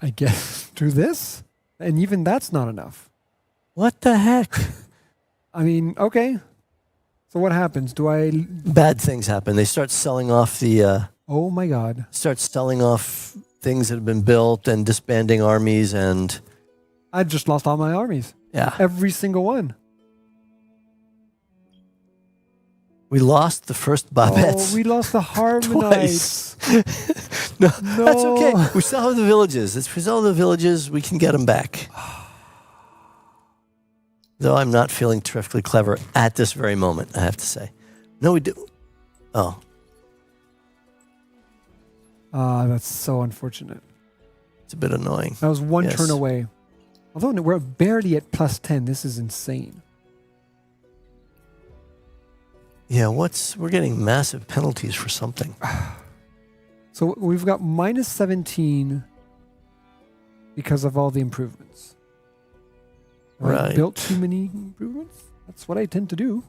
A: I guess do this? And even that's not enough.
B: What the heck?
A: I mean, okay. So what happens? Do I...
B: Bad things happen. They start selling off the...
A: Oh my God.
B: start selling off things that have been built and disbanding armies and...
A: I just lost all my armies.
B: Yeah.
A: Every single one.
B: We lost the first Babettes.
A: Oh, we lost the Harmonites.
B: No, that's okay. We still have the villages. If we still have the villages, we can get them back. Though I'm not feeling terrifically clever at this very moment, I have to say. No, we do. Oh.
A: That's so unfortunate.
B: It's a bit annoying.
A: That was one
B: Yes.
A: turn away. Although we're barely at plus 10. This is insane.
B: Yeah, we're getting massive penalties for something.
A: So we've got minus 17 because of all the improvements. Have I
B: Right.
A: built too many improvements? That's what I tend to do.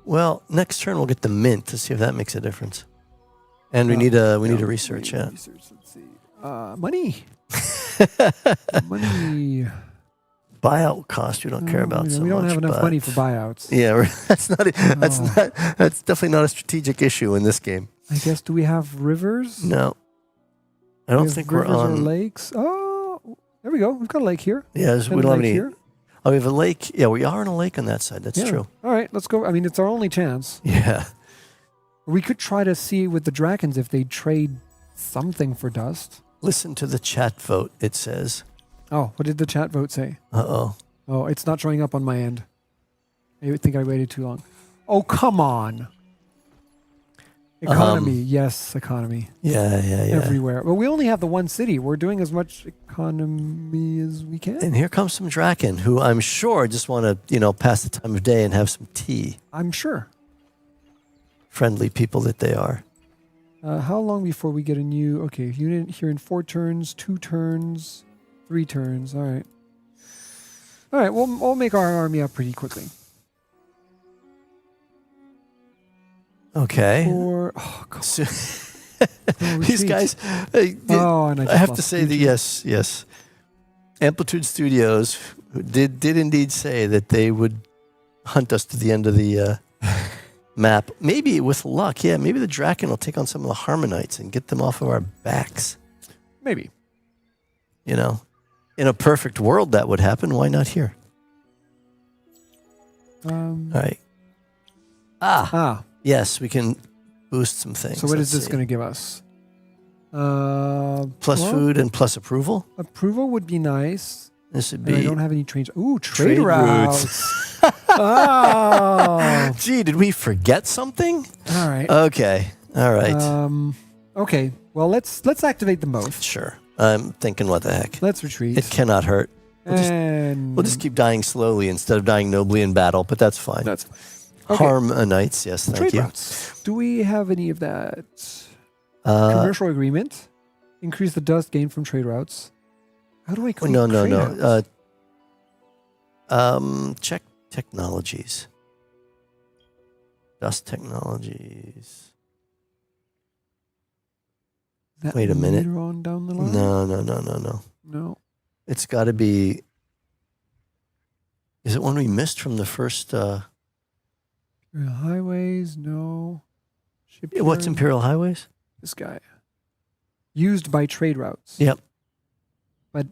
B: Well, next turn we'll get the mint to see if that makes a difference. And we need a research, yeah.
A: Research, let's see. Money. Money.
B: Buyout cost you don't care about so much.
A: We don't have enough
B: but-
A: money for buyouts.
B: Yeah, that's
A: No.
B: that's definitely not a strategic issue in this game.
A: I guess, do we have rivers?
B: No. I
A: We
B: don't
A: have
B: think we're
A: rivers or
B: on.
A: lakes. Oh, there we go. We've got a lake here.
B: Yeah,
A: And
B: we
A: a
B: don't have
A: lake
B: any.
A: here.
B: Oh, we have a lake. Yeah, we are on a lake on that side. That's
A: Yeah.
B: true.
A: All right, let's go. I mean, it's our only chance.
B: Yeah.
A: We could try to see with the Drakens if they trade something for dust.
B: Listen to the chat vote, it says.
A: Oh, what did the chat vote say?
B: Uh-oh.
A: Oh, it's not showing up on my end. I think I waited too long. Oh, come on. Economy. Yes, economy.
B: Yeah.
A: Everywhere. But we only have the one city. We're doing as much economy as we can.
B: And here comes some Draken, who I'm sure just want to, pass the time of day and have some tea.
A: I'm sure.
B: Friendly people that they are.
A: How long before we get a new... Okay, unit here in 4 turns, 2 turns, 3 turns. All right. All right, we'll make our army up pretty quickly.
B: Okay.
A: Oh, come
B: So,
A: on.
B: these guys...
A: Oh, and
B: I have to say that yes. Amplitude Studios did indeed say that they would hunt us to the end of the map. Maybe with luck, yeah, maybe the Draken will take on some of the Harmonites and get them off of our backs.
A: Maybe.
B: You know, in a perfect world, that would happen. Why not here? All right. Yes, we can boost some things.
A: So what is this going to give us?
B: Plus
A: well,
B: food and plus approval?
A: Approval would be nice.
B: This would
A: And I
B: be...
A: don't have any trade. Ooh, trade
B: Trade
A: routes. Oh.
B: Gee, did we forget something?
A: All right.
B: Okay. All right.
A: Okay. Well, let's activate them both.
B: Sure. I'm thinking, what the heck?
A: Let's retreat.
B: It cannot hurt.
A: And
B: We'll just keep dying slowly instead of dying nobly in battle, but that's fine.
A: that's fine. Okay.
B: Harmonites, yes, thank
A: Trade
B: you.
A: routes. Do we have any of that?
B: Commercial.
A: Commercial agreement. Increase the dust gained from trade routes. How do I create
B: No.
A: trade routes?
B: Check technologies. Dust technologies.
A: That
B: wait a minute.
A: later on down the line?
B: No.
A: No.
B: It's got to be... Is it one we missed from the first...
A: Highways, no. Shipyard,
B: What's Imperial Highways?
A: This guy. Used by trade routes.
B: Yep.
A: But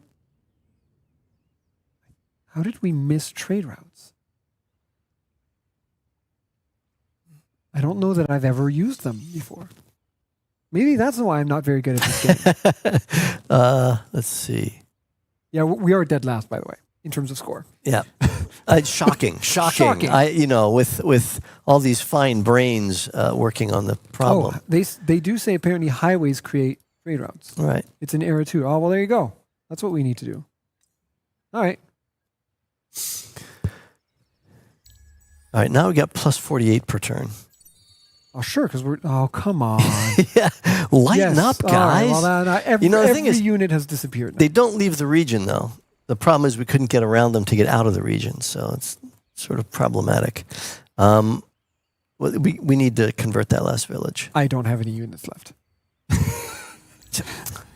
A: how did we miss trade routes? I don't know that I've ever used them before. Maybe that's why I'm not very good at this game.
B: Let's see.
A: Yeah, we are dead last, by the way, in terms of score.
B: Yeah. Shocking.
A: Shocking.
B: With all these fine brains working on the problem.
A: Oh, they do say apparently highways create trade routes.
B: Right.
A: It's an error too. Oh, well, there you go. That's what we need to do. All right.
B: All right, now we got plus 48 per turn.
A: Oh, sure, because we're... Oh, come on.
B: Yeah, lighten
A: Yes.
B: up,
A: All
B: guys.
A: right, well, the
B: the
A: every
B: thing is,
A: unit has disappeared now.
B: they don't leave the region, though. The problem is we couldn't get around them to get out of the region, so it's sort of problematic. We need to convert that last village.
A: I don't have any units left.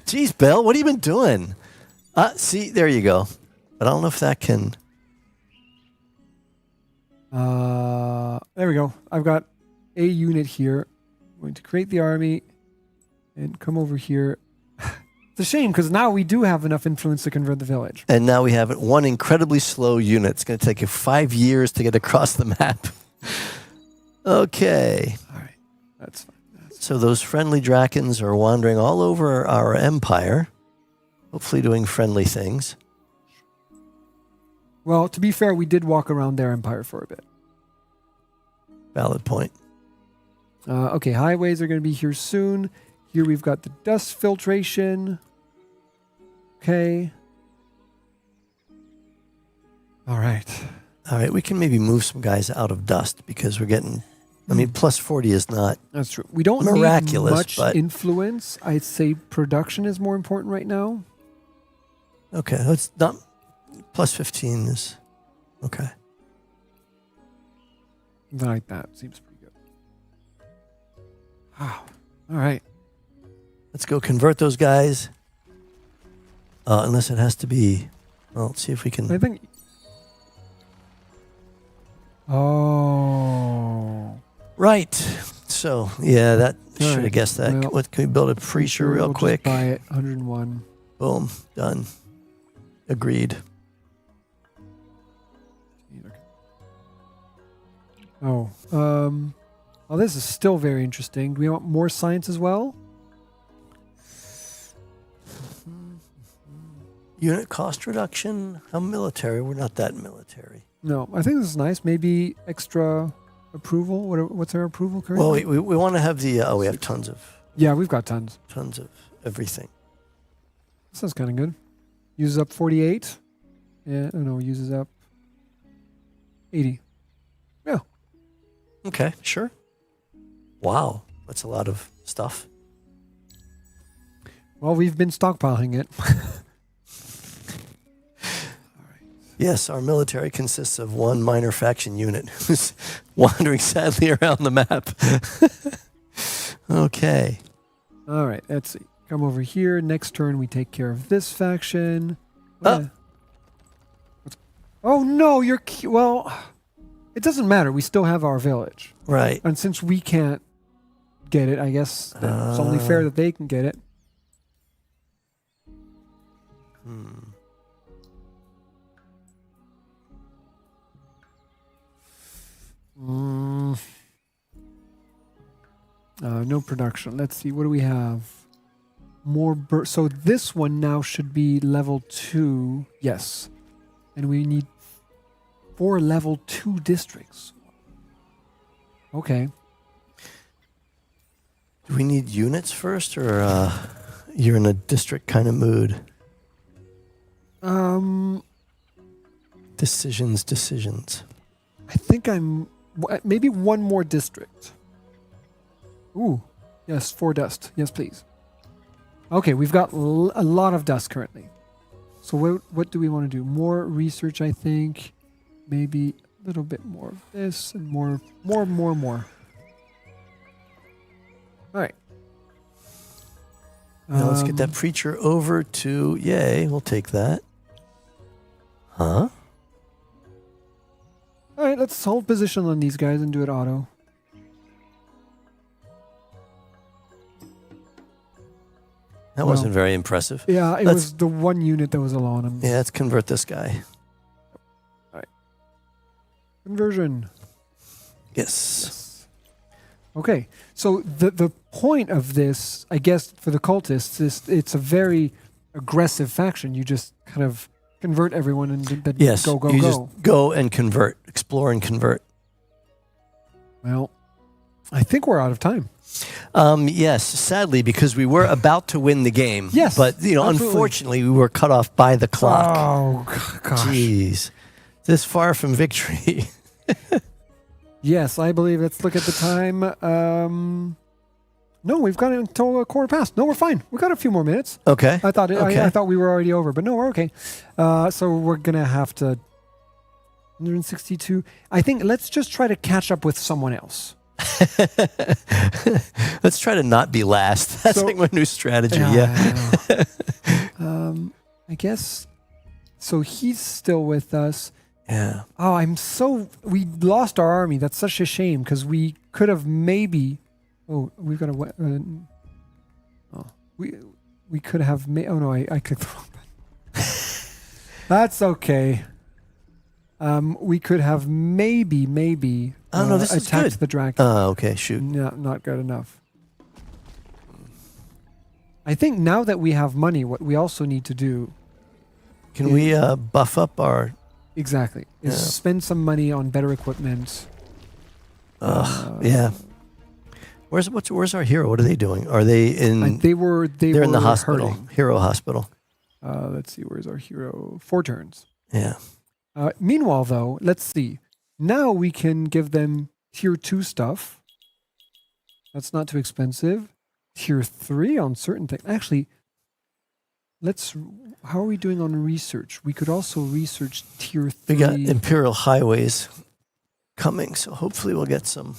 B: Jeez, Bill, what have you been doing? See, there you go. But I don't know if that can...
A: There we go. I've got a unit here. I'm going to create the army and come over here. It's a shame because now we do have enough influence to convert the village.
B: And now we have one incredibly slow unit. It's going to take you 5 years to get across the map. Okay.
A: All right. That's fine.
B: So those friendly Drakens are wandering all over our empire, hopefully doing friendly things.
A: Well, to be fair, we did walk around their empire for a bit.
B: Valid point.
A: Okay, highways are going to be here soon. Here we've got the dust filtration. Okay. All right.
B: All right, we can maybe move some guys out of dust because we're getting... I mean, plus 40 is not...
A: That's true. We don't
B: Miraculous,
A: need much
B: but-
A: influence. I'd say production is more important right now.
B: Okay, let's not... Plus 15 is... Okay.
A: Something like that seems pretty good. Wow. All right.
B: Let's go convert those guys. Unless it has to be... Well, let's see if we
A: I
B: can...
A: think... Oh.
B: Right. So, yeah, that
A: All
B: should
A: right.
B: have guessed that.
A: Well,
B: What, can we build a preacher real
A: We'll
B: quick?
A: Just buy it. 101.
B: Boom. Done. Agreed.
A: Oh. Well, this is still very interesting. Do we want more science as well?
B: Unit cost reduction. How military? We're not that military.
A: No. I think this is nice. Maybe extra approval. What's our approval currently?
B: Well, we want to have the... we have tons of
A: Yeah, we've got tons.
B: everything.
A: This sounds kind of good. Uses up 48. Yeah, no, uses up 80. Yeah.
B: Okay, sure. Wow, that's a lot of stuff.
A: Well, we've been stockpiling it.
B: Yes, our military consists of one minor faction unit who's wandering sadly around the map. Okay.
A: All right, let's see. Come over here. Next turn, we take care of this faction.
B: Oh.
A: Oh no, you're... Well... It doesn't matter. We still have our village.
B: Right.
A: And since we can't get it, I guess it's only fair that they can get it. No production. Let's see. What do we have? More. So this one now should be level 2. Yes. And we need 4 level 2 districts. Okay.
B: Do we need units first, or you're in a district kind of mood? Decisions.
A: I think maybe one more district. Ooh, yes, 4 dust. Yes, please. Okay, we've got a lot of dust currently. So what do we want to do? More research, I think. Maybe a little bit more of this and more. All right.
B: Now let's get that preacher over to... Yay, we'll take that. Huh?
A: All right, let's hold position on these guys and do it auto.
B: That wasn't very impressive.
A: Yeah, it was the one unit that was alone.
B: Yeah, let's convert this guy.
A: All right. Conversion.
B: Yes.
A: Okay, so the point of this, I guess, for the cultists is it's a very aggressive faction. You just kind of convert everyone and then go.
B: Just go and convert, explore and convert.
A: Well, I think we're out of time.
B: Yes, sadly, because we were about to win the game.
A: Yes,
B: but
A: absolutely.
B: Unfortunately, we were cut off by the clock.
A: Oh gosh!
B: Jeez, this far from victory.
A: Yes, I believe. Let's look at the time. No, we've got it until a quarter past. No, we're fine. We've got a few more minutes.
B: Okay.
A: I thought we were already over, but no, we're okay. So we're gonna have to 162. I think let's just try to catch up with someone else.
B: Let's try to not be last. That's like my new strategy. Yeah.
A: I guess. So he's still with us.
B: Yeah.
A: Oh, we lost our army. That's such a shame because we could have maybe. Oh, we've got a. We could have. Oh no, I clicked the wrong button. That's okay. We could have maybe.
B: Oh no, this is good.
A: Attacked the dragon.
B: Oh, okay. Shoot.
A: No, not good enough. I think now that we have money, what we also need to do.
B: Can we buff up our?
A: Exactly. Is spend some money on better equipment.
B: Yeah. Where's our hero? What are they doing? Are they in?
A: They're
B: in the hospital.
A: hurting.
B: Hero hospital.
A: Let's see. Where's our hero? 4 turns.
B: Yeah.
A: Meanwhile, though, let's see. Now we can give them tier 2 stuff. That's not too expensive. Tier 3 on certain things. Actually, how are we doing on research? We could also research tier 3.
B: We got Imperial Highways coming, so hopefully we'll get some.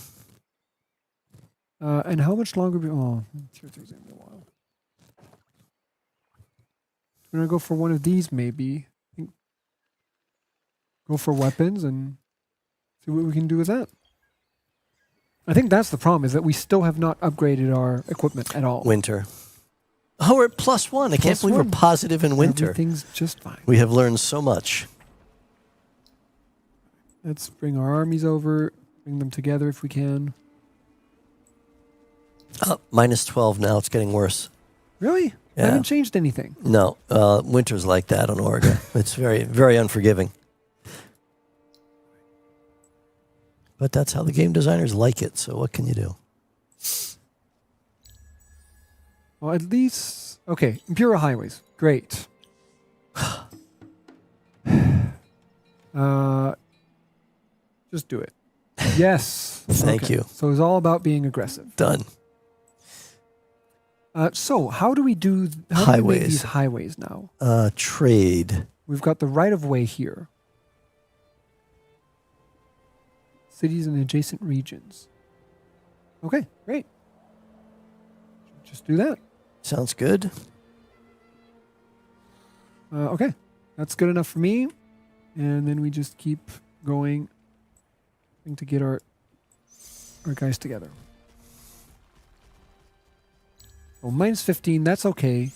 A: And how much longer? Tier 3 is going to be a while. We're going to go for one of these, maybe. Go for weapons and see what we can do with that. I think that's the problem, is that we still have not upgraded our equipment at all.
B: Winter. Oh, we're at +1. I can't believe we're positive in winter.
A: Everything's just fine.
B: We have learned so much.
A: Let's bring our armies over, bring them together if we can.
B: -12 now. It's getting worse.
A: Really?
B: Yeah.
A: I haven't changed anything.
B: No, winter's like that on Oregon. It's very, very unforgiving. But that's how the game designers like it, so what can you do?
A: Well, at least... Okay, Imperial Highways. Great. Just do it. Yes.
B: Thank you.
A: So it's all about being aggressive.
B: Done.
A: So how do we do... How do we make these highways now?
B: Trade.
A: We've got the right-of-way here. Cities and adjacent regions. Okay, great. Just do that.
B: Sounds good.
A: Okay, that's good enough for me. And then we just keep going. Trying to get our guys together. Oh, minus 15. That's okay.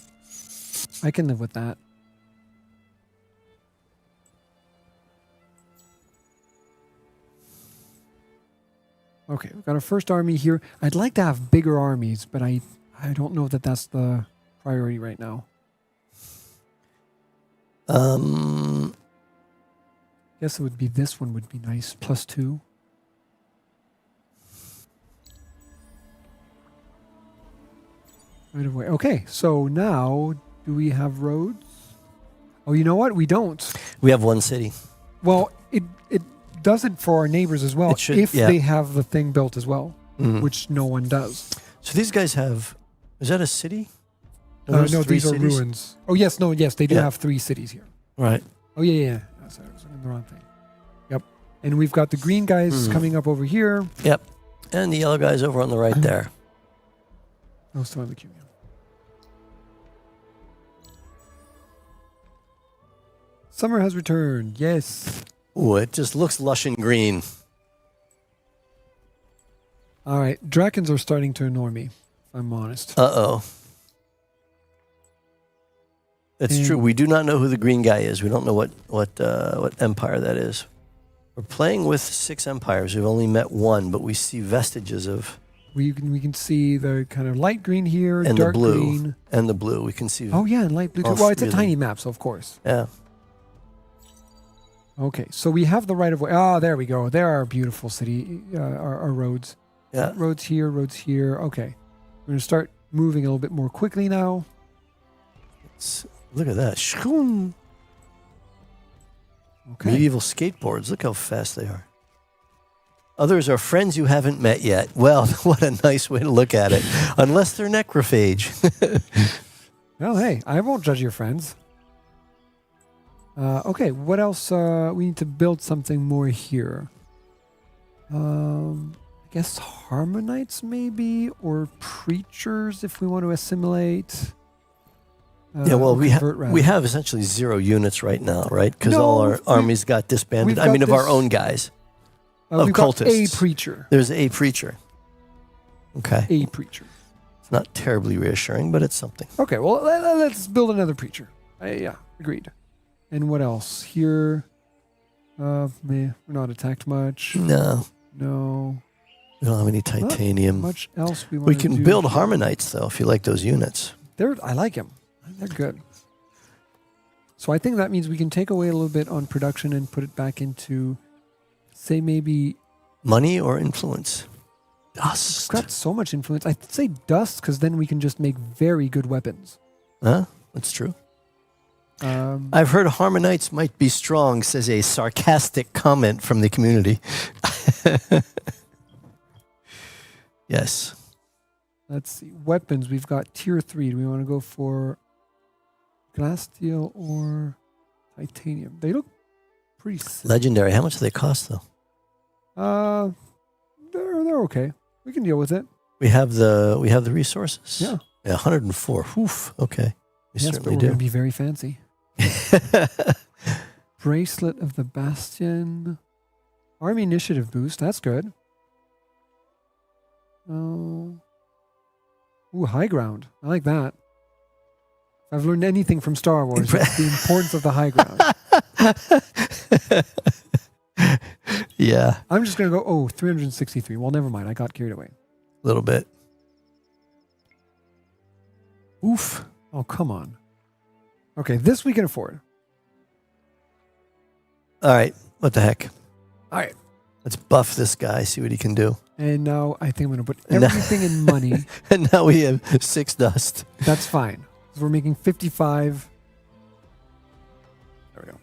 A: I can live with that. Okay, we've got our first army here. I'd like to have bigger armies, but I don't know that that's the priority right now. Guess it would be this one would be nice. +2. Right away. Okay, so now do we have roads? Oh, you know what? We don't.
B: We have one city.
A: Well, it does it for our neighbors as well,
B: It should,
A: if
B: yeah.
A: they have the thing built as well,
B: Mhm.
A: which no one does.
B: So these guys have. Is that a city? Are
A: No,
B: those 3
A: these are
B: cities?
A: ruins. Oh, yes, they do
B: Yeah.
A: have 3 cities here.
B: Right.
A: Oh, yeah. Oh, sorry, I was looking at the wrong thing. Yep. And we've got the green guys coming up over here.
B: Yep. And the yellow guys over on the right there.
A: Oh, still in the queue. Yeah. Summer has returned. Yes.
B: Ooh, it just looks lush and green.
A: All right. Drakens are starting to annoy me, if I'm honest.
B: Uh-oh. It's true.
A: And-
B: We do not know who the green guy is. We don't know what empire that is. We're playing with 6 empires. We've only met one, but we see vestiges of
A: We can see the kind of light green here,
B: and the
A: dark
B: blue
A: green.
B: and the blue. We can see.
A: Oh, yeah, and light blue too.
B: all
A: Well, it's a
B: 3 of them.
A: tiny map, so of course.
B: Yeah.
A: Okay, so we have the right of way. Ah, there we go. There are beautiful city, our roads.
B: Yeah.
A: Roads here, roads here. Okay. We're going to start moving a little bit more quickly now.
B: Look at that. Shkoom.
A: Okay.
B: Medieval skateboards. Look how fast they are. Others are friends you haven't met yet. Well, what a nice way to look at it. Unless they're necrophage.
A: Well, hey, I won't judge your friends. Okay, what else? We need to build something more here. I guess Harmonites maybe, or Preachers if we want to assimilate.
B: Yeah, well,
A: or
B: we
A: convert, rather.
B: have essentially 0 units right now, right? Because
A: No,
B: all our
A: we've-
B: armies got disbanded.
A: we've
B: I mean,
A: got
B: of our
A: this-
B: own guys. of
A: we've got
B: cultists.
A: a Preacher.
B: There's a preacher. Okay.
A: A Preacher.
B: It's not terribly reassuring, but it's something.
A: Okay, well, let's build another Preacher. Yeah, agreed. And what else? Here, we're not attacked much.
B: No,
A: No.
B: we don't have any titanium.
A: Much else we want
B: We
A: to
B: can
A: do
B: build
A: here.
B: Harmonites, though, if you like those units.
A: I like them. They're good. So I think that means we can take away a little bit on production and put it back into, say, maybe.
B: Money or influence? Dust.
A: It's got so much influence. I'd say dust, because then we can just make very good weapons.
B: Huh? That's true.
A: Um,
B: I've heard Harmonites might be strong, says a sarcastic comment from the community. Yes.
A: let's see. Weapons. We've got tier 3. Do we want to go for glass, steel, or titanium? They look pretty sick.
B: Legendary. How much do they cost, though?
A: They're okay. We can deal with it.
B: We have the resources.
A: Yeah.
B: 104. Oof. Okay. We
A: Yes, but
B: certainly
A: we're
B: do.
A: going to be very fancy. Bracelet of the Bastion. Army initiative boost. That's good. Oh. Ooh, high ground. I like that. If I've learned anything from Star Wars, it's the importance of the high ground.
B: Yeah,
A: I'm just going to go, 363. Well, never mind. I got carried away.
B: a little bit.
A: Oof. Oh, come on. Okay, this we can afford.
B: All right. What the heck?
A: All right.
B: Let's buff this guy, see what he can do.
A: And now I think I'm going to put
B: No.
A: everything in money.
B: And now we have 6 dust.
A: That's fine. So we're making 55. There we go.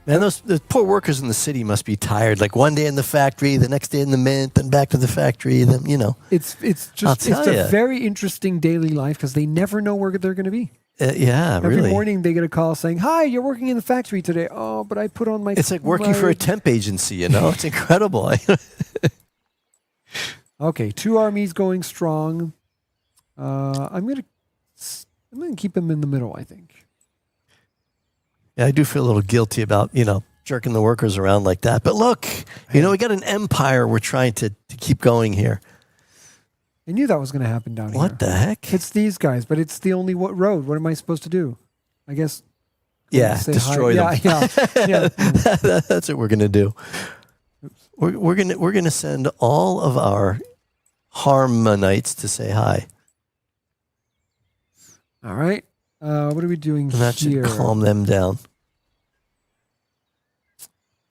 B: Man, those poor workers in the city must be tired. Like one day in the factory, the next day in the mint, then back to the factory. Then
A: It's
B: I'll
A: just it's
B: tell
A: a
B: ya.
A: very interesting daily life because they never know where they're going to be.
B: yeah,
A: Every
B: really.
A: morning they get a call saying, "Hi, you're working in the factory today." Oh, but I put on my.
B: It's like working for a temp agency. It's incredible.
A: Okay, 2 armies going strong. I'm gonna keep them in the middle. I think.
B: Yeah, I do feel a little guilty about jerking the workers around like that. But look, we got an empire we're trying to keep going here.
A: I knew that was going to happen down here.
B: What the heck?
A: It's these guys, but it's the only road. What am I supposed to do? I guess.
B: Destroy them.
A: Yeah.
B: That's what we're going to do. We're gonna send all of our Harmonites to say hi.
A: All right. What are we doing
B: And that
A: here?
B: should calm them down.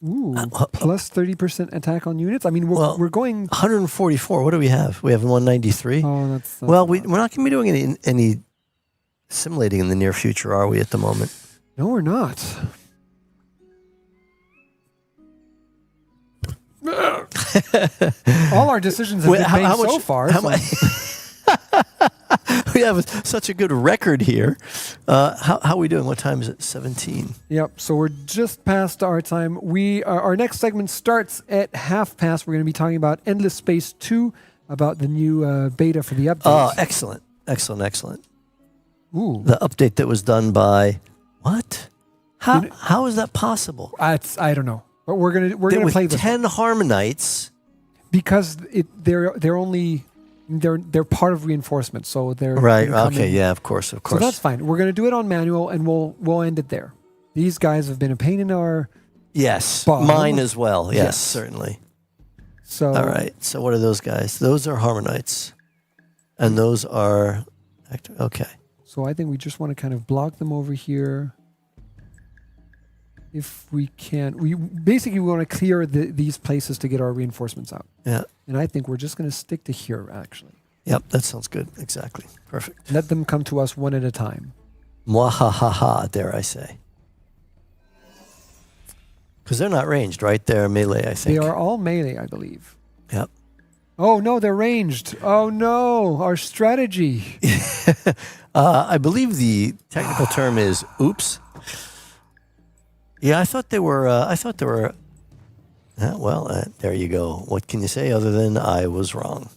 A: Ooh, plus 30% attack on units. I mean, we're going
B: 144. What do we have? We have 193.
A: Oh, that's
B: well, we're not going to be doing any simulating in the near future, are we? At the moment,
A: no, we're not. All our decisions have been made so far.
B: We have such a good record here. How are we doing? What time is it? 17.
A: Yep. So we're just past our time. Our next segment starts at 1:30. We're going to be talking about Endless Space 2, about the new beta for the update.
B: Oh, excellent.
A: Ooh.
B: The update that was done by what? How is that possible?
A: I don't know. But we're gonna play this
B: 10 Harmonites
A: because they're only. They're part of reinforcement, so they're
B: right. Okay, yeah, of course.
A: So that's fine. We're going to do it on manual, and we'll end it there. These guys have been a pain in our
B: bum. Mine as well. Yes, certainly.
A: So
B: all right. So what are those guys? Those are Harmonites, and those are okay.
A: So I think we just want to kind of block them over here. If we can, we want to clear these places to get our reinforcements out.
B: Yeah.
A: And I think we're just going to stick to here, actually.
B: Yep, that sounds good. Exactly. Perfect.
A: Let them come to us one at a time.
B: Mwahaha, dare I say. Because they're not ranged, right? They're melee, I think.
A: They are all melee, I believe.
B: Yep.
A: Oh, no, they're ranged. Oh, no, our strategy.
B: I believe the technical term is oops. Yeah, I thought they were. There you go. What can you say other than I was wrong?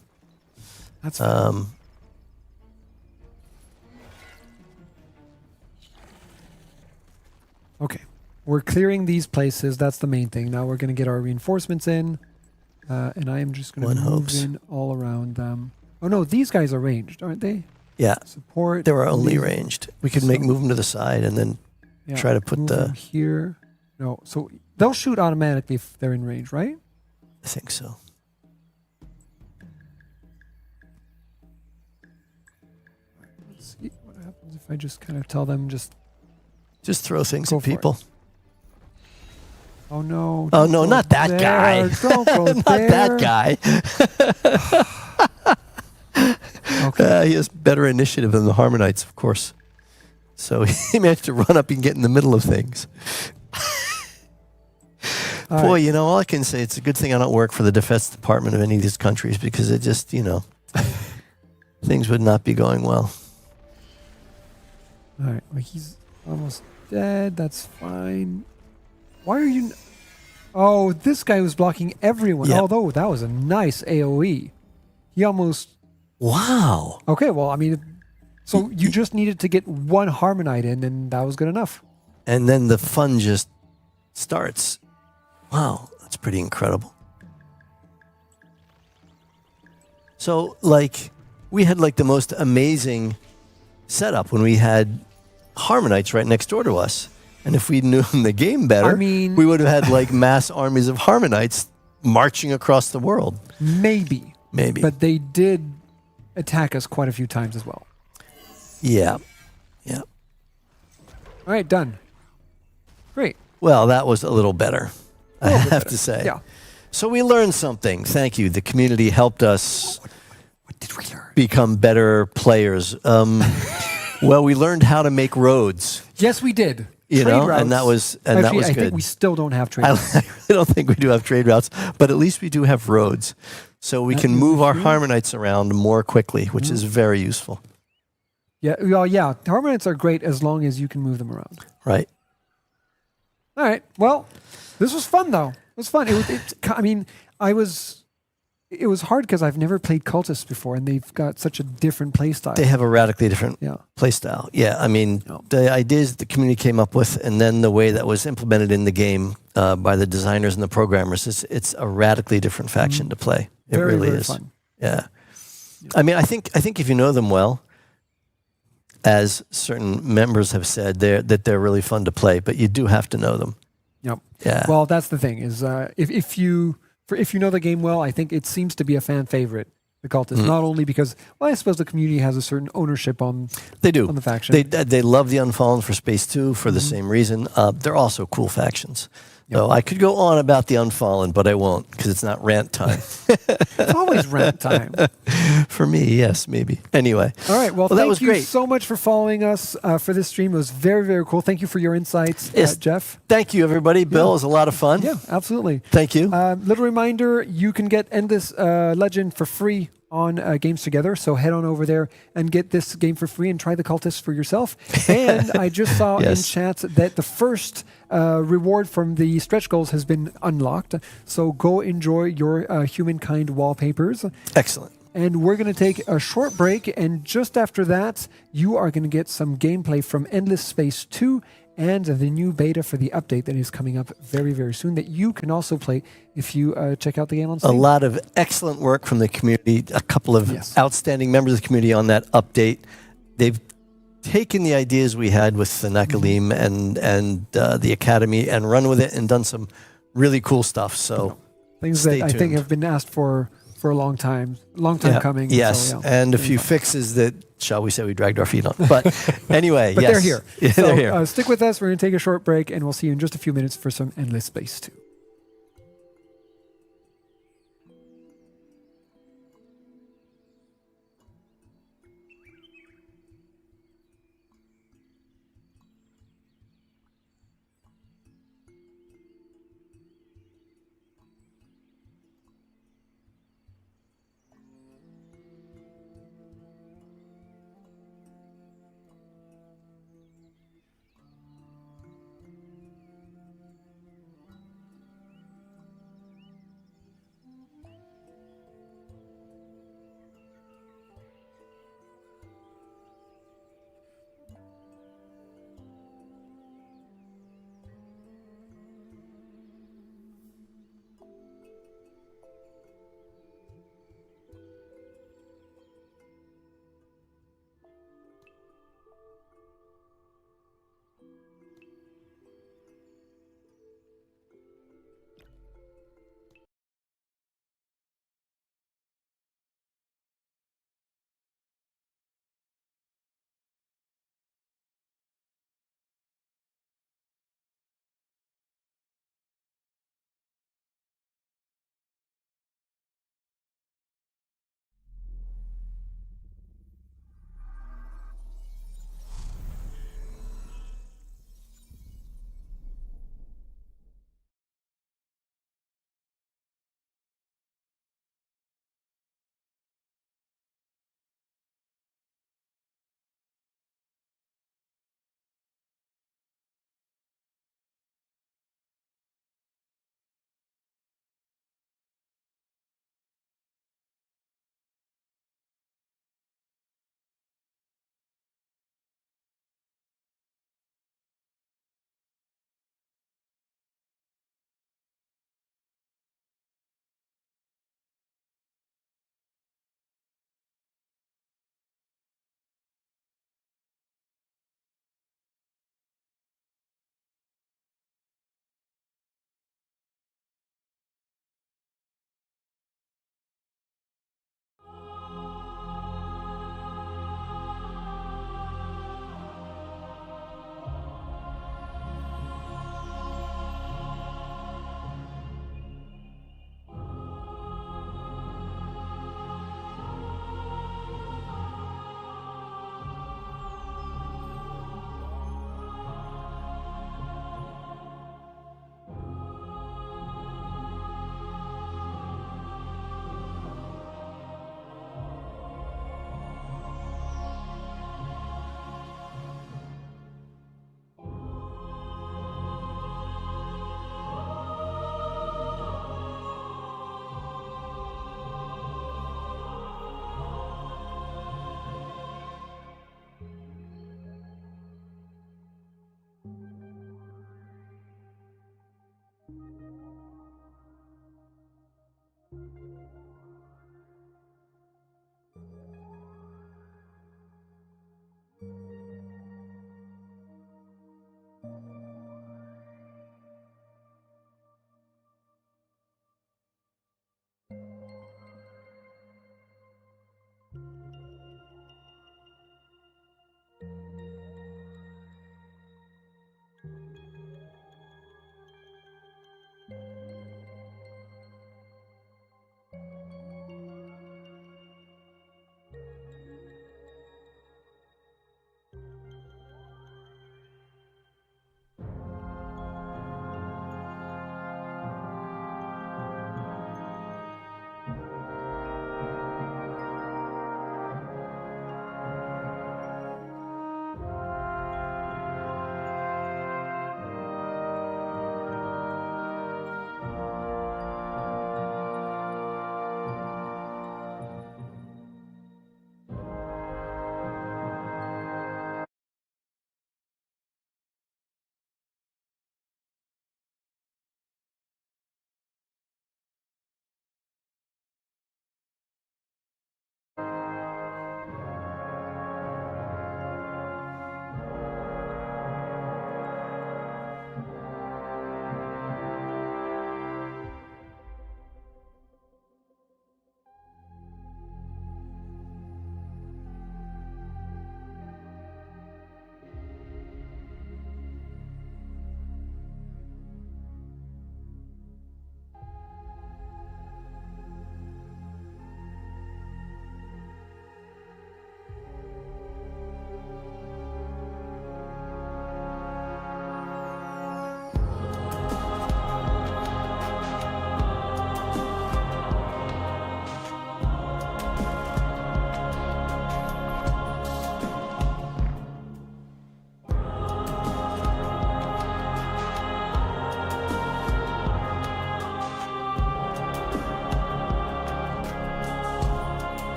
A: That's okay. We're clearing these places. That's the main thing. Now we're going to get our reinforcements in, and I am just going to move in all around them. Oh no, these guys are ranged, aren't they?
B: Yeah.
A: Support.
B: They were only ranged. We could move them to the side and then.
A: Yeah,
B: try to put
A: them here. No, so they'll shoot automatically if they're in range, right?
B: I think so.
A: Let's see what happens if I just kind of tell them just
B: throw things at people.
A: Oh no!
B: Oh no! Not that guy!
A: Don't go
B: not that guy!
A: Okay.
B: He has better initiative than the Harmonites, of course. So he managed to run up and get in the middle of things. Boy,
A: right.
B: all I can say, it's a good thing I don't work for the Defense Department of any of these countries because it just, things would not be going well.
A: All right. Well, he's almost dead. That's fine. Why are you... Oh, this guy was blocking everyone.
B: Yep.
A: Although that was a nice AoE. He almost...
B: Wow.
A: Okay, well, I mean... So you just needed to get one Harmonite in, and that was good enough.
B: And then the fun just starts. Wow, that's pretty incredible. So, we had the most amazing setup when we had Harmonites right next door to us. And if we'd known the game better, we would have had mass armies of Harmonites marching across the world.
A: Maybe.
B: But
A: they did attack us quite a few times as well.
B: Yeah.
A: All right, done. Great.
B: Well, that was a little better, I have to say.
A: Yeah.
B: So we learned something. Thank you. The community helped us
A: What did we learn?
B: become better players. Well, we learned how to make roads.
A: Yes, we did.
B: Trade routes. And that was good.
A: I think we still don't have trade routes.
B: I really don't think we do have trade routes, but at least we do have roads. So we can move our Harmonites around more quickly, which is very useful.
A: Yeah, well, yeah. Harmonites are great as long as you can move them around.
B: Right.
A: All right. Well, this was fun, though. It was fun. it was hard because I've never played cultists before, and they've got such a different play style.
B: They have a radically different
A: Yeah.
B: play style. Yeah, I mean,
A: No.
B: the ideas the community came up with, and then the way that was implemented in the game by the designers and the programmers, it's a radically different faction to play. It
A: very,
B: really
A: very
B: is.
A: fun.
B: Yeah. I mean, I think if you know them well, as certain members have said, they're really fun to play, but you do have to know them.
A: Yep.
B: Yeah.
A: Well, that's the thing is if you know the game well, I think it seems to be a fan favorite. The cultists, not only because, well, I suppose the community has a certain ownership on
B: They do.
A: on the faction.
B: They love the Unfallen for Space 2 for the same reason. They're also cool factions. So I could go on about the Unfallen, but I won't because it's not rant time.
A: It's always rant time.
B: For me, yes, maybe. Anyway.
A: All right. Well,
B: that
A: thank
B: was
A: you
B: great.
A: so much for following us for this stream. It was very, very cool. Thank you for your insights,
B: Yes.
A: Jeff.
B: Thank you, everybody. Bill, it was a lot of fun.
A: Yeah, absolutely.
B: Thank you.
A: Little reminder, you can get Endless Legend for free on Games Together. So head on over there and get this game for free and try the cultists for yourself. And I just saw in
B: Yes.
A: chat that the first reward from the stretch goals has been unlocked. So go enjoy your Humankind wallpapers.
B: Excellent.
A: And we're going to take a short break. And just after that, you are going to get some gameplay from Endless Space 2 and the new beta for the update that is coming up very, very soon that you can also play if you check out the game on
B: A
A: Steam.
B: lot of excellent work from the community, a couple of
A: Yes.
B: outstanding members of the community on that update. They've taken the ideas we had with the Nakalim and the Academy and run with it and done some really cool stuff. So
A: Things
B: stay
A: that I think
B: tuned.
A: have been asked for a long time coming.
B: Yes,
A: So, yeah.
B: and a few fixes that, shall we say, we dragged our feet on. But anyway,
A: But
B: yes.
A: they're here.
B: Yeah,
A: So
B: they're here.
A: stick with us. We're going to take a short break, and we'll see you in just a few minutes for some Endless Space 2.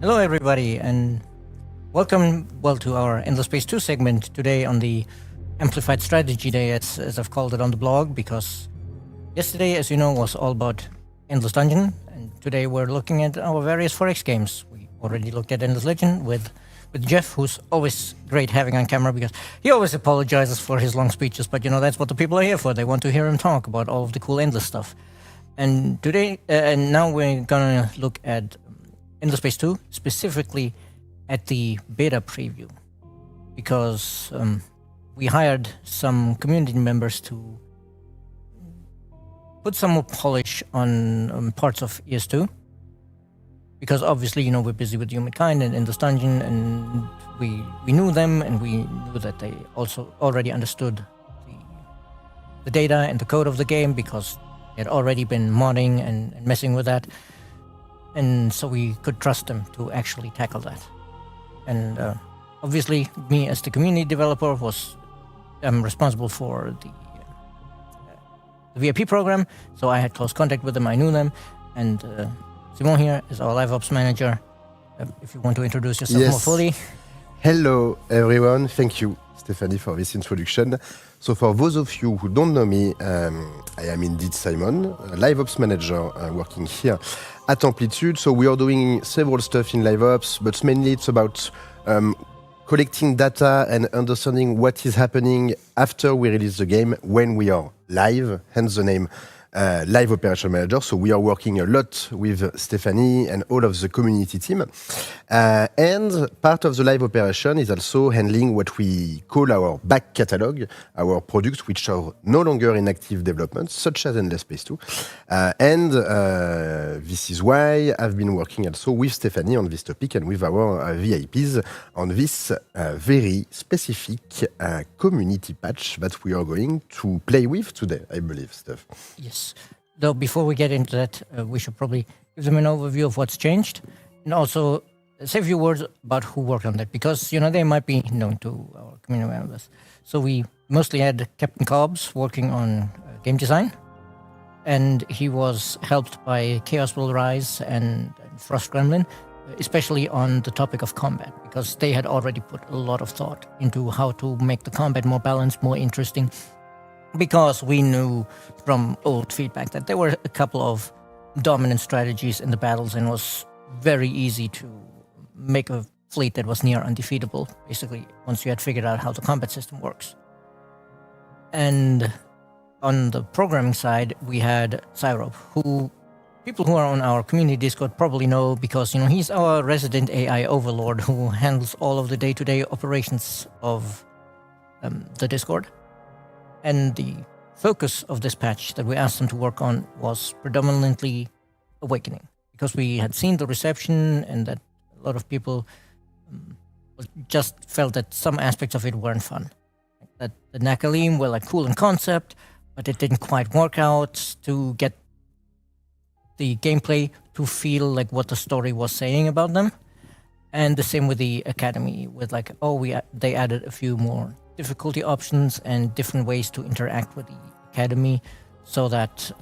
F: Hello, everybody, and welcome, to our Endless Space 2 segment today on the Amplified Strategy Day, as I've called it on the blog, because yesterday, as you know, was all about Endless Dungeon, and today we're looking at our various 4X games. We already looked at Endless Legend with Jeff, who's always great having on camera because he always apologizes for his long speeches, but that's what the people are here for. They want to hear him talk about all of the cool Endless stuff. And today, and now we're gonna look at Endless Space 2, specifically at the beta preview, because we hired some community members to put some more polish on parts of ES2, because obviously, we're busy with Humankind and Endless Dungeon, and we knew them, and we knew that they also already understood the data and the code of the game, because they had already been modding and messing with that, and so we could trust them to actually tackle that. And obviously, me as the community developer I'm responsible for the VIP program, so I had close contact with them, I knew them, and Simon here is our live ops manager. If you want to introduce yourself more fully.
G: Hello everyone, thank you Stephanie for this introduction. So for those of you who don't know me, I am indeed Simon, a live ops manager working here at Amplitude. So we are doing several stuff in live ops, but mainly it's about collecting data and understanding what is happening after we release the game when we are live, hence the name Live Operation Manager. So we are working a lot with Stephanie and all of the community team. And part of the live operation is also handling what we call our back catalog, our products which are no longer in active development, such as Endless Space 2. And this is why I've been working also with Stephanie on this topic and with our VIPs on this very specific community patch that we are going to play with today, I believe, Steph.
F: Yes. Though before we get into that, we should probably give them an overview of what's changed, and also say a few words about who worked on that, because they might be known to our community members. So we mostly had Captain Cobbs working on game design, and he was helped by Chaos Will Rise and Frost Gremlin, especially on the topic of combat, because they had already put a lot of thought into how to make the combat more balanced, more interesting. Because we knew from old feedback that there were a couple of dominant strategies in the battles, and it was very easy to make a fleet that was near undefeatable, basically, once you had figured out how the combat system works. And on the programming side, we had Syrob, who people who are on our community Discord probably know, because he's our resident AI overlord who handles all of the day-to-day operations of the Discord. And the focus of this patch that we asked them to work on was predominantly Awakening, because we had seen the reception and that a lot of people just felt that some aspects of it weren't fun. That the Nakalim were cool in concept, but it didn't quite work out to get the gameplay to feel like what the story was saying about them. And the same with the Academy, with they added a few more difficulty options and different ways to interact with the Academy, so that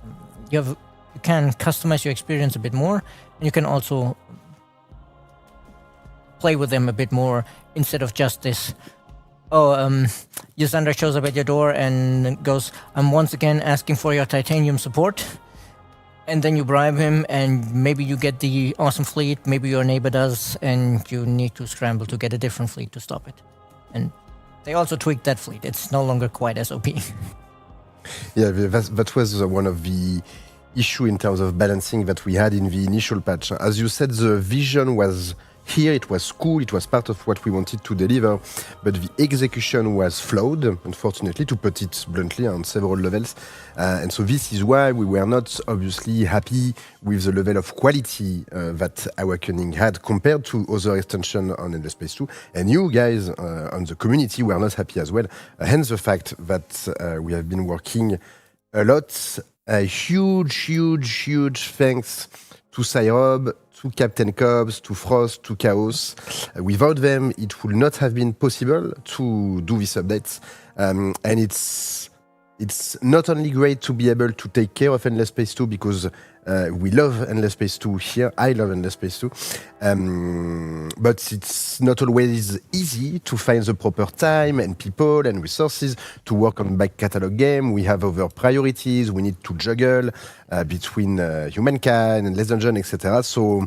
F: you can customize your experience a bit more, and you can also play with them a bit more, instead of just this, Ysander shows up at your door and goes, "I'm once again asking for your titanium support," and then you bribe him, and maybe you get the awesome fleet, maybe your neighbor does, and you need to scramble to get a different fleet to stop it. And they also tweaked that fleet. It's no longer quite as OP.
G: Yeah, that was one of the issue in terms of balancing that we had in the initial patch. As you said, the vision was here, it was cool, it was part of what we wanted to deliver, but the execution was flawed, unfortunately, to put it bluntly, on several levels. And so this is why we were not obviously happy with the level of quality that Awakening had compared to other extensions on Endless Space 2. And you guys on the community were not happy as well, hence the fact that we have been working a lot. A huge thanks to Syrob, to Captain Cobbs, to Frost, to Chaos. Without them, it would not have been possible to do this update. And it's it's not only great to be able to take care of Endless Space 2 because we love Endless Space 2 here. I love Endless Space 2. But it's not always easy to find the proper time and people and resources to work on back catalog game. We have other priorities. We need to juggle between Humankind and Less Dungeon, etc. So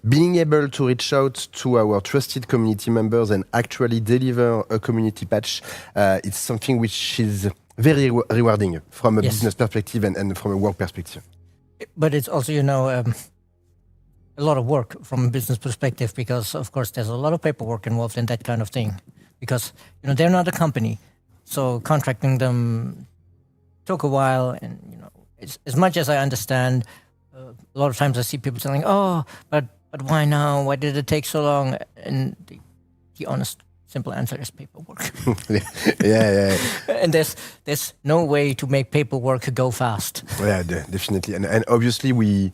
G: being able to reach out to our trusted community members and actually deliver a community patch, it's something which is very rewarding from a business perspective and from a work perspective.
F: But it's also, a lot of work from a business perspective because, of course, there's a lot of paperwork involved in that kind of thing. Because, they're not a company. So contracting them took a while. And, as much as I understand, a lot of times I see people saying, oh, but why now? Why did it take so long? And the honest, simple answer is paperwork.
G: yeah.
F: And there's no way to make paperwork go fast.
G: Yeah, definitely. And obviously we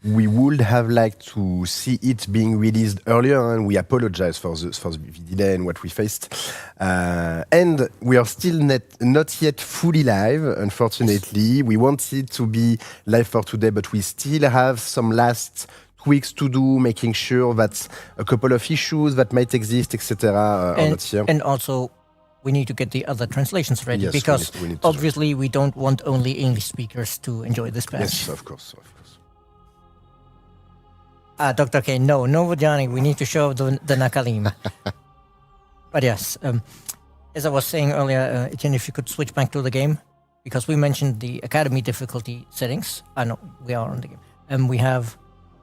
G: would have liked to see it being released earlier, and we apologize for the delay and what we faced. And we are still not yet fully live, unfortunately. We wanted to be live for today, but we still have some last tweaks to do, making sure that a couple of issues that might exist, etc., are not here.
F: And also, we need to get the other translations ready,
G: Yes,
F: because
G: we need to
F: obviously we don't want only English speakers to enjoy this patch.
G: Yes, of course.
F: Dr. K, no Vajani, we need to show the Nakalim. But yes, as I was saying earlier, Etienne, if you could switch back to the game, because we mentioned the Academy difficulty settings. No, we are on the game. And we have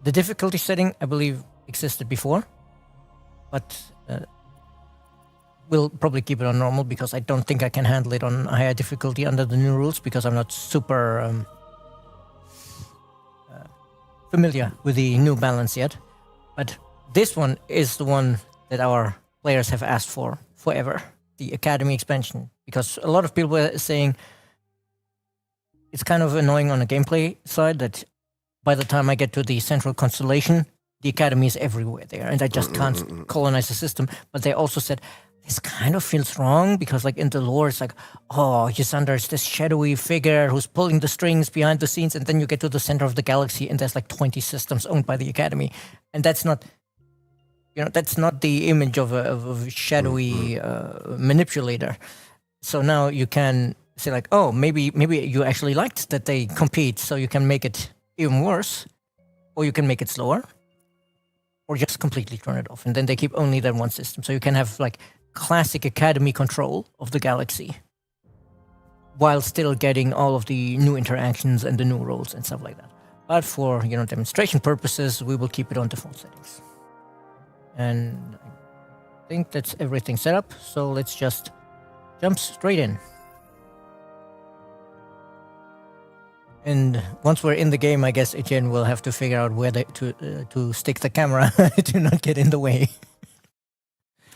F: the difficulty setting, I believe, existed before, but we'll probably keep it on normal because I don't think I can handle it on higher difficulty under the new rules because I'm not super familiar with the new balance yet. But this one is the one that our players have asked for forever, the Academy expansion, because a lot of people were saying it's kind of annoying on the gameplay side that by the time I get to the central constellation, the Academy is everywhere there, and I just can't colonize the system. But they also said, this kind of feels wrong, because like in the lore, it's like, oh, Ysander is this shadowy figure who's pulling the strings behind the scenes, and then you get to the center of the galaxy, and there's like 20 systems owned by the Academy. And that's not, that's not the image of a shadowy manipulator. So now you can say like, oh, maybe you actually liked that they compete, so you can make it even worse, or you can make it slower, or just completely turn it off, and then they keep only that one system. So you can have like classic Academy control of the galaxy while still getting all of the new interactions and the new roles and stuff like that. But for demonstration purposes, we will keep it on default settings. And I think that's everything set up. So let's just jump straight in. And once we're in the game, I guess Etienne will have to figure out where to stick the camera to not get in the way.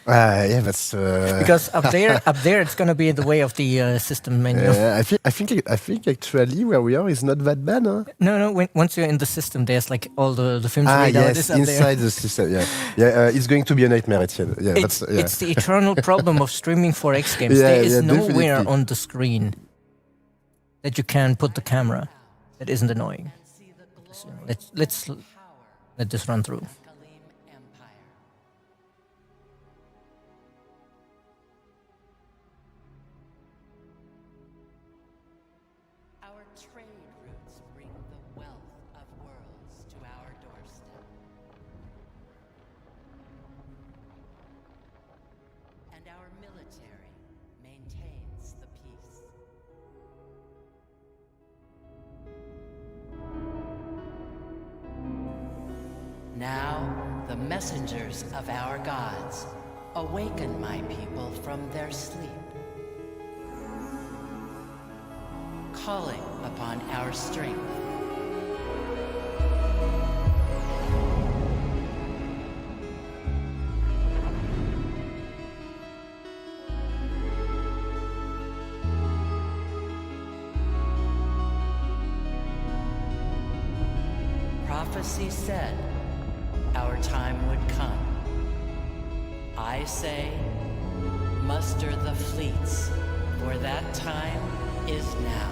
G: Yeah, that's
F: because up there, it's gonna be in the way of the system menu.
G: I think actually where we are is not that bad, huh?
F: No. Once you're in the system, there's like all the films made out
G: yes, inside the system. Yeah. It's going to be a nightmare, Etienne. Yeah,
F: it's the eternal problem of streaming 4X games. There is nowhere
G: definitely
F: on the screen that you can put the camera that isn't annoying. Let's let this run through.
H: Our trade routes bring the wealth of worlds to our doorstep. And our military maintains the peace. Now, the messengers of our gods awaken my people from their sleep, calling upon our strength. Prophecy said our time would come. I say, muster the fleets, for that time is now.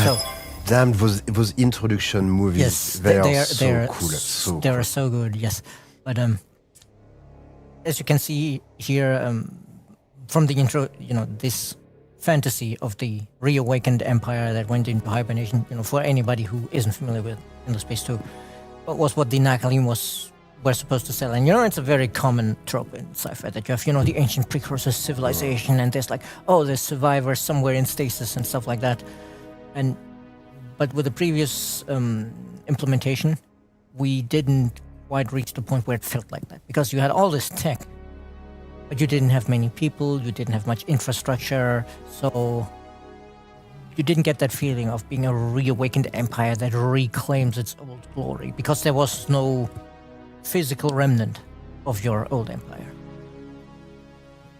F: So,
G: Damn, those introduction movies,
F: yes,
G: they are
F: they're
G: so cool. So
F: they
G: cool.
F: are so good. Yes, but as you can see here from the intro, this fantasy of the reawakened empire that went into hibernation. For anybody who isn't familiar with Endless Space 2, was what the Nakalim were supposed to sell. And it's a very common trope in sci-fi that you have, the ancient precursor civilization, and there's there's survivors somewhere in stasis and stuff like that. But with the previous implementation, we didn't quite reach the point where it felt like that, because you had all this tech, but you didn't have many people, you didn't have much infrastructure, so you didn't get that feeling of being a reawakened empire that reclaims its old glory, because there was no physical remnant of your old empire.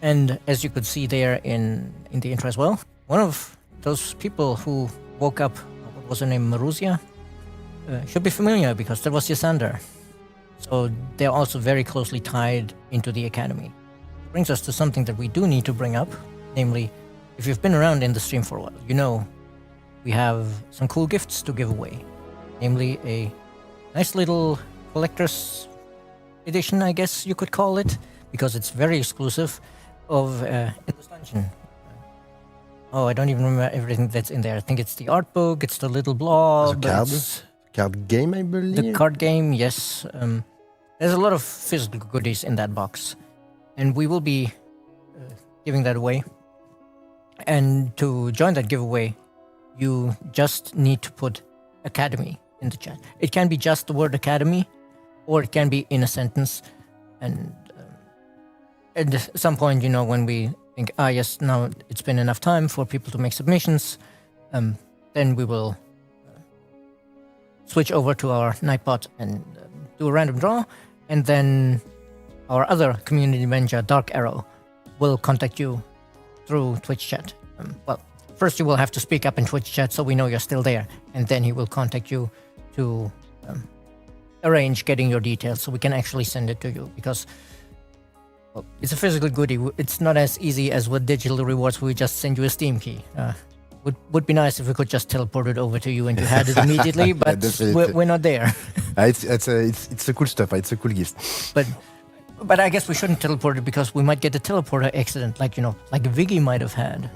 F: And as you could see there in the intro as well, one of those people who woke up, what was her name, Maruzia, should be familiar, because that was Ysander. So they're also very closely tied into the academy. Brings us to something that we do need to bring up, namely, if you've been around in the stream for a while, we have some cool gifts to give away, namely a nice little collector's edition, I guess you could call it, because it's very exclusive, of Endless Dungeon. I don't even remember everything that's in there. I think it's the art book, it's the little blog,
G: Card game, I believe.
F: the card game, yes. There's a lot of physical goodies in that box, and we will be giving that away. And to join that giveaway, you just need to put Academy in the chat. It can be just the word Academy, or it can be in a sentence. And at some point, when we think, yes, now it's been enough time for people to make submissions, then we will switch over to our Nightbot and do a random draw, and then our other community manager, Dark Arrow, will contact you through Twitch chat. First you will have to speak up in Twitch chat so we know you're still there, and then he will contact you to arrange getting your details so we can actually send it to you, because it's a physical goodie. It's not as easy as with digital rewards where we just send you a Steam key. Would be nice if we could just teleport it over to you and you had it immediately, but we're not there.
G: It's a cool stuff. It's a cool gift.
F: But I guess we shouldn't teleport it, because we might get a teleporter accident, like Viggy might have had.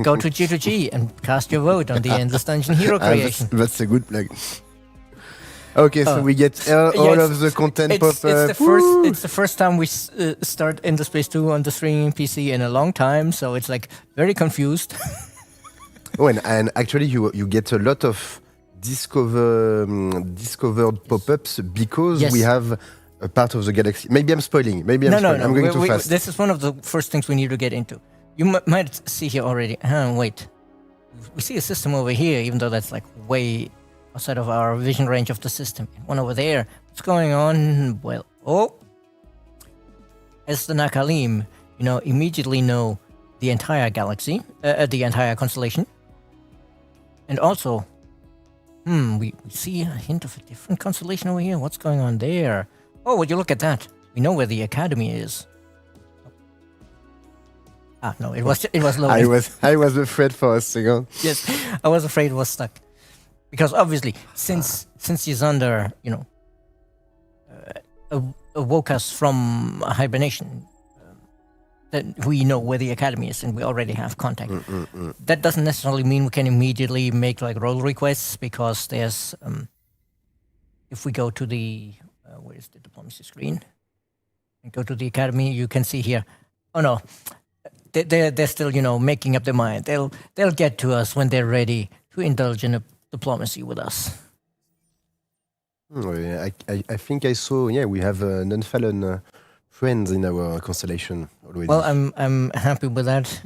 F: Go to G2G and cast your vote on the Endless Dungeon hero creation.
G: That's a good plug. Okay, so we get all of the content pop up.
F: It's the first time we start Endless Space 2 on the streaming PC in a long time, so it's very confused.
G: And actually you get a lot of discovered pop-ups because we have a part of the galaxy. Maybe I'm spoiling.
F: No.
G: I'm going too fast.
F: This is one of the first things we need to get into. You might see here already. Wait. We see a system over here, even though that's way outside of our vision range of the system. One over there. What's going on? Well, as the Nakalim, immediately know the entire galaxy, the entire constellation. And also, we see a hint of a different constellation over here. What's going on there? Oh, would you look at that? We know where the Academy is. No, it was loading.
G: I was afraid for a second.
F: Yes, I was afraid it was stuck. Because obviously, since Ysander, awoke us from hibernation, that we know where the Academy is and we already have contact. That doesn't necessarily mean we can immediately make role requests, because there's if we go to the where is the diplomacy screen and go to the Academy, you can see here, they're still making up their mind. They'll get to us when they're ready to indulge in a diplomacy with us.
G: I think I saw we have non-Fallen friends in our constellation already.
F: Well, I'm happy with that,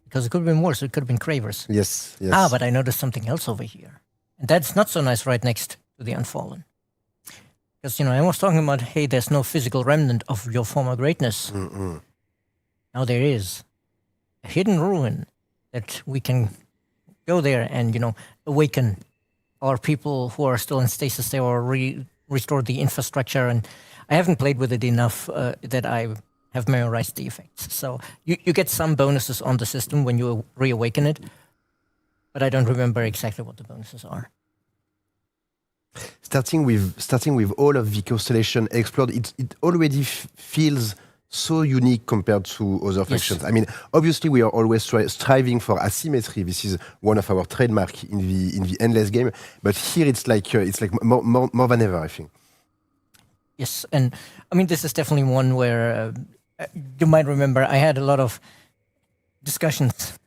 F: because it could have been worse. It could have been Cravers.
G: Yes.
F: But I noticed something else over here. And that's not so nice, right next to the Unfallen. Because, I was talking about, hey, there's no physical remnant of your former greatness. Now there is a hidden ruin that we can go there and, awaken our people who are still in stasis there, or restore the infrastructure, and I haven't played with it enough that I have memorized the effects. So you get some bonuses on the system when you reawaken it, but I don't remember exactly what the bonuses are.
G: Starting with all of the constellation explored, it already feels so unique compared to other factions. I mean, obviously we are always striving for asymmetry. This is one of our trademark in the endless game. But here it's like more than ever, I think.
F: Yes, and I mean this is definitely one where you might remember I had a lot of discussions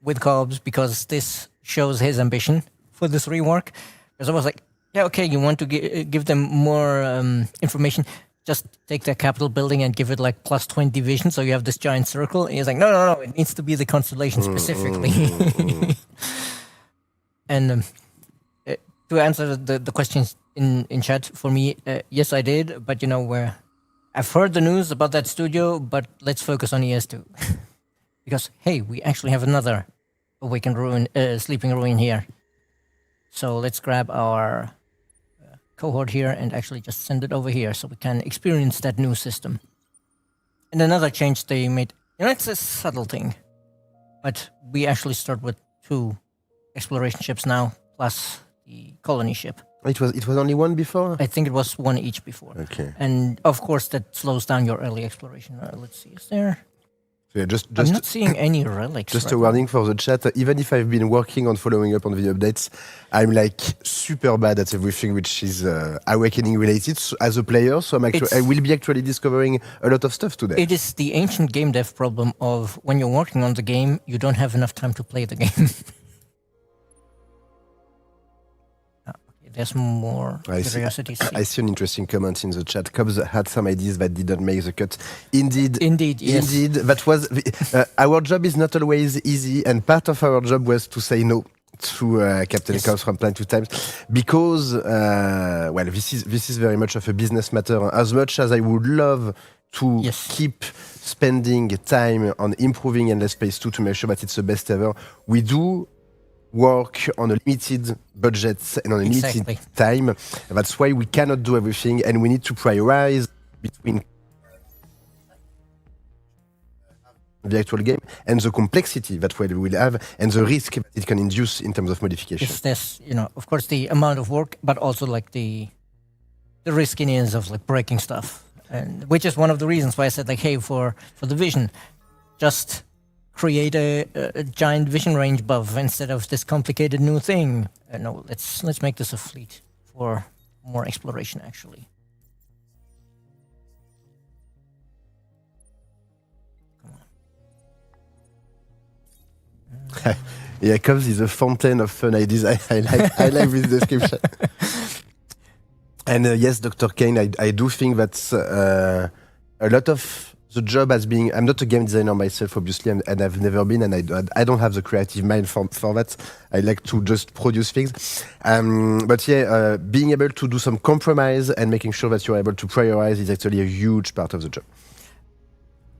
F: with Cobbs because this shows his ambition for this rework. Because I was like, yeah, okay, you want to give them more information, just take their capital building and give it like plus 20 vision, so you have this giant circle. And he's like, no, it needs to be the constellation specifically. And to answer the questions in chat, for me, yes, I did, but you know, where I've heard the news about that studio, but let's focus on ES2. Because, hey, we actually have another Awakened Ruin, Sleeping Ruin here. So let's grab our cohort here and actually just send it over here so we can experience that new system. And another change they made, you know, it's a subtle thing, but we actually start with 2 exploration ships now, plus the colony ship.
G: It was only one before?
F: I think it was 1 each before.
G: Okay.
F: And of course that slows down your early exploration. Let's see, is there...
G: So yeah,
F: I'm not seeing any relics.
G: Just a warning for the chat. Even if I've been working on following up on the updates, I'm like super bad at everything which is Awakening related as a player. So I will be actually discovering a lot of stuff today.
F: It is the ancient game dev problem of when you're working on the game, you don't have enough time to play the game. There's more curiosity.
G: I see an interesting comment in the chat. Cobbs had some ideas that didn't make the cut. Indeed,
F: yes.
G: Indeed. That was our job is not always easy, and part of our job was to say no to Captain Cobbs from time to time, because this is very much of a business matter. As much as I would love to keep spending time on improving Endless Space 2 to make sure that it's the best ever, we do work on a limited budget and on a limited time. That's why we cannot do everything, and we need to prioritize between the actual game and the complexity that we will have and the risk that it can induce in terms of modification.
F: Yes, there's, you know, of course the amount of work, but also like the riskiness of like breaking stuff, and which is one of the reasons why I said like, hey, for the vision, just create a giant vision range buff instead of this complicated new thing. No, let's make this a fleet for more exploration, actually. Come on.
G: Yeah, Cobbs is a fountain of fun ideas. I like this description. And yes, Dr. Kane, I do think that a lot of the job as being, I'm not a game designer myself, obviously, and I've never been, and I don't have the creative mind for that. I like to just produce things. But yeah, being able to do some compromise and making sure that you're able to prioritize is actually a huge part of the job.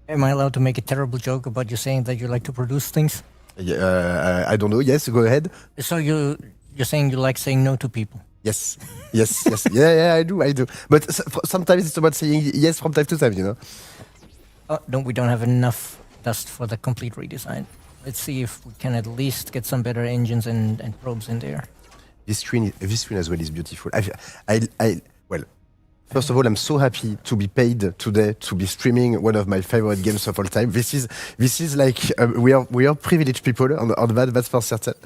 F: Am I allowed to make a terrible joke about you saying that you like to produce things?
G: I don't know. Yes, go ahead.
F: So you're saying you like saying no to people?
G: Yes. Yeah, I do. But sometimes it's about saying yes from time to time, you know.
F: Oh, no, we don't have enough dust for the complete redesign. Let's see if we can at least get some better engines and probes in there.
G: This screen as well is beautiful. Well, first of all, I'm so happy to be paid today to be streaming one of my favorite games of all time. This is like we are privileged people on that. That's for certain.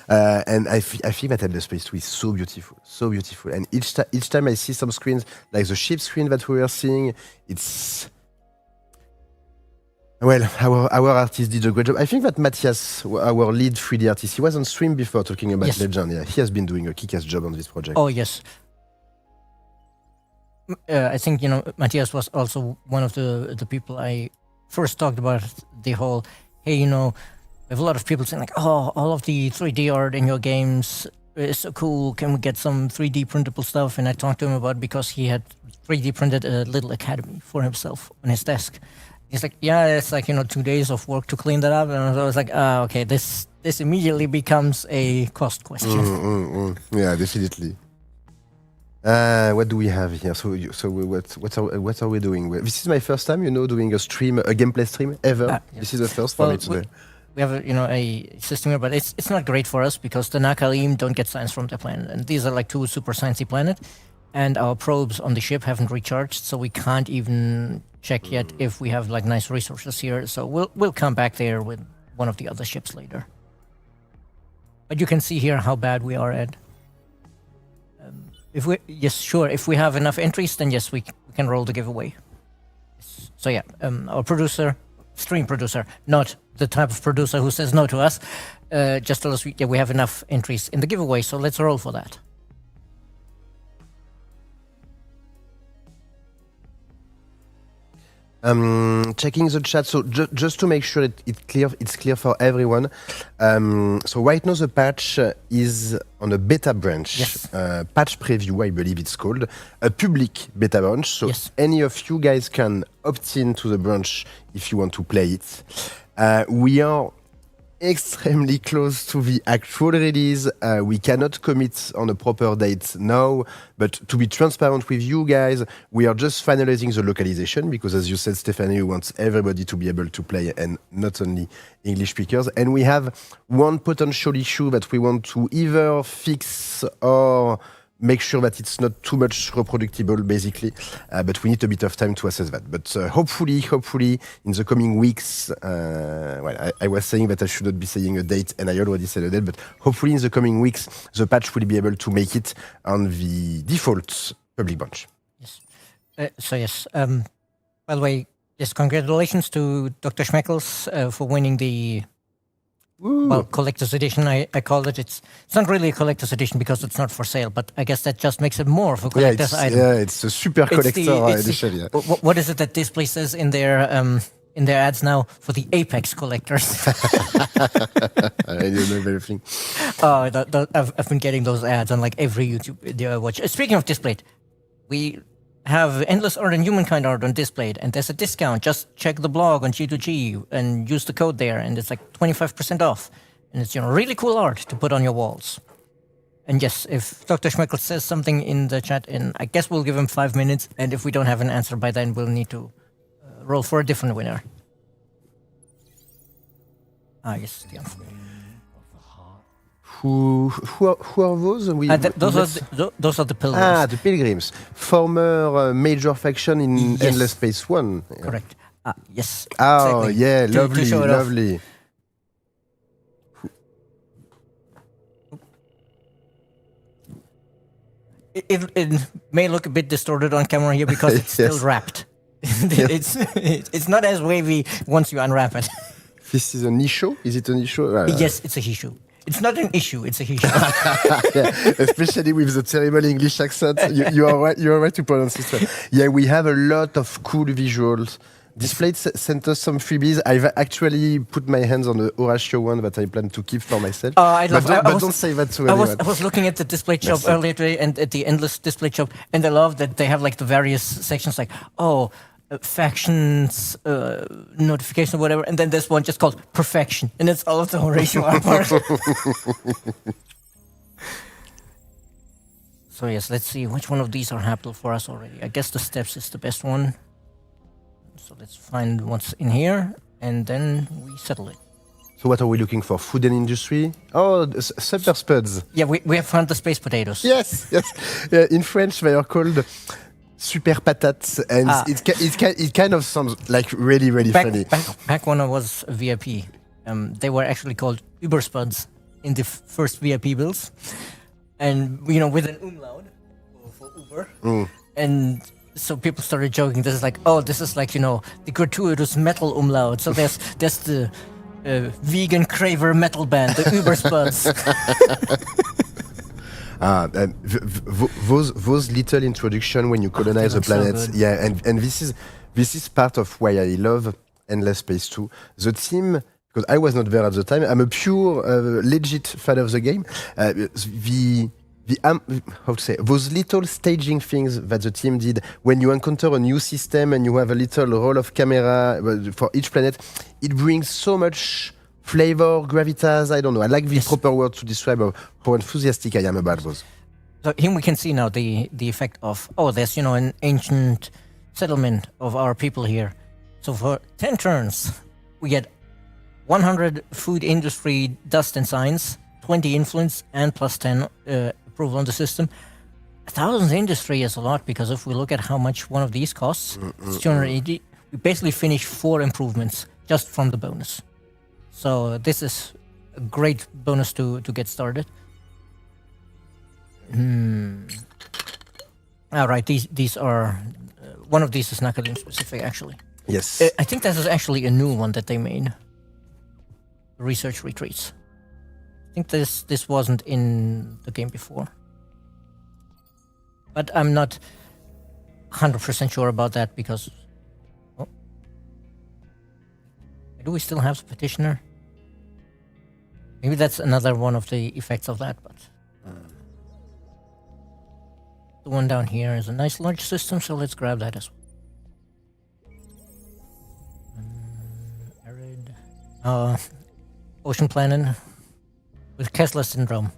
G: And I think that Endless Space 2 is so beautiful. And each time I see some screens like the ship screen that we were seeing, it's. Well, our artist did a great job. I think that Matthias, our lead 3D artist, he was on stream before talking about Legend. Yeah, he has been doing a kick-ass job on this project.
F: Oh, yes. I think, you know, Matthias was also one of the people I first talked about the whole, hey, you know, we have a lot of people saying like, oh, all of the 3D art in your games is so cool. Can we get some 3D printable stuff? And I talked to him about, because he had 3D printed a little academy for himself on his desk. He's like, yeah, it's like, you know, 2 days of work to clean that up. And I was like, okay, this immediately becomes a cost question.
G: Yeah, definitely. What do we have here? What are we doing? This is my first time, doing a gameplay stream ever.
F: Yes.
G: This is the first for me today.
F: We have a system here, but it's not great for us because the Nakalim don't get science from the planet, and these are like 2 super sciencey planets, and our probes on the ship haven't recharged, so we can't even check yet if we have like nice resources here. So we'll come back there with one of the other ships later. But you can see here how bad we are at. If we have enough entries, then yes, we can roll the giveaway. So yeah, our stream producer, not the type of producer who says no to us, just told us we have enough entries in the giveaway, so let's roll for that.
G: Checking the chat, so just to make sure it's clear for everyone. So right now the patch is on a beta branch.
F: Yes.
G: Patch preview, I believe it's called. A public beta branch, so
F: yes.
G: Any of you guys can opt in to the branch if you want to play it. We are extremely close to the actual release. We cannot commit on a proper date now, but to be transparent with you guys, we are just finalizing the localization because, as you said, Stephanie, we want everybody to be able to play and not only English speakers. And we have one potential issue that we want to either fix or make sure that it's not too much reproducible, basically. But we need a bit of time to assess that. But hopefully, in the coming weeks, I was saying that I should not be saying a date, and I already said a date, but hopefully in the coming weeks, the patch will be able to make it on the default public branch.
F: Yes. By the way, yes, congratulations to Dr. Schmeckles for winning the collector's edition. I call it. It's not really a collector's edition because it's not for sale, but I guess that just makes it more of a collector's item.
G: Yeah, it's a super collector edition.
F: What is it that Display says in their ads now for the Apex collectors?
G: I don't know everything.
F: I've been getting those ads on like every YouTube video I watch. Speaking of Display, we have Endless Art and Humankind art on Displayed, and there's a discount. Just check the blog on G2G and use the code there, and it's like 25% off. And it's really cool art to put on your walls. And yes, if Dr. Schmeckel says something in the chat, and I guess we'll give him 5 minutes, and if we don't have an answer by then, we'll need to roll for a different winner. Yes, the
G: Who are those?
F: Those are the pilgrims.
G: The pilgrims, former major faction in Endless Space 1. Yeah.
F: Correct. Yes.
G: Oh,
F: exactly.
G: yeah, lovely.
F: It may look a bit distorted on camera here because it's still wrapped. It's not as wavy once you unwrap it.
G: This is an issue? Is it an issue?
F: Yes, it's a issue. It's not an issue, it's a issue.
G: Especially with the terrible English accent. You are right to pronounce it well. Yeah, we have a lot of cool visuals. Display sent us some freebies. I've actually put my hands on the Horatio one that I plan to keep for myself. Don't say that to anyone.
F: I was looking at the display shop earlier today and at the Endless display shop, and I love that they have like the various sections like, factions, notification, or whatever, and then there's one just called perfection, and it's all of the Horatio artwork. So yes, let's see which one of these are happening for us already. I guess the steps is the best one. So let's find what's in here, and then we settle it.
G: So what are we looking for? Food and industry? Oh, super spuds.
F: Yeah, we have found the space potatoes.
G: Yes. Yeah, in French, they are called super patates, and it kind of sounds like really funny.
F: Back when I was a VIP, they were actually called Uber Spuds in the first VIP bills, and with an umlaut for Uber, and so people started joking. This is like the gratuitous metal umlaut. So there's the vegan craver metal band, the Uber Spuds.
G: Those little introduction when you colonize the planet,
F: so
G: and this is part of why I love Endless Space 2. The team, because I was not there at the time, I'm a pure legit fan of the game. Those little staging things that the team did when you encounter a new system and you have a little roll of camera for each planet, it brings so much flavor, gravitas, I don't know. I like the proper word to describe how enthusiastic I am about those.
F: So here we can see now the effect of, there's, an ancient settlement of our people here. So for 10 turns, we get 100 food industry dust and science, 20 influence, and plus 10 approval on the system. 1,000 industry is a lot, because if we look at how much one of these costs, it's 280. We basically finish 4 improvements just from the bonus. So this is a great bonus to get started. All right, these are one of these is Nakalim specific, actually.
G: Yes.
F: I think this is actually a new one that they made. Research retreats. I think this wasn't in the game before, but I'm not 100% sure about that, because do we still have the petitioner? Maybe that's another one of the effects of that, but the one down here is a nice large system, so let's grab that as well. Arid. Ocean planning with Kessler syndrome.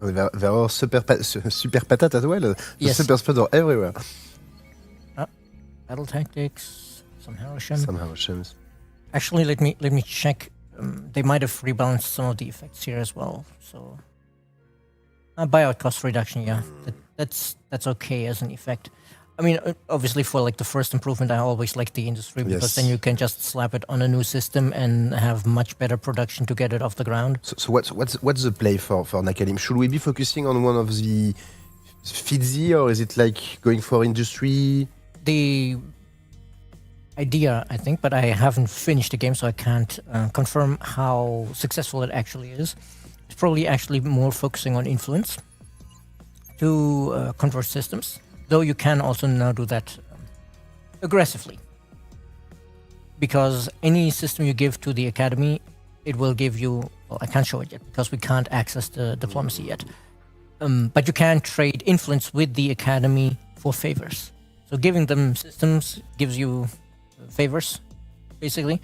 G: There are super patat as well.
F: Yes.
G: Super spread are everywhere.
F: Battle tactics, some Hiroshima.
G: Some Hiroshimas.
F: Actually, let me check. They might have rebalanced some of the effects here as well. So, buyout cost reduction, yeah, that's okay as an effect. I mean, obviously for like the first improvement, I always like the industry, because then you can just slap it on a new system and have much better production to get it off the ground.
G: So what's the play for Nakalim? Should we be focusing on one of the FIDSI, or is it like going for industry?
F: The idea, I think, but I haven't finished the game, so I can't confirm how successful it actually is. It's probably actually more focusing on influence to convert systems, though you can also now do that aggressively. Because any system you give to the academy, it will give you, well, I can't show it yet because we can't access the diplomacy yet. But you can trade influence with the academy for favors. So giving them systems gives you favors, basically.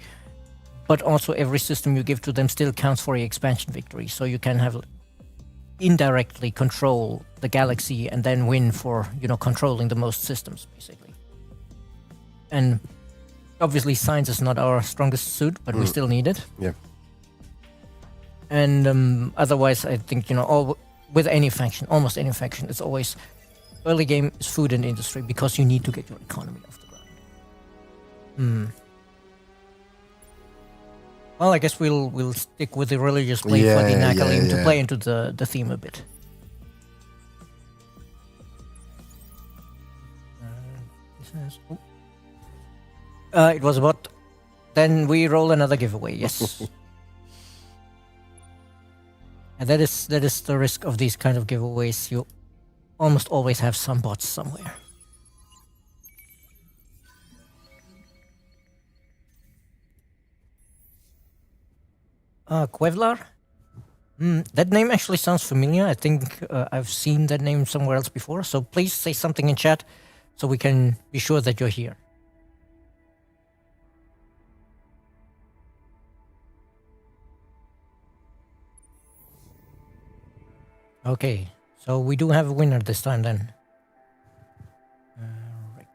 F: But also every system you give to them still counts for your expansion victory. So you can have indirectly control the galaxy and then win for, controlling the most systems, basically. And obviously science is not our strongest suit, but we still need it.
G: Yeah.
F: And otherwise, I think, with any faction, almost any faction, it's always early game is food and industry, because you need to get your economy off the ground. Well, I guess we'll stick with the religious play for the Nakalim to play into the theme a bit. It was about. Then we roll another giveaway. Yes. And that is the risk of these kind of giveaways. You almost always have some bots somewhere. Quevlar? That name actually sounds familiar. I think I've seen that name somewhere else before. So please say something in chat so we can be sure that you're here. Okay, so we do have a winner this time then. Right.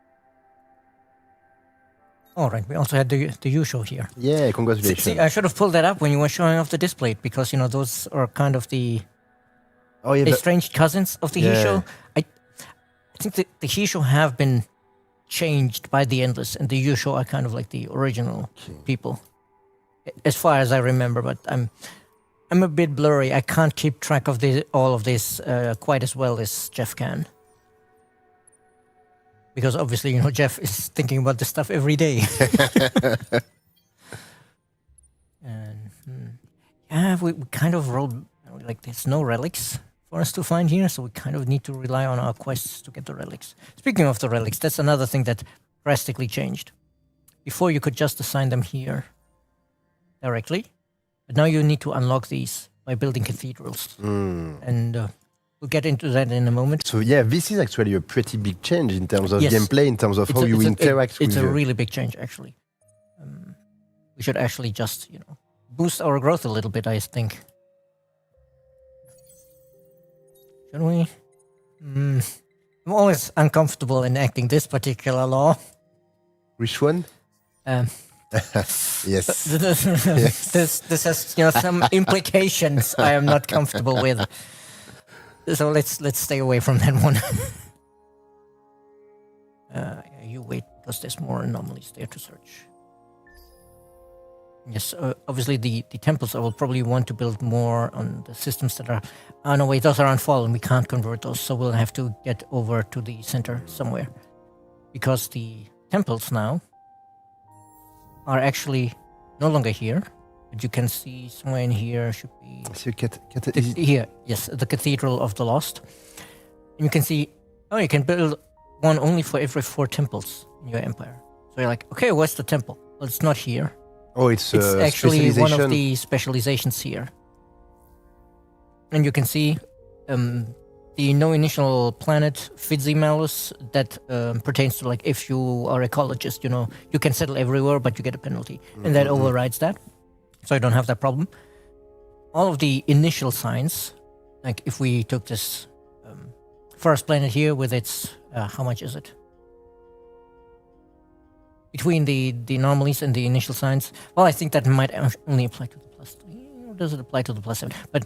F: All right, we also had the usual here.
G: Yeah, congratulations.
F: See, I should have pulled that up when you were showing off the display, because those are kind of the estranged cousins of the Hisho. I think the Hisho have been changed by the Endless, and the Yusho are kind of like the original people, as far as I remember. But I'm a bit blurry. I can't keep track of all of this quite as well as Jeff can. Because obviously, Jeff is thinking about this stuff every day. And we kind of rolled, like there's no relics for us to find here, so we kind of need to rely on our quests to get the relics. Speaking of the relics, that's another thing that drastically changed. Before you could just assign them here directly, but now you need to unlock these by building cathedrals. And we'll get into that in a moment.
G: So yeah, this is actually a pretty big change in terms of gameplay, in terms of how you interact with
F: It's a really big change, actually. We should actually just, boost our growth a little bit, I think. Should we? I'm always uncomfortable enacting this particular law.
G: Which one?
F: Um,
G: Yes.
F: this has some implications I am not comfortable with. So let's stay away from that one. You wait because there's more anomalies there to search. Yes, obviously the temples I will probably want to build more on the systems that are... Oh no, wait, those are unfallen. We can't convert those, so we'll have to get over to the center somewhere. Because the temples now are actually no longer here. But you can see somewhere in here should be...
G: So
F: Here, yes, the Cathedral of the Lost. And you can see, you can build one only for every 4 temples in your empire. So you're like, okay, where's the temple? Well, it's not here.
G: Oh, it's
F: actually one
G: specialization.
F: of the specializations here. And you can see the no initial planet Malus that pertains to, like, if you are ecologist, you can settle everywhere, but you get a penalty. And that overrides that. So I don't have that problem. All of the initial signs, like if we took this first planet here with its, how much is it? Between the anomalies and the initial signs, well, I think that might only apply to the +3, or does it apply to the +7? But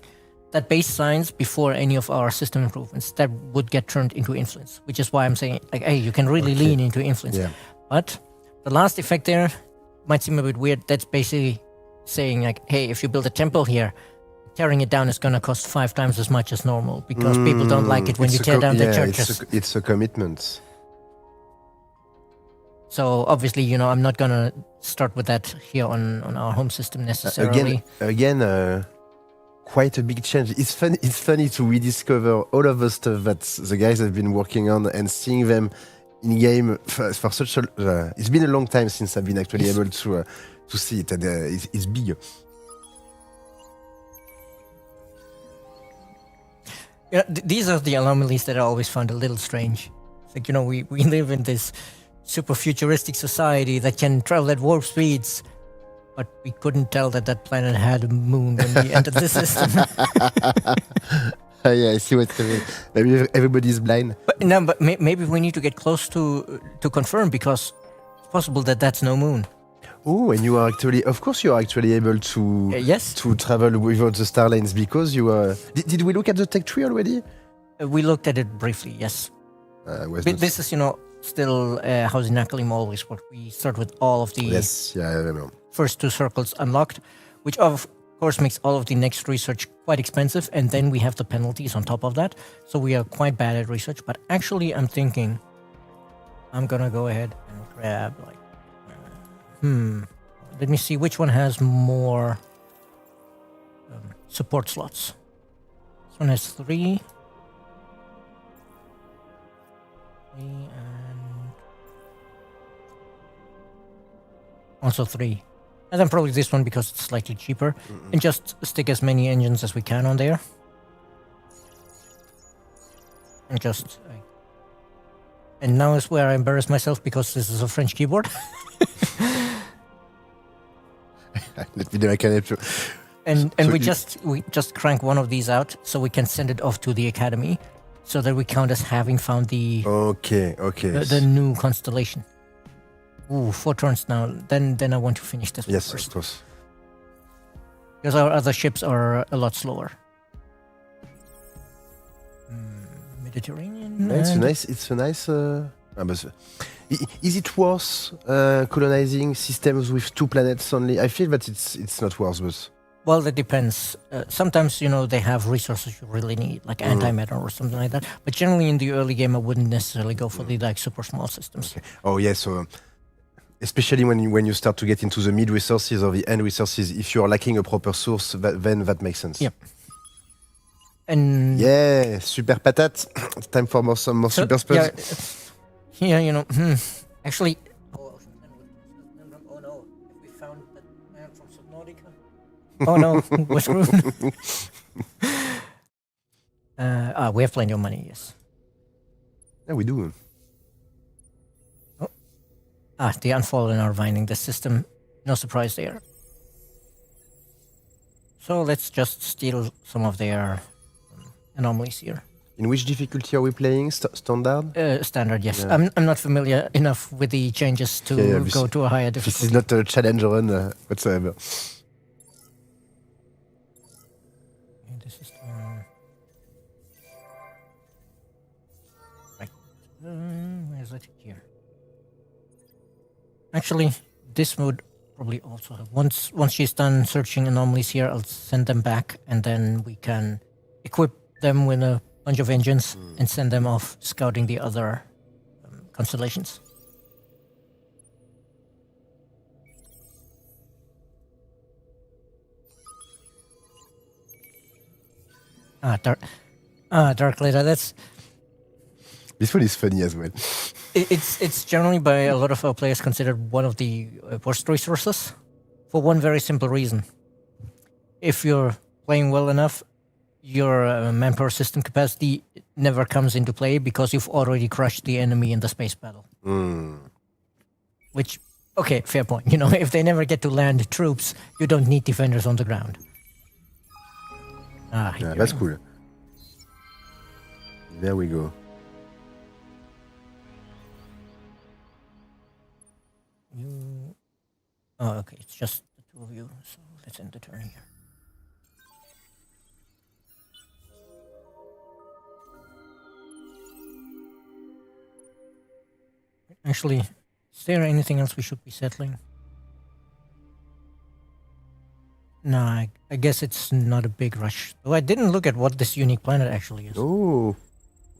F: that base signs before any of our system improvements, that would get turned into influence, which is why I'm saying, like, hey, you can really lean into influence.
G: Yeah.
F: But the last effect there might seem a bit weird. That's basically saying, like, hey, if you build a temple here, tearing it down is going to cost 5 times as much as normal because people don't like it when you tear down the churches.
G: It's a commitment.
F: So obviously, I'm not going to start with that here on our home system necessarily.
G: Again, quite a big change. It's funny to rediscover all of the stuff that the guys have been working on and seeing them in game for such a... it's been a long time since I've been actually able to see it, and it's big.
F: Yeah, these are the anomalies that I always found a little strange. It's like, we live in this super futuristic society that can travel at warp speeds, but we couldn't tell that planet had a moon when we entered the system.
G: Yeah, I see what you mean. Maybe everybody's blind.
F: But maybe we need to get close to confirm, because it's possible that that's no moon.
G: Oh, and you are actually, of course, you are actually able to
F: yes,
G: to travel without the star lanes because you are. Did we look at the tech tree already?
F: We looked at it briefly. Yes. This is, still how the Nakalim always work. We start with all of the
G: I remember.
F: First 2 circles unlocked, which of course makes all of the next research quite expensive, and then we have the penalties on top of that. So we are quite bad at research. But actually, I'm thinking I'm gonna go ahead and grab let me see which one has more support slots. This one has 3. And also 3. And then probably this one because it's slightly cheaper. And just stick as many engines as we can on there. And just... and now is where I embarrass myself because this is a French keyboard.
G: Let me know, I can help you.
F: And we just crank one of these out so we can send it off to the academy so that we count as having found the the new constellation. Ooh, 4 turns now. Then I want to finish this one first.
G: Of course.
F: Because our other ships are a lot slower. Mediterranean.
G: It's a nice. Is it worth colonizing systems with 2 planets only? I feel that it's not worth, but...
F: Well, that depends. Sometimes, they have resources you really need, like antimatter or something like that. But generally in the early game, I wouldn't necessarily go for the super small systems.
G: Okay. Oh, yeah, so... especially when you start to get into the mid resources or the end resources, if you're lacking a proper source, then that makes sense.
F: Yep. And...
G: yeah, super patat. It's time for some more super spurs.
F: Yeah, actually... oh no, we found that man from Subnautica. Oh no, we're screwed. We have plenty of money, yes.
G: Yeah, we do.
F: The Unfallen are vining the system. No surprise there. So let's just steal some of their anomalies here.
G: In which difficulty are we playing? Standard?
F: Standard, yes.
G: Yeah.
F: I'm not familiar enough with the changes to go to a higher
G: This
F: difficulty.
G: is not a challenge run whatsoever.
F: Okay, this is right. Where is it? Here. Actually, this would probably also have once she's done searching anomalies here, I'll send them back, and then we can equip them with a bunch of engines and send them off scouting the other constellations. Dark Letter. That's
G: This one is funny as well.
F: it's generally by a lot of our players considered one of the worst resources for one very simple reason. If you're playing well enough, your manpower system capacity never comes into play because you've already crushed the enemy in the space battle. Which, okay, fair point. You know, if they never get to land troops, you don't need defenders on the ground.
G: Yeah, that's cool. There we go.
F: Oh, okay, it's just the two of you, so let's end the turn here. Actually, is there anything else we should be settling? No, I guess it's not a big rush. Oh, I didn't look at what this unique planet actually is.
G: Oh,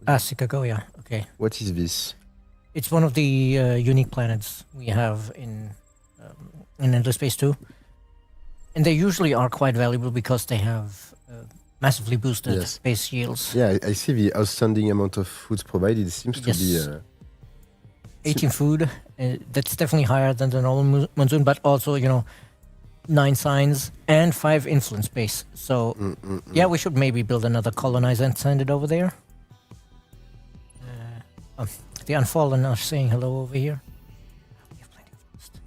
F: Sikagoya, okay.
G: what is this?
F: It's one of the unique planets we have in Endless Space 2. And they usually are quite valuable because they have massively boosted
G: Yes.
F: base yields.
G: Yeah, I see the outstanding amount of foods provided. It seems to be...
F: 18 food, that's definitely higher than the normal monsoon, but also, 9 signs and 5 influence base. So, yeah, we should maybe build another colonizer and send it over there. The Unfallen are saying hello over here. We have plenty of dust.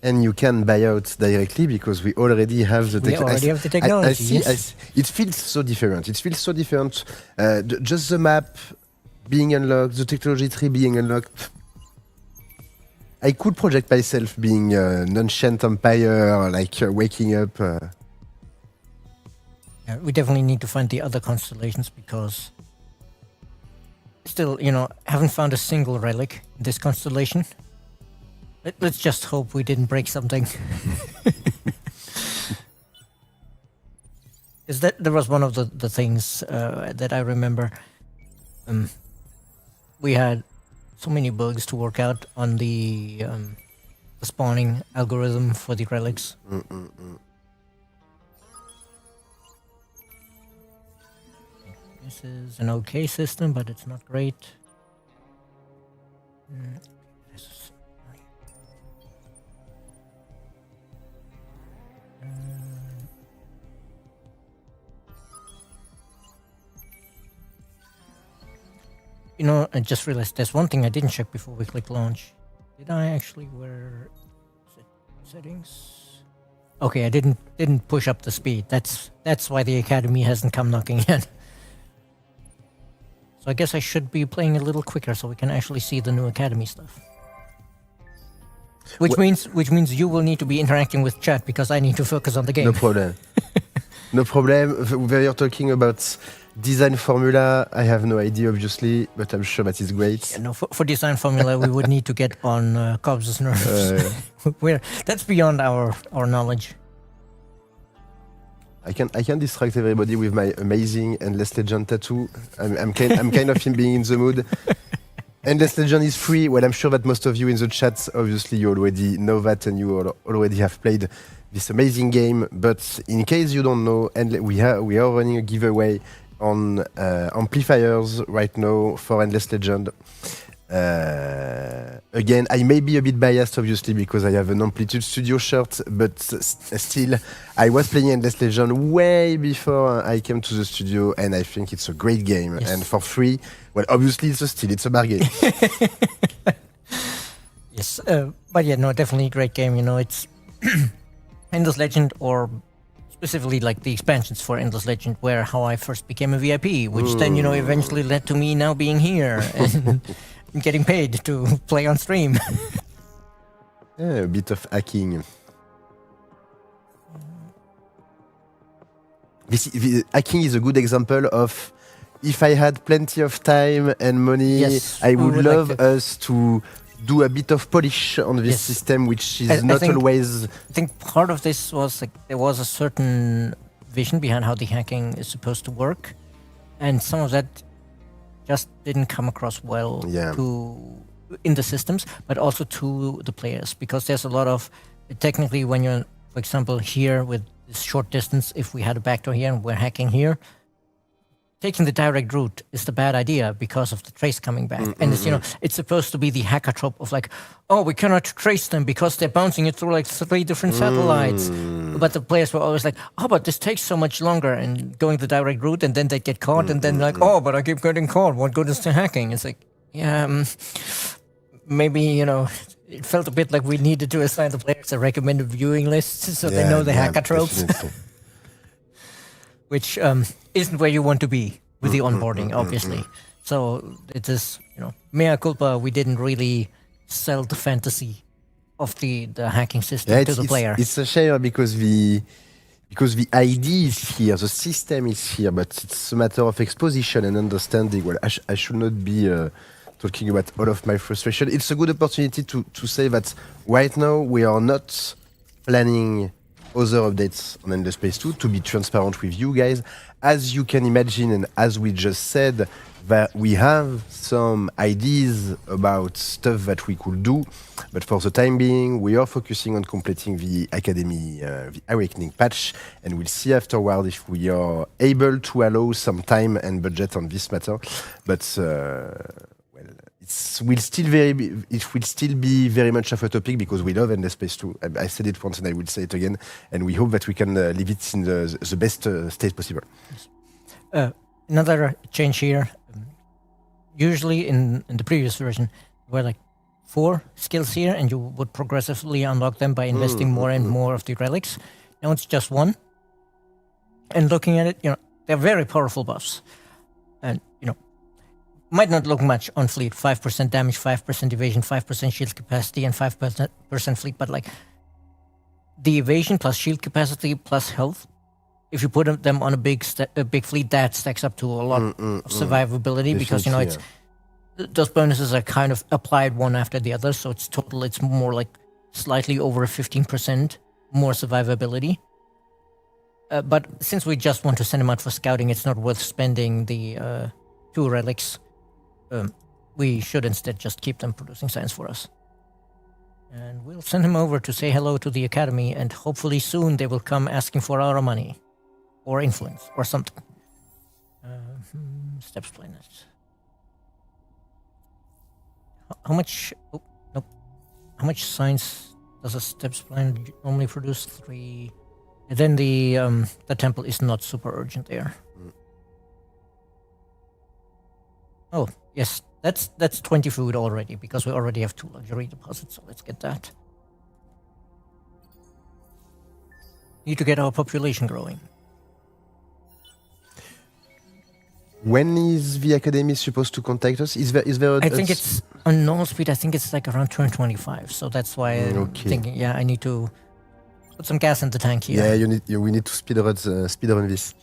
G: And you can buy out directly because we already have the
F: We already have the technology.
G: I see,
F: yes.
G: It feels so different. It feels so different. Just the map being unlocked, the technology tree being unlocked. I could project myself being an ancient empire, like waking up.
F: Yeah, we definitely need to find the other constellations because still, haven't found a single relic in this constellation. Let's just hope we didn't break something. Is that there was one of the things that I remember. We had so many bugs to work out on the spawning algorithm for the relics. This is an okay system, but it's not great. This is I just realized there's one thing I didn't check before we click launch. Did I actually settings? Okay, I didn't push up the speed. That's why the Academy hasn't come knocking yet. So I guess I should be playing a little quicker so we can actually see the new Academy stuff. Which means you will need to be interacting with chat because I need to focus on the game.
G: No problem. No problem. We are talking about design formula. I have no idea, obviously, but I'm sure that is great.
F: Yeah, no, for design formula, we would need to get on Cobb's nerves. That's beyond our knowledge.
G: I can distract everybody with my amazing Endless Legend tattoo. I'm kind of being in the mood. Endless Legend is free. Well, I'm sure that most of you in the chat, obviously, you already know that and you already have played this amazing game. But in case you don't know, we are running a giveaway on amplifiers right now for Endless Legend. Again, I may be a bit biased, obviously, because I have an Amplitude Studio shirt, but still, I was playing Endless Legend way before I came to the studio, and I think it's a great game.
F: Yes.
G: And for free, well, obviously, it's a steal, it's a bargain.
F: Yes, but yeah, no, definitely a great game. It's Endless Legend, or specifically like the expansions for Endless Legend, where how I first became a VIP, which then eventually led to me now being here and getting paid to play on stream.
G: Yeah, a bit of hacking. Hacking is a good example of if I had plenty of time and money,
F: Yes,
G: I
F: we
G: would
F: would
G: love
F: like to-
G: us to do a bit of polish on this
F: Yes.
G: system, which is
F: I
G: not
F: think-
G: always.
F: I think part of this was like there was a certain vision behind how the hacking is supposed to work, and some of that just didn't come across well in the systems, but also to the players, because there's a lot of technically when you're, for example, here with this short distance, if we had a backdoor here and we're hacking here, taking the direct route is the bad idea because of the trace coming back. And it's, it's supposed to be the hacker trope of like, oh, we cannot trace them because they're bouncing it through like 3 different satellites. But the players were always like, oh, but this takes so much longer and going the direct route, and then they get caught and then like, oh, but I keep getting caught. What good is the hacking? It's like, yeah, maybe, it felt a bit like we needed to assign the players a recommended viewing list so they know the hacker tropes.
G: Definitely.
F: Which isn't where you want to be with the onboarding, obviously. So it is, mea culpa, we didn't really sell the fantasy of the hacking system to the player.
G: It's a shame because the idea is here, the system is here, but it's a matter of exposition and understanding. Well, I should not be talking about all of my frustration. It's a good opportunity to say that right now we are not planning other updates on Endless Space 2, to be transparent with you guys. As you can imagine, and as we just said, that we have some ideas about stuff that we could do, but for the time being, we are focusing on completing the Academy, the Awakening patch, and we'll see afterward if we are able to allow some time and budget on this matter. But it will still be very much of a topic because we love Endless Space 2. I said it once and I will say it again, and we hope that we can leave it in the best state possible.
F: Another change here. Usually in the previous version, there were like 4 skills here, and you would progressively unlock them by investing more and more of the relics. Now it's just 1. And looking at it, they're very powerful buffs. And, might not look much on fleet. 5% damage, 5% evasion, 5% shield capacity, and 5% fleet. But like the evasion plus shield capacity plus health, if you put them on a big fleet, that stacks up to a lot of survivability because it's those bonuses are kind of applied one after the other. So it's more like slightly over 15% more survivability. But since we just want to send them out for scouting, it's not worth spending the 2 relics. We should instead just keep them producing science for us. And we'll send him over to say hello to the Academy, and hopefully soon they will come asking for our money. Or influence, or something. Steps planet. How much... Oh, nope. How much science does a steps planet normally produce? 3... And then the temple is not super urgent there. Oh, yes, that's 20 food already, because we already have 2 luxury deposits, so let's get that. Need to get our population growing.
G: When is the Academy supposed to contact us? Is there
F: I think it's on normal speed, I think it's like around 225, so that's why I'm thinking, I need to put some gas in the tank here.
G: Yeah, we need to speedrun this.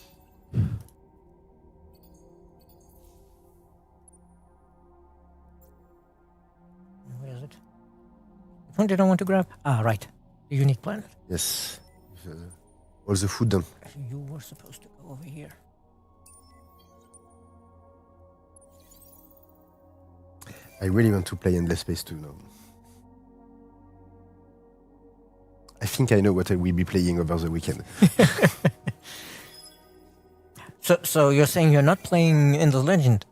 F: Where is it? Which one did I want to grab? Ah, right. The unique planet.
G: Yes. All the food.
F: You were supposed to go over here.
G: I really want to play Endless Space 2 now. I think I know what I will be playing over the weekend.
F: So you're saying you're not playing Endless Legend?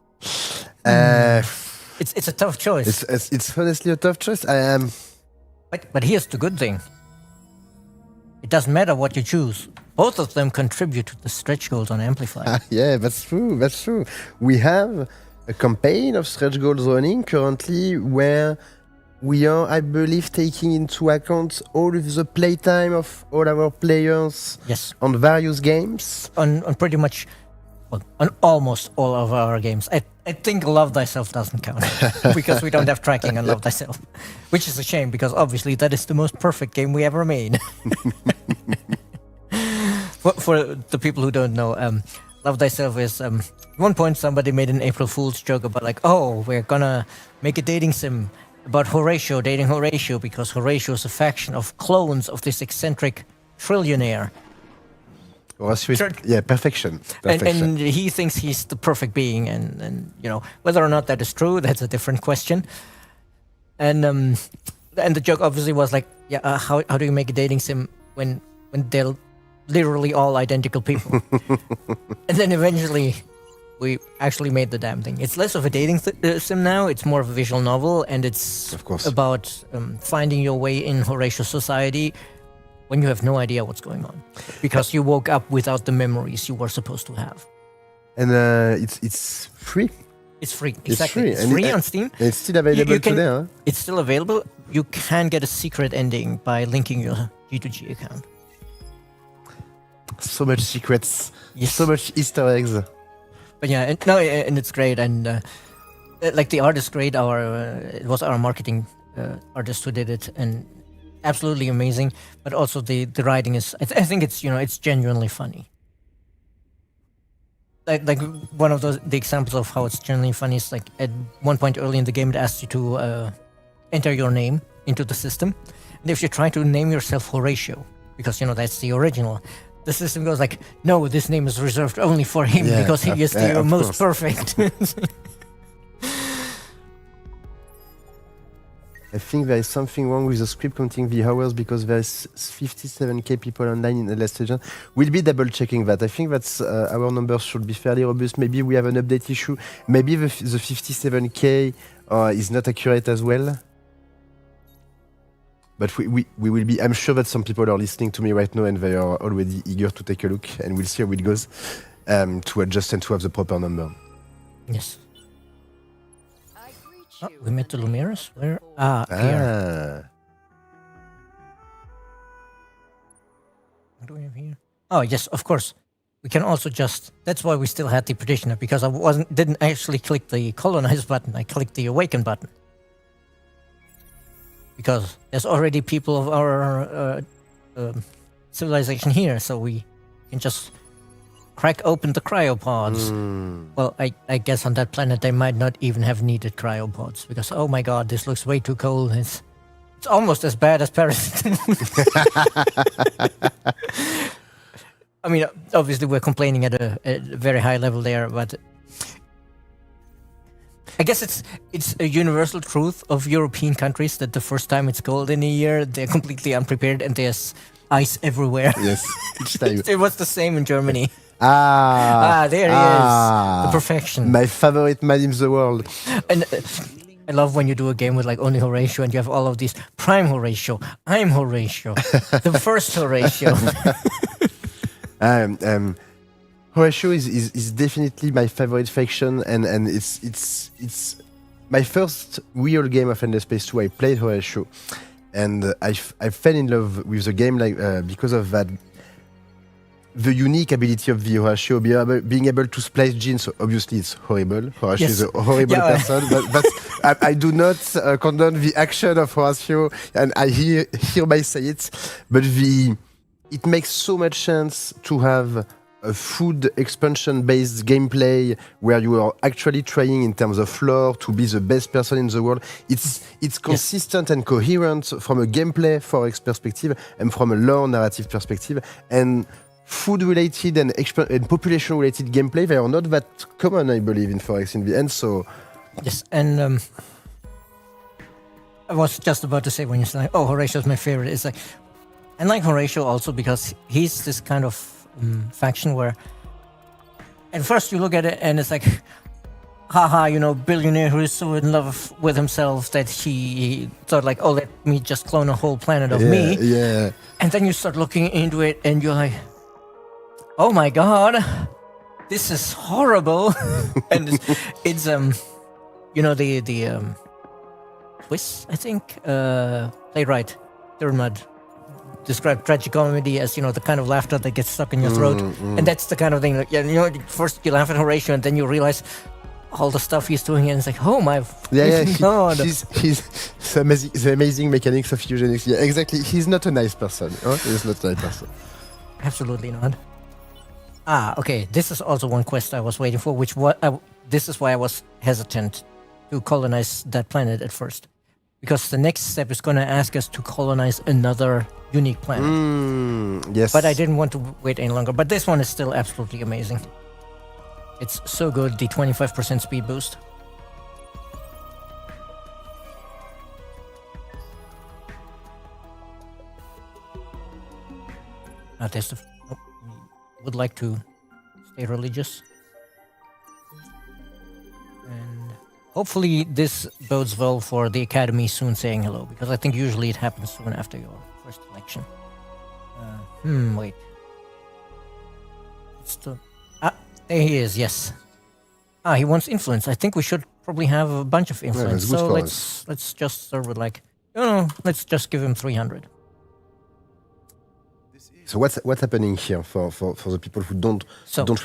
F: It's a tough choice.
G: It's honestly a tough choice. I am.
F: But here's the good thing. It doesn't matter what you choose. Both of them contribute to the stretch goals on Amplify.
G: Yeah, that's true. We have a campaign of stretch goals running currently where we are, I believe, taking into account all of the playtime of all our players
F: Yes,
G: on various games.
F: on pretty much, well, on almost all of our games. I think Love Thyself doesn't count because we don't have tracking on Love Thyself, which is a shame because obviously that is the most perfect game we ever made. For the people who don't know, Love Thyself is at one point somebody made an April Fool's joke about like, oh, we're gonna make a dating sim about Horatio dating Horatio because Horatio is a faction of clones of this eccentric trillionaire.
G: Horatio is,
F: Sure.
G: yeah, perfection.
F: And he thinks he's the perfect being, and you know whether or not that is true, that's a different question. And the joke obviously was like, yeah, how do you make a dating sim when they're literally all identical people? And then eventually, we actually made the damn thing. It's less of a dating sim now; it's more of a visual novel, and it's
G: Of course.
F: about finding your way in Horatio's society when you have no idea what's going on because you woke up without the memories you were supposed to have.
G: And it's free.
F: It's free, exactly.
G: free,
F: It's
G: and
F: free
G: it-
F: on Steam.
G: And it's still available
F: you can-
G: today, huh?
F: It's still available. You can get a secret ending by linking your G2G account.
G: So much secrets,
F: Yes.
G: so much Easter eggs.
F: But yeah, and it's great. And like the art is great. It was our marketing artist who did it, and absolutely amazing. But also the writing is. I think it's it's genuinely funny. Like one of the examples of how it's genuinely funny is like at one point early in the game it asks you to enter your name into the system, and if you try to name yourself Horatio, because that's the original, the system goes like, no, this name is reserved only for him
G: Yeah,
F: because he is the
G: of
F: most
G: course.
F: perfect.
G: I think there is something wrong with the script counting the hours because there's 57k people online in the last session. We'll be double checking that. I think that's our numbers should be fairly robust. Maybe we have an update issue. Maybe the 57k is not accurate as well. But we will be. I'm sure that some people are listening to me right now and they are already eager to take a look, and we'll see how it goes to adjust and to have the proper number.
F: Yes. Oh, we met the Lumiras? Where? Here. What do we have here? Oh, yes, of course. We can also just... That's why we still had the petitioner, because I didn't actually click the colonize button. I clicked the awaken button. Because there's already people of our civilization here, so we can just crack open the cryopods. Well, I guess on that planet they might not even have needed cryopods, because oh my god, this looks way too cold. It's almost as bad as Parasite. I mean, obviously we're complaining at a very high level there, but I guess it's a universal truth of European countries that the first time it's cold in a year, they're completely unprepared and there's ice everywhere.
G: Yes. Each time.
F: It was the same in Germany.
G: There
F: There he is. The perfection.
G: My favorite man in the world.
F: And I love when you do a game with like only Horatio and you have all of these Prime Horatio, I'm Horatio, the first Horatio.
G: Horatio is definitely my favorite faction, and it's my first real game of Endless Space 2. I played Horatio, and I fell in love with the game because of that. The unique ability of the Horatio being able to splice genes. So obviously, it's horrible. Horatio is a horrible person, but I do not condone the action of Horatio, and I hereby say it. But it makes so much sense to have a food expansion-based gameplay where you are actually trying in terms of lore to be the best person in the world. It's consistent and coherent from a gameplay Forex perspective and from a lore narrative perspective. And food-related and population-related gameplay, they are not that common, I believe, in Forex in the end. So
F: Yes, and I was just about to say when you say, "Oh, Horatio's my favorite," it's like I like Horatio also because he's this kind of faction where at first you look at it and it's like, haha, billionaire who is so in love with himself that he thought like, oh, let me just clone a whole planet of me.
G: Yeah.
F: And then you start looking into it and you're like, oh my god, this is horrible. And it's Swiss, I think, playwright Dermot described tragicomedy as, the kind of laughter that gets stuck in your throat. And that's the kind of thing, first you laugh at Horatio and then you realize all the stuff he's doing and it's like, oh my God.
G: He's amazing, the amazing mechanics of eugenics. Yeah, exactly. He's not a nice person. He's not a nice person.
F: Absolutely not. Okay. This is also one quest I was waiting for, this is why I was hesitant to colonize that planet at first. Because the next step is going to ask us to colonize another unique planet.
G: Yes.
F: But I didn't want to wait any longer. But this one is still absolutely amazing. It's so good, the 25% speed boost. Would like to stay religious. And hopefully this bodes well for the Academy soon saying hello, because I think usually it happens soon after your first election. Wait. There he is, yes. He wants influence. I think we should probably have a bunch of influence. So let's just start with let's just give him 300.
G: So what's happening here for the people who don't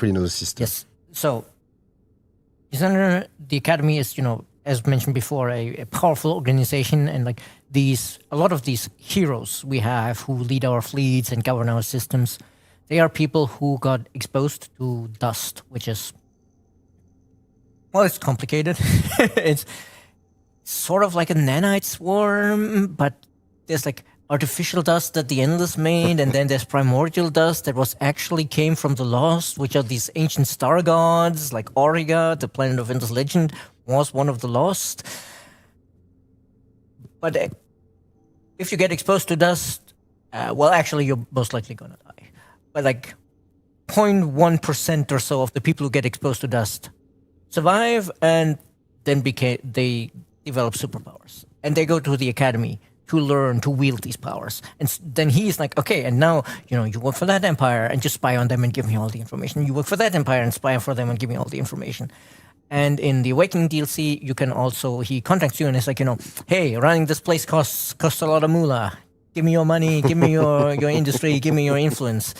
G: really know the system?
F: Yes. So the Academy is, as mentioned before, a powerful organization, and a lot of these heroes we have who lead our fleets and govern our systems, they are people who got exposed to dust, which is, it's complicated. It's sort of like a nanite swarm, but there's artificial dust that the Endless made, and then there's primordial dust that actually came from the Lost, which are these ancient star gods, like Auriga, the planet of Endless Legend, was one of the Lost. But if you get exposed to dust, actually you're most likely gonna die. But 0.1% or so of the people who get exposed to dust survive, and then they develop superpowers, and they go to the Academy to learn to wield these powers. And then he's like, okay, and now, you work for that empire and just spy on them and give me all the information. You work for that empire and spy for them and give me all the information. And in the Awakening DLC, you can also, he contacts you and it's like, hey, running this place costs a lot of moolah. Give me your money, give me your industry, give me your influence.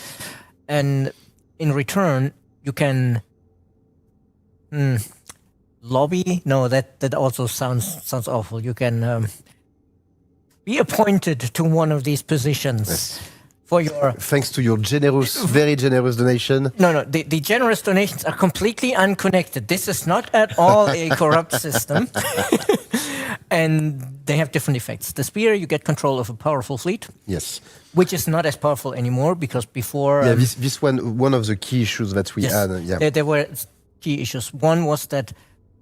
F: And in return, you can lobby. No, that also sounds awful. You can be appointed to one of these positions for your...
G: Thanks to your very generous donation.
F: No, the generous donations are completely unconnected. This is not at all a corrupt system. And they have different effects. The Spear, you get control of a powerful fleet.
G: Yes.
F: Which is not as powerful anymore, because before...
G: this one of the key issues that we had.
F: There were key issues. One was that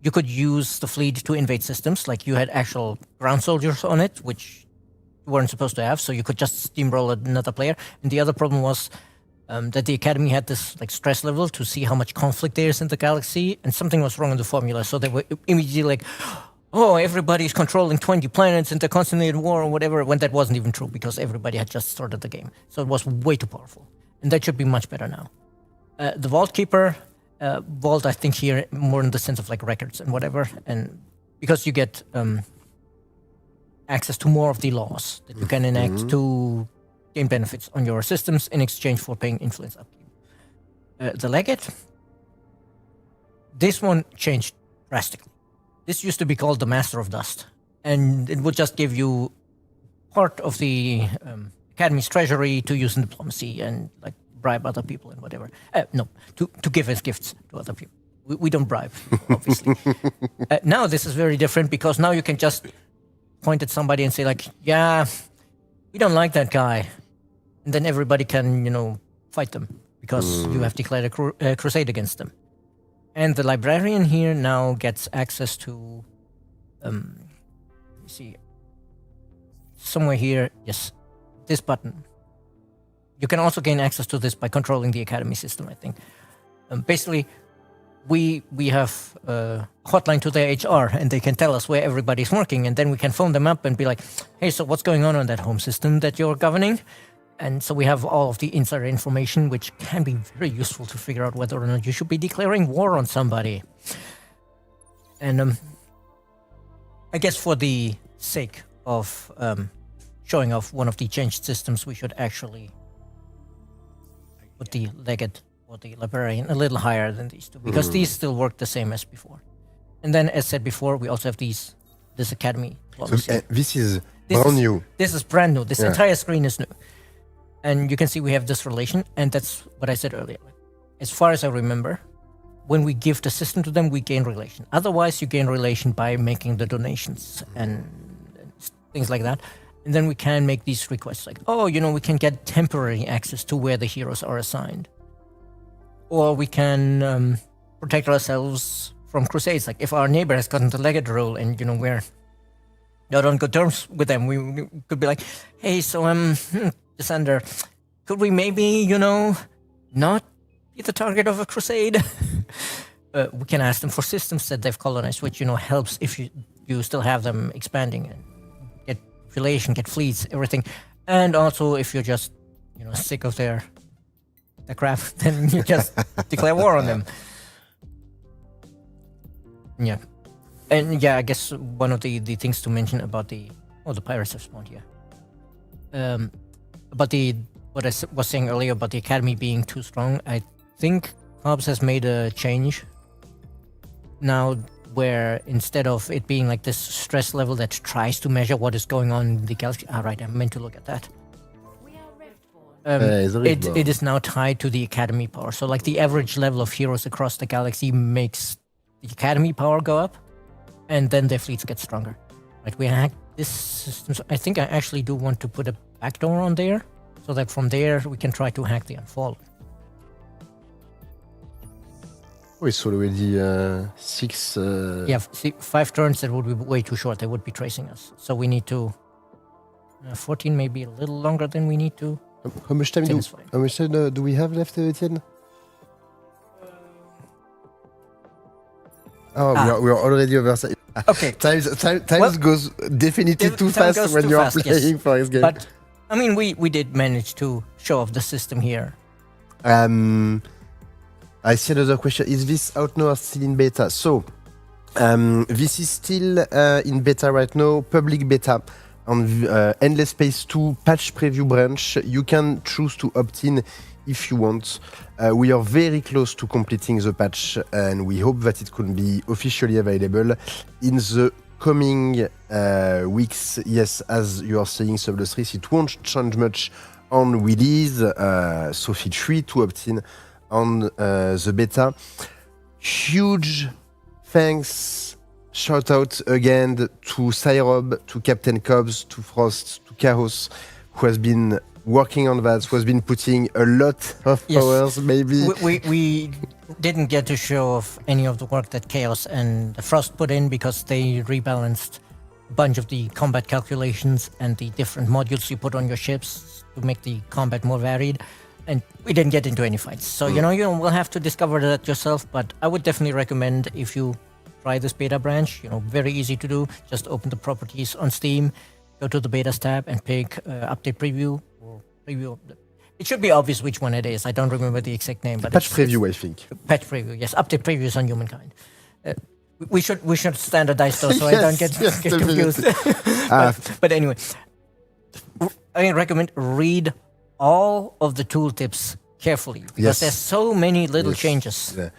F: you could use the fleet to invade systems. You had actual ground soldiers on it, which you weren't supposed to have, so you could just steamroll another player. And the other problem was that the Academy had this stress level to see how much conflict there is in the galaxy, and something was wrong in the formula. So they were immediately everybody's controlling 20 planets and they're constantly at war or whatever, when that wasn't even true, because everybody had just started the game. So it was way too powerful. And that should be much better now. The Vault Keeper, Vault, I think here more in the sense of records and whatever, and because you get access to more of the laws that you can enact to gain benefits on your systems in exchange for paying influence upkeep. The Legate, this one changed drastically. This used to be called the Master of Dust, and it would just give you part of the Academy's treasury to use in diplomacy and bribe other people and whatever. No, to give as gifts to other people. We don't bribe, obviously. Now this is very different, because now you can just point at somebody and say yeah, we don't like that guy, and then everybody can fight them because you have declared a crusade against them. And the Librarian here now gets access to let me see, somewhere here, yes, this button. You can also gain access to this by controlling the Academy system, I think. Basically, we have a hotline to their HR, and they can tell us where everybody's working, and then we can phone them up and be like, hey, so what's going on that home system that you're governing? And so we have all of the insider information, which can be very useful to figure out whether or not you should be declaring war on somebody. And I guess for the sake of showing off one of the changed systems, we should actually put the legate or the librarian a little higher than these two, because these still work the same as before. And then, as said before, we also have this academy clause.
G: So, this is
F: This
G: brand
F: is-
G: new.
F: This is brand new. This
G: Yeah.
F: entire screen is new. And you can see we have this relation, and that's what I said earlier. As far as I remember, when we give the system to them, we gain relation. Otherwise, you gain relation by making the donations and things like that. And then we can make these requests like, oh, we can get temporary access to where the heroes are assigned. Or we can protect ourselves from crusades. Like if our neighbor has gotten the legate role and, we're not on good terms with them, we could be like, hey, so, Descender, could we maybe, not be the target of a crusade? We can ask them for systems that they've colonized, which, helps if you still have them expanding and get relation, get fleets, everything. And also if you're just, sick of their crap, then you just declare war on them. Yeah. And yeah, I guess one of the things to mention about the pirates have spawned here. About what I was saying earlier about the academy being too strong, I think Hobbs has made a change now where instead of it being like this stress level that tries to measure what is going on in the galaxy, right, I meant to look at that.
G: It's a Riftborn.
F: It is now tied to the academy power. So like the average level of heroes across the galaxy makes the academy power go up, and then their fleets get stronger. Right, we hack this system. So I think I actually do want to put a backdoor on there, so that from there we can try to hack the Unfallen.
G: Oh, it's already 6.
F: Yeah, 5 turns, that would be way too short. They would be tracing us. So we need to... 14 maybe a little longer than we need to.
G: How much time
F: 10 is fine.
G: do we have left, Etienne? Oh, we are already over.
F: Okay.
G: Time goes definitely too
F: time
G: fast
F: goes
G: when
F: too
G: you are
F: fast,
G: playing
F: yes.
G: for this game.
F: But, I mean, we did manage to show off the system here.
G: I see another question. Is this out now or still in beta? So, this is still in beta right now, public beta on Endless Space 2 patch preview branch. You can choose to opt in if you want. We are very close to completing the patch, and we hope that it could be officially available in the coming weeks. Yes, as you are saying, Sublustrice, it won't change much on release, so feel free to opt in on the beta. Huge thanks, shout out again to Cyrob, to Captain Cobbs, to Frost, to Chaos, who has been working on that, who has been putting a lot of hours, maybe.
F: We didn't get to show off any of the work that Chaos and Frost put in because they rebalanced a bunch of the combat calculations and the different modules you put on your ships to make the combat more varied. And we didn't get into any fights. So, you will have to discover that yourself. But I would definitely recommend if you try this beta branch, very easy to do. Just open the properties on Steam, go to the betas tab and pick update preview or preview. It should be obvious which one it is. I don't remember the exact name, but
G: Patch preview, I think.
F: Patch preview, yes. Update previews on Humankind. We should standardize those so I don't get confused. But anyway, I recommend read all of the tooltips carefully because there's so many little changes.
G: Yeah.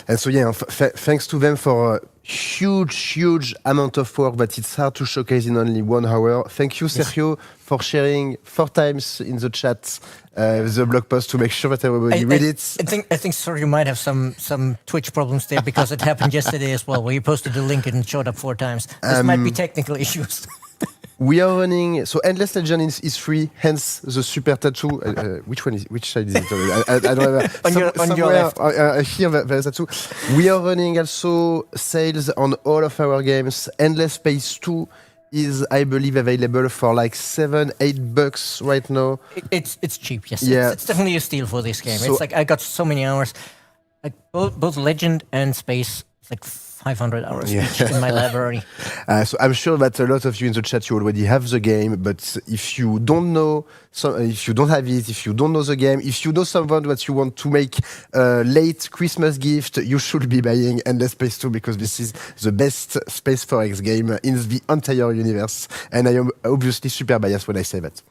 G: And so, thanks to them for a huge amount of work that it's hard to showcase in only 1 hour. Thank you, Sergio, for sharing 4 times in the chat the blog post to make sure that everybody read it.
F: I think Sergio might have some Twitch problems there because it happened yesterday as well, where he posted the link and it showed up 4 times. This might be technical issues.
G: We are running, so Endless Legend is free, hence the super tattoo. Which side is it? I don't know.
F: On your left.
G: Here, there's a tattoo. We are running also sales on all of our games. Endless Space 2 is, I believe, available for like $7-8 right now.
F: It's cheap, yes.
G: Yeah.
F: It's definitely a steal for this game.
G: So-
F: It's like I got so many hours. Like both Legend and Space, it's like 500 hours
G: Yeah.
F: each in my library.
G: So I'm sure that a lot of you in the chat, you already have the game, but if you don't know, if you don't have it, if you don't know the game, if you know someone that you want to make a late Christmas gift, you should be buying Endless Space 2 because this is the best Space 4X game in the entire universe. And I am obviously super biased when I say that.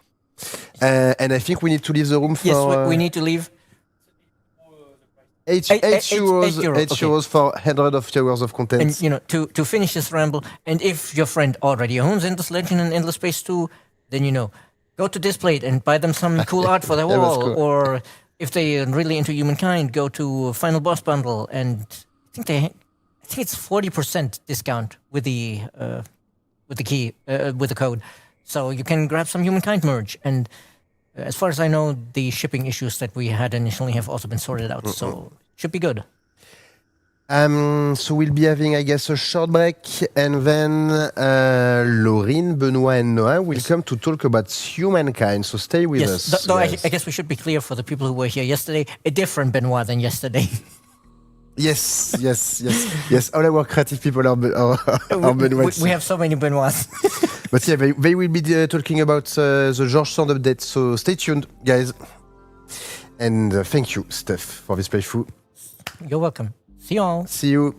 G: And I think we need to leave the room for...
F: Yes, we need to leave.
G: 8
F: €8,
G: euros for 100 hours of content.
F: And, you know, to finish this ramble, and if your friend already owns Endless Legend and Endless Space 2, then, you know, go to Displayed and buy them some cool art for their
G: That was
F: wall.
G: cool.
F: Or if they are really into Humankind, go to Final Boss Bundle. And I think it's 40% discount with the key, with the code. So you can grab some Humankind merch. And as far as I know, the shipping issues that we had initially have also been sorted out. So should be good.
G: So we'll be having, I guess, a short break, and then Laurine, Benoit, and Noah will come to talk about Humankind. So stay with us.
F: Though I
G: guys.
F: guess we should be clear for the people who were here yesterday, a different Benoit than yesterday.
G: Yes. All our creative people are Benoit.
F: We have so many Benoits.
G: But yeah, they will be talking about the George Sand update. So stay tuned, guys. And thank you, Steph, for this playthrough.
F: You're welcome. See you all.
G: See you.